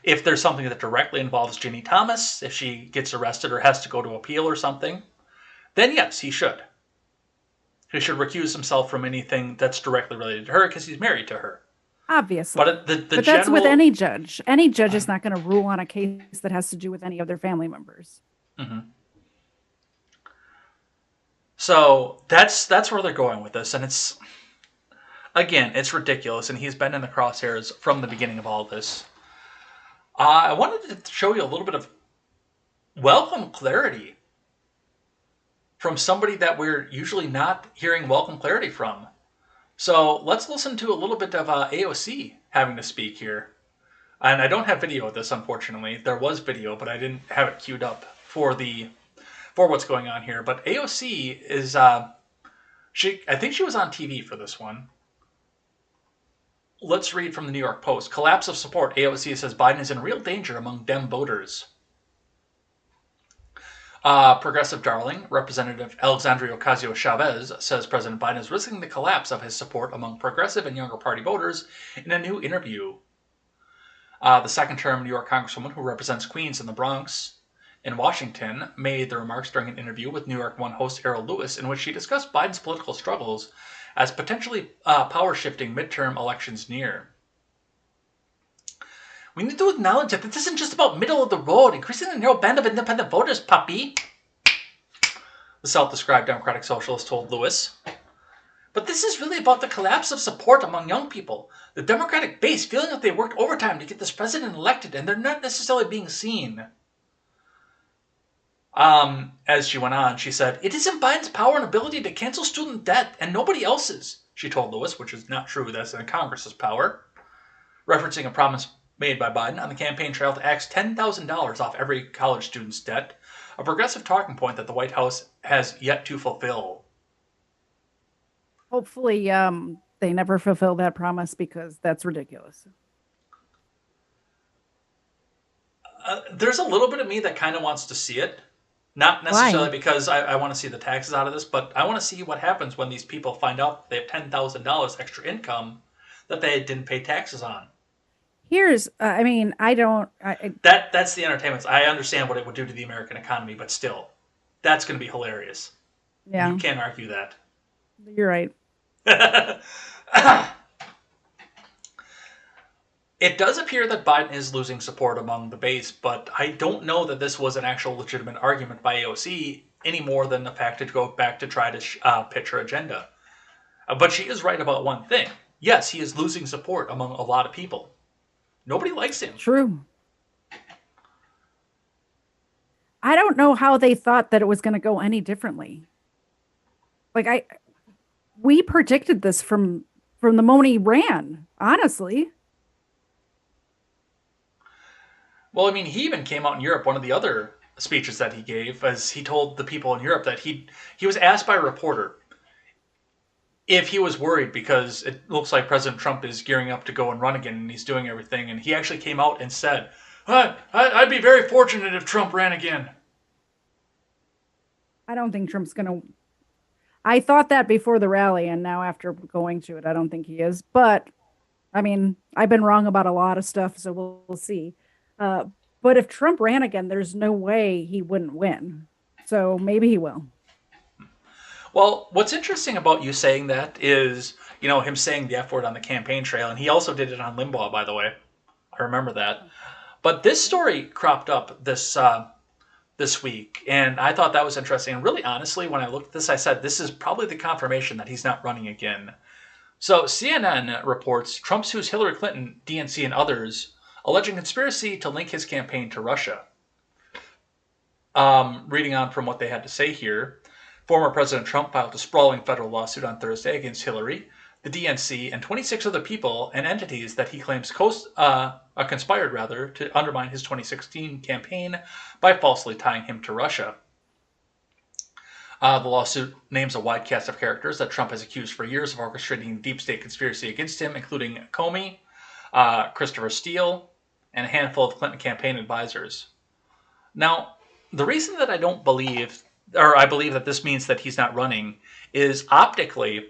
If there's something that directly involves Ginni Thomas, if she gets arrested or has to go to appeal or something, then yes, he should. He should recuse himself from anything that's directly related to her, because he's married to her. Obviously. But that's with any judge. Any judge is not going to rule on a case that has to do with any of their family members. Mm-hmm. So that's where they're going with this. And it's ridiculous. And he's been in the crosshairs from the beginning of all this. I wanted to show you a little bit of welcome clarity from somebody that we're usually not hearing welcome clarity from. So let's listen to a little bit of AOC having to speak here. And I don't have video of this, unfortunately. There was video, but I didn't have it queued up for what's going on here. But AOC is, I think she was on TV for this one. Let's read from the New York Post. Collapse of support. AOC says Biden is in real danger among Dem voters. Progressive darling, Representative Alexandria Ocasio-Chavez, says President Biden is risking the collapse of his support among progressive and younger party voters in a new interview. The second-term New York Congresswoman who represents Queens and the Bronx in Washington made the remarks during an interview with New York One host Errol Lewis, in which she discussed Biden's political struggles as potentially power-shifting midterm elections near. We need to acknowledge that this isn't just about middle of the road, increasing the narrow band of independent voters, puppy, the self-described Democratic Socialist told Lewis. But this is really about the collapse of support among young people. The Democratic base feeling that they worked overtime to get this president elected, and they're not necessarily being seen. As she went on, she said, "It isn't Biden's power and ability to cancel student debt, and nobody else's," she told Lewis, which is not true. That's in Congress's power. Referencing a promise made by Biden on the campaign trail to axe $10,000 off every college student's debt, a progressive talking point that the White House has yet to fulfill. Hopefully, they never fulfill that promise because that's ridiculous. There's a little bit of me that kind of wants to see it. Not necessarily because I want to see the taxes out of this, but I want to see what happens when these people find out they have $10,000 extra income that they didn't pay taxes on. Here's, I mean, I don't... That's the entertainment. I understand what it would do to the American economy, but still, that's going to be hilarious. Yeah. You can't argue that. You're right. It does appear that Biden is losing support among the base, but I don't know that this was an actual legitimate argument by AOC any more than the fact to go back to try to pitch her agenda. But she is right about one thing. Yes, he is losing support among a lot of people. Nobody likes him. True. I don't know how they thought that it was going to go any differently. Like, we predicted this from the moment he ran, honestly. Well, I mean, he even came out in Europe. One of the other speeches that he gave, as he told the people in Europe that he was asked by a reporter if he was worried because it looks like President Trump is gearing up to go and run again, and he's doing everything. And he actually came out and said, I'd be very fortunate if Trump ran again. I don't think Trump's going to... I thought that before the rally, and now after going to it, I don't think he is. But, I mean, I've been wrong about a lot of stuff, so we'll see. But if Trump ran again, there's no way he wouldn't win. So maybe he will. Well, what's interesting about you saying that is, you know, him saying the F word on the campaign trail, and he also did it on Limbaugh, by the way. I remember that. But this story cropped up this week, and I thought that was interesting. And really, honestly, when I looked at this, I said, this is probably the confirmation that he's not running again. So CNN reports Trump sues Hillary Clinton, DNC, and others, alleging conspiracy to link his campaign to Russia. Reading on from what they had to say here, former President Trump filed a sprawling federal lawsuit on Thursday against Hillary, the DNC, and 26 other people and entities that he claims conspired to undermine his 2016 campaign by falsely tying him to Russia. The lawsuit names a wide cast of characters that Trump has accused for years of orchestrating a deep state conspiracy against him, including Comey, Christopher Steele, and a handful of Clinton campaign advisors. Now, the reason that I believe that this means that he's not running is optically,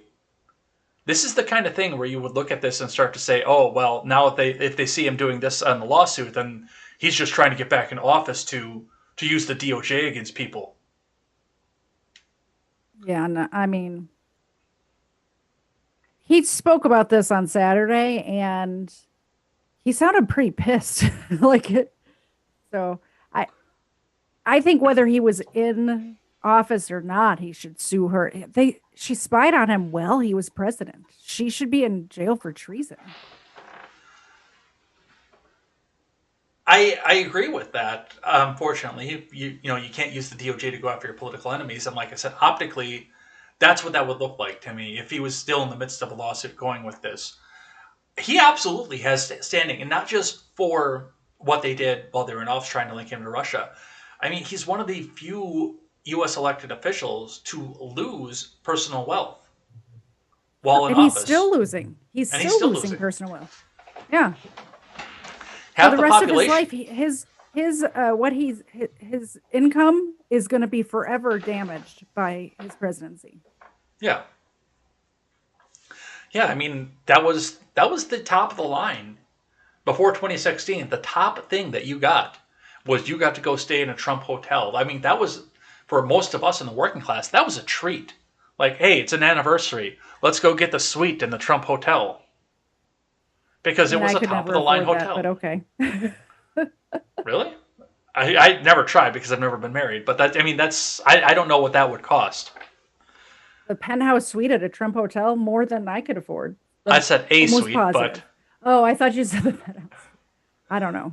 this is the kind of thing where you would look at this and start to say, oh, well, now if they see him doing this on the lawsuit, then he's just trying to get back in office to use the DOJ against people. Yeah, no, I mean, he spoke about this on Saturday, and he sounded pretty pissed. So I think whether he was in office or not, he should sue her. She spied on him while he was president. She should be in jail for treason. I agree with that. Unfortunately, you can't use the DOJ to go after your political enemies. And like I said, optically, that's what that would look like to me if he was still in the midst of a lawsuit going with this. He absolutely has standing, and not just for what they did while they were in office trying to link him to Russia. I mean, he's one of the few U.S. elected officials to lose personal wealth while in office. He's still losing. He's still losing personal wealth. Yeah. Half For the the rest population. of his life, his income is going to be forever damaged by his presidency. Yeah. Yeah, I mean, that was the top of the line before 2016, the top thing that you got was you got to go stay in a Trump hotel. I mean, that was, for most of us in the working class, that was a treat. Like, hey, it's an anniversary. Let's go get the suite in the Trump hotel. Because it was a top-of-the-line hotel. But okay. Really? I never tried because I've never been married. But that, I mean, I don't know what that would cost. The penthouse suite at a Trump hotel, more than I could afford. I said a suite, but... Oh, I thought you said the penthouse. I don't know.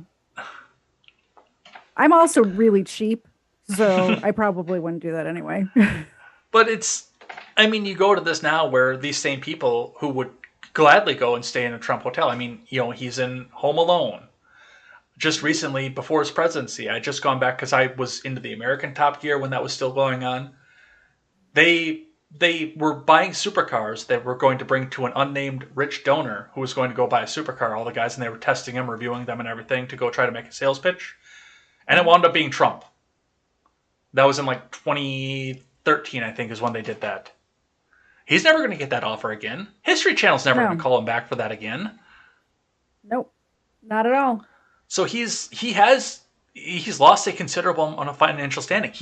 I'm also really cheap, so I probably wouldn't do that anyway. But it's... I mean, you go to this now where these same people who would gladly go and stay in a Trump hotel. I mean, you know, he's in Home Alone. Just recently, before his presidency, I just gone back because I was into the American Top Gear when that was still going on. They were buying supercars that were going to bring to an unnamed rich donor who was going to go buy a supercar, all the guys, and they were testing them, reviewing them and everything to go try to make a sales pitch. And it wound up being Trump. That was in like 2013, I think, is when they did that. He's never going to get that offer again. History Channel's never going to call him back for that again. Nope. Not at all. So he's lost a considerable amount of financial standing.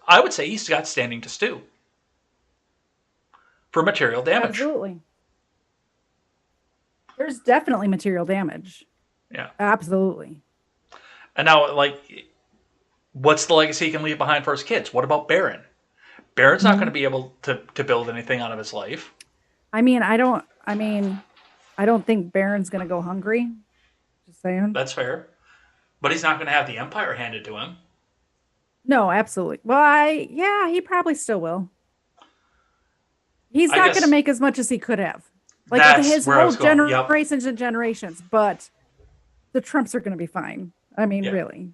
I would say he's got standing to sue for material damage. Absolutely. There's definitely material damage. Yeah. Absolutely. And now, like, what's the legacy he can leave behind for his kids? What about Barron? Barron's not going to be able to build anything out of his life. I don't think Barron's going to go hungry. Just saying. That's fair. But he's not going to have the empire handed to him. No, absolutely. Well, he probably still will. He's not going to make as much as he could have. Like with his whole generations and generations. But the Trumps are going to be fine. I mean, really.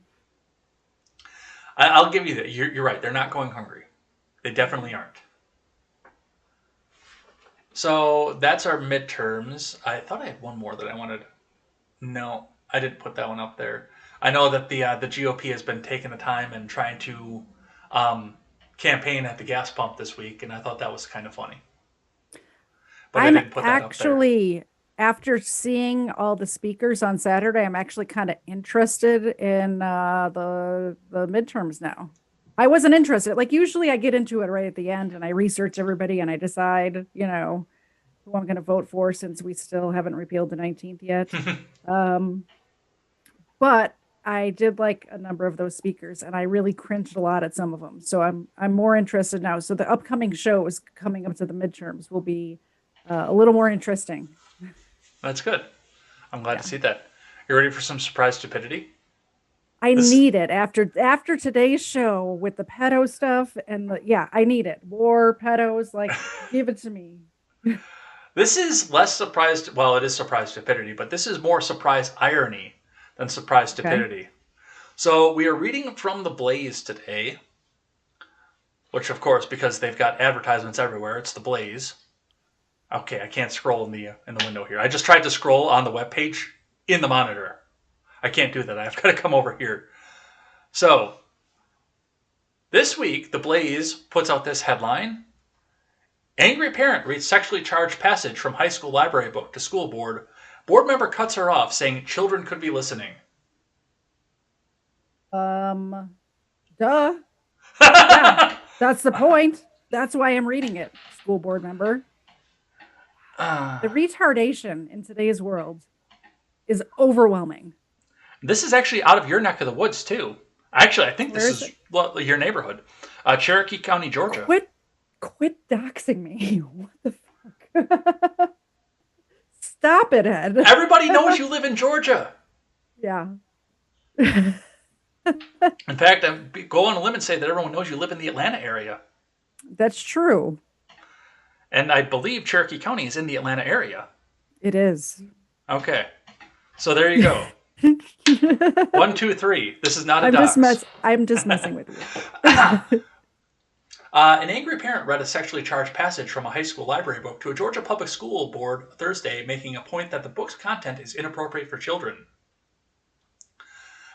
I'll give you that. You're right. They're not going hungry. They definitely aren't. So that's our midterms. I thought I had one more that I wanted. No, I didn't put that one up there. I know that the GOP has been taking the time and trying to campaign at the gas pump this week, and I thought that was kind of funny. But I didn't put that up there. After seeing all the speakers on Saturday, I'm actually kind of interested in the midterms now. I wasn't interested. Like, usually I get into it right at the end and I research everybody and I decide, who I'm going to vote for since we still haven't repealed the 19th yet. But I did like a number of those speakers and I really cringed a lot at some of them. So I'm more interested now. So the upcoming shows coming up to the midterms will be a little more interesting. That's good. I'm glad to see that. You ready for some surprise stupidity? I need it after today's show with the pedo stuff and I need it. War, pedos, like give it to me. This is less surprised. Well, it is surprise stupidity, but this is more surprise irony than surprise stupidity. So we are reading from The Blaze today, which of course, because they've got advertisements everywhere, it's The Blaze. Okay, I can't scroll in the window here. I just tried to scroll on the webpage in the monitor. I can't do that. I've got to come over here. So, this week, The Blaze puts out this headline. Angry parent reads sexually charged passage from high school library book to school board. Board member cuts her off, saying children could be listening. Duh. Yeah, that's the point. That's why I'm reading it, school board member. The retardation in today's world is overwhelming. This is actually out of your neck of the woods, too. Actually, I think this is your neighborhood. Cherokee County, Georgia. Quit doxing me. What the fuck? Stop it, Ed. Everybody knows you live in Georgia. Yeah. In fact, I go on a limb and say that everyone knows you live in the Atlanta area. That's true. And I believe Cherokee County is in the Atlanta area. It is. Okay. So there you go. 1, 2, 3. This is not a dox. I'm just messing with you. An angry parent read a sexually charged passage from a high school library book to a Georgia public school board Thursday, making a point that the book's content is inappropriate for children.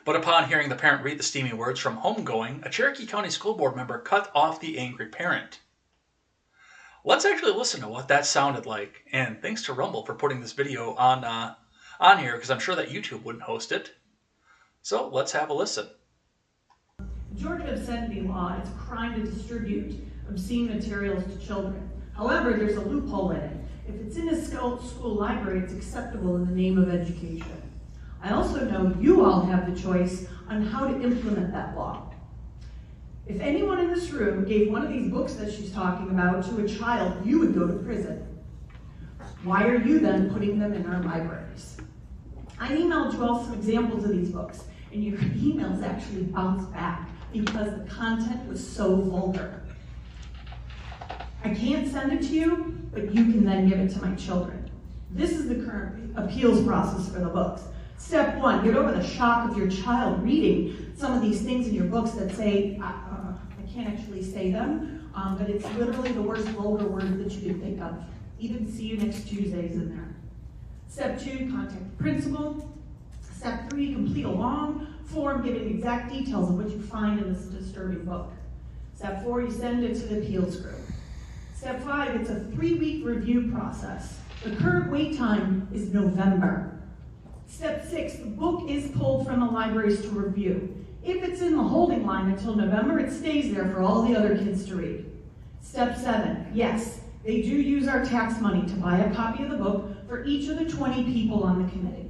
But upon hearing the parent read the steamy words from Homegoing, a Cherokee County school board member cut off the angry parent. Let's actually listen to what that sounded like. And thanks to Rumble for putting this video on on here because I'm sure that YouTube wouldn't host it. So let's have a listen. Georgia obscenity law, it's a crime to distribute obscene materials to children. However, there's a loophole in it. If it's in a school library, it's acceptable in the name of education. I also know you all have the choice on how to implement that law. If anyone in this room gave one of these books that she's talking about to a child, you would go to prison. Why are you then putting them in our libraries? I emailed you all some examples of these books, and your emails actually bounced back because the content was so vulgar. I can't send it to you, but you can then give it to my children. This is the current appeals process for the books. Step 1, get over the shock of your child reading some of these things in your books that say, I can't actually say them, but it's literally the worst vulgar word that you can think of. Even see you next Tuesday's in there. Step 2, contact the principal. Step 3, complete a long form giving exact details of what you find in this disturbing book. Step 4, you send it to the appeals group. Step 5, it's a 3-week review process. The current wait time is November. Step 6, the book is pulled from the libraries to review. If it's in the holding line until November, it stays there for all the other kids to read. Step 7, yes, they do use our tax money to buy a copy of the book for each of the 20 people on the committee.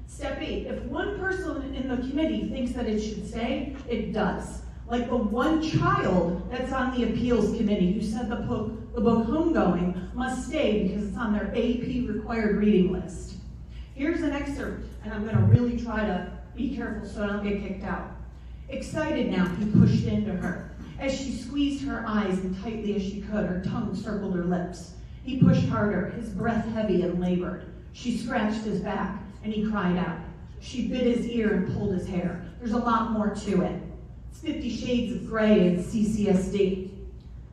Step 8, if one person in the committee thinks that it should stay, it does. Like the one child that's on the appeals committee who said the book Homegoing must stay because it's on their AP required reading list. Here's an excerpt, and I'm gonna really try to be careful so I don't get kicked out. Excited now, he pushed into her. As she squeezed her eyes as tightly as she could, her tongue circled her lips. He pushed harder, his breath heavy and labored. She scratched his back, and he cried out. She bit his ear and pulled his hair. There's a lot more to it. It's 50 Shades of Grey and CCSD.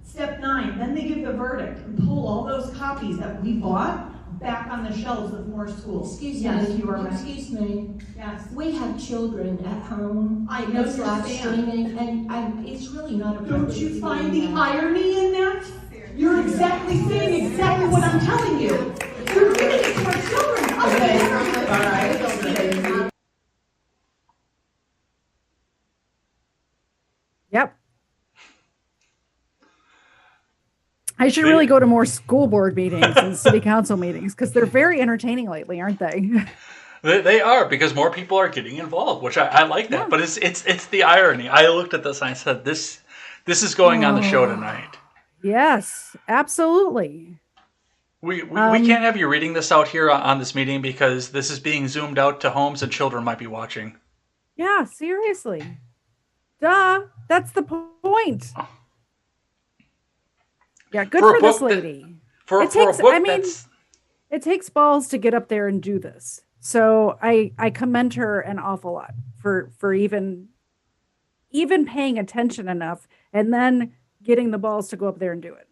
Step 9, then they give the verdict and pull all those copies that we bought back on the shelves of more schools. Excuse yes, me. You are Excuse me. Yes. We have children at home. I know it's live streaming, and it's really not appropriate. Don't you find the irony in that? You're exactly saying exactly what I'm telling you. You're giving it to our children. Okay. All right. Yep. I should really go to more school board meetings and city council meetings because they're very entertaining lately, aren't they? They are, because more people are getting involved, which I like that. Yeah. But it's the irony. I looked at this and I said, this is going on the show tonight. Yes, absolutely. We can't have you reading this out here on this meeting because this is being zoomed out to homes and children might be watching. Yeah, seriously. Duh. That's the point. Yeah, good for this lady. It takes balls to get up there and do this. So I commend her an awful lot for even paying attention enough and then getting the balls to go up there and do it.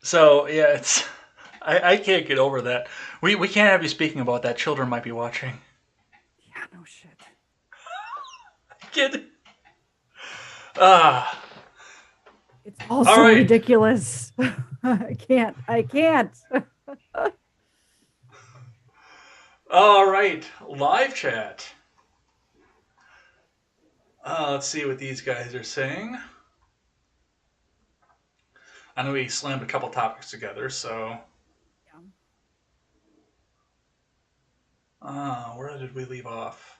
So yeah, I can't get over that. We can't have you speaking about that. Children might be watching. Yeah, no shit. Kid. It's all so ridiculous. I can't. All right, live chat. Let's see what these guys are saying. I know we slammed a couple topics together, so. Where did we leave off?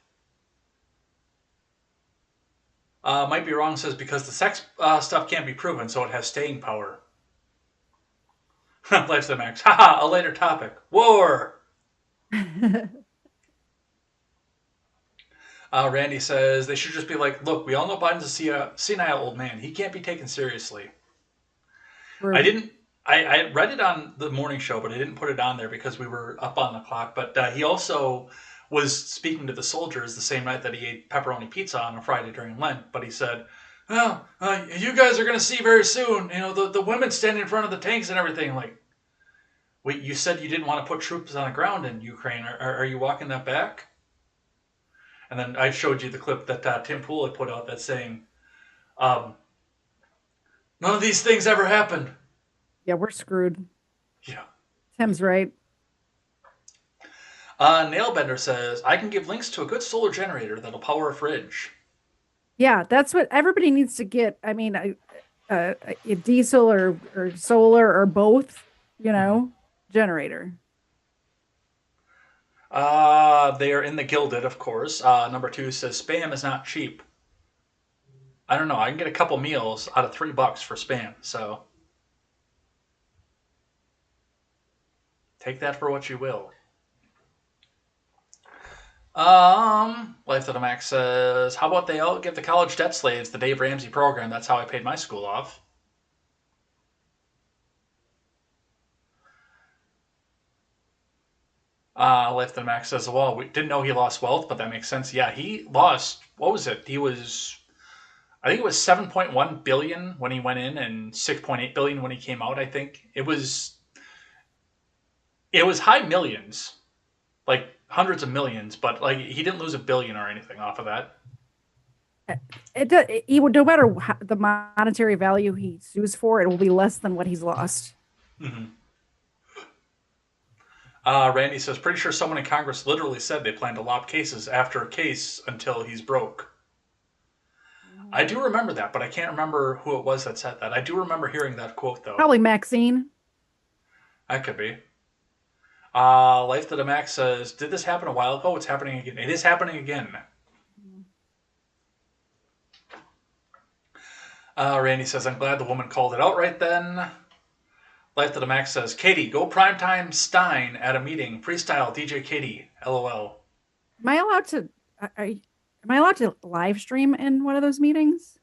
Might be wrong says because the sex stuff can't be proven, so it has staying power. Life's the max. Haha, a later topic. War! Randy says they should just be like, look, we all know Biden's a senile old man. He can't be taken seriously. Right. I read it on the morning show, but I didn't put it on there because we were up on the clock. But he also was speaking to the soldiers the same night that he ate pepperoni pizza on a Friday during Lent. But he said, well, you guys are going to see very soon, the women standing in front of the tanks and everything. Like, wait, you said you didn't want to put troops on the ground in Ukraine. Are you walking that back? And then I showed you the clip that Tim Pool had put out that's saying, none of these things ever happened. Yeah, we're screwed. Yeah. Tim's right. Nailbender says, I can give links to a good solar generator that'll power a fridge. Yeah, that's what everybody needs to get. I mean, a diesel or solar or both, generator. They are in the Gilded, of course. Number 2 says, Spam is not cheap. I don't know. I can get a couple meals out of $3 for Spam, so take that for what you will. Life to the Max says, how about they all give the college debt slaves the Dave Ramsey program? That's how I paid my school off. Life to the Max says, well, we didn't know he lost wealth, but that makes sense. Yeah, he lost, what was it? I think it was 7.1 billion when he went in and 6.8 billion when he came out, I think. It was high millions, like hundreds of millions, but like he didn't lose $1 billion or anything off of that. No matter the monetary value he sues for, it will be less than what he's lost. Mm-hmm. Randy says, pretty sure someone in Congress literally said they plan to lop cases after a case until he's broke. I do remember that, but I can't remember who it was that said that. I do remember hearing that quote, though. Probably Maxine. That could be. Life to the Max says, did this happen a while ago? It's happening again. It is happening again. Randy says, I'm glad the woman called it out right then. Life to the Max says, Katie, go primetime Stein at a meeting. Freestyle DJ Katie. LOL. Am I allowed to live stream in one of those meetings?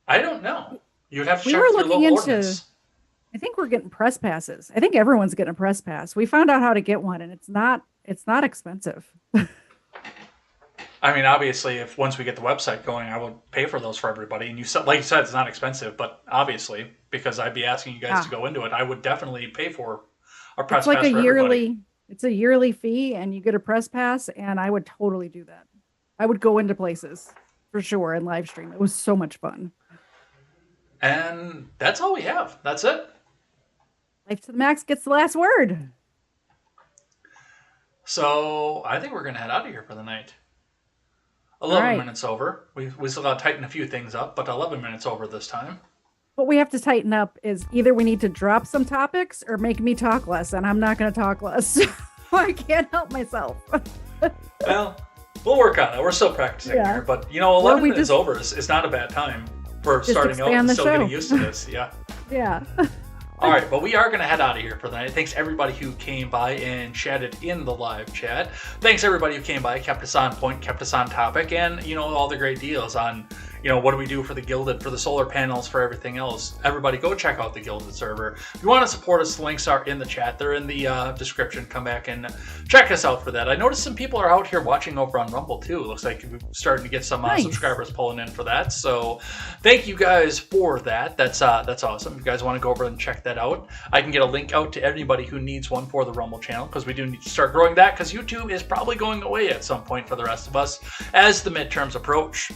I don't know. You'd have to check were your looking local into. ordinance. I think we're getting press passes. I think everyone's getting a press pass. We found out how to get one, and it's not expensive. I mean, obviously, once we get the website going, I would pay for those for everybody. And like you said, it's not expensive, but obviously, because I'd be asking you guys to go into it, I would definitely pay for a press pass for everybody. It's a yearly fee, and you get a press pass, and I would totally do that. I would go into places for sure and live stream. It was so much fun. And that's all we have. That's it. Life to the Max gets the last word. So I think we're going to head out of here for the night. 11 minutes over. We still got to tighten a few things up, but 11 minutes over this time. What we have to tighten up is either we need to drop some topics or make me talk less, and I'm not going to talk less. I can't help myself. Well, we'll work on it. We're still practicing here, but 11 minutes over is not a bad time for starting out and still getting used to this. Yeah. Yeah. All right, but we are going to head out of here for the night. Thanks everybody who came by and chatted in the live chat. Thanks everybody who came by, kept us on point, kept us on topic, and all the great deals on what do we do for the Gilded, for the solar panels, for everything else. Everybody go check out the Gilded server. If you want to support us, the links are in the chat. They're in the description. Come back and check us out for that. I noticed some people are out here watching over on Rumble too. It looks like we're starting to get some subscribers pulling in for that. So thank you guys for that. That's awesome. If you guys want to go over and check that out, I can get a link out to anybody who needs one for the Rumble channel, because we do need to start growing that, because YouTube is probably going away at some point for the rest of us as the midterms approach.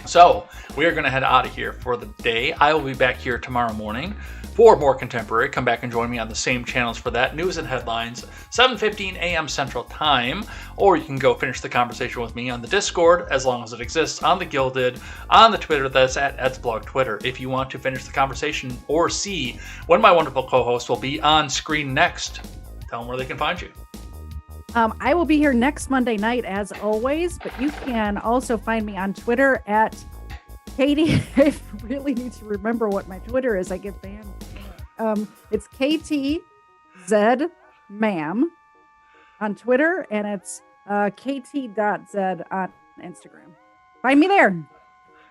So we are going to head out of here for the day. I will be back here tomorrow morning for more contemporary. Come back and join me on the same channels for that. News and headlines, 7:15 a.m. Central Time. Or you can go finish the conversation with me on the Discord, as long as it exists, on the Gilded, on the Twitter, that's at Ed's Blog Twitter. If you want to finish the conversation or see when my wonderful co-host will be on screen next, tell them where they can find you. I will be here next Monday night, as always, but you can also find me on Twitter at Katie. I really need to remember what my Twitter is. I get banned. It's KTZed ma'am on Twitter, and it's kt.zed on Instagram. Find me there.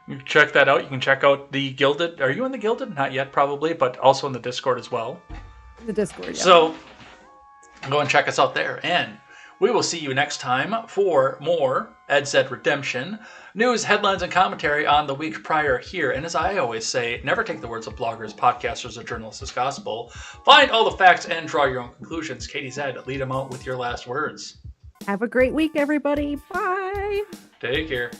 You can check that out. You can check out the Gilded. Are you in the Gilded? Not yet, probably, but also in the Discord as well. The Discord, yeah. So go and check us out there, and we will see you next time for more KTZed Redemption, news, headlines, and commentary on the week prior here. And as I always say, never take the words of bloggers, podcasters, or journalists as gospel. Find all the facts and draw your own conclusions. KTZed, lead them out with your last words. Have a great week, everybody. Bye. Take care.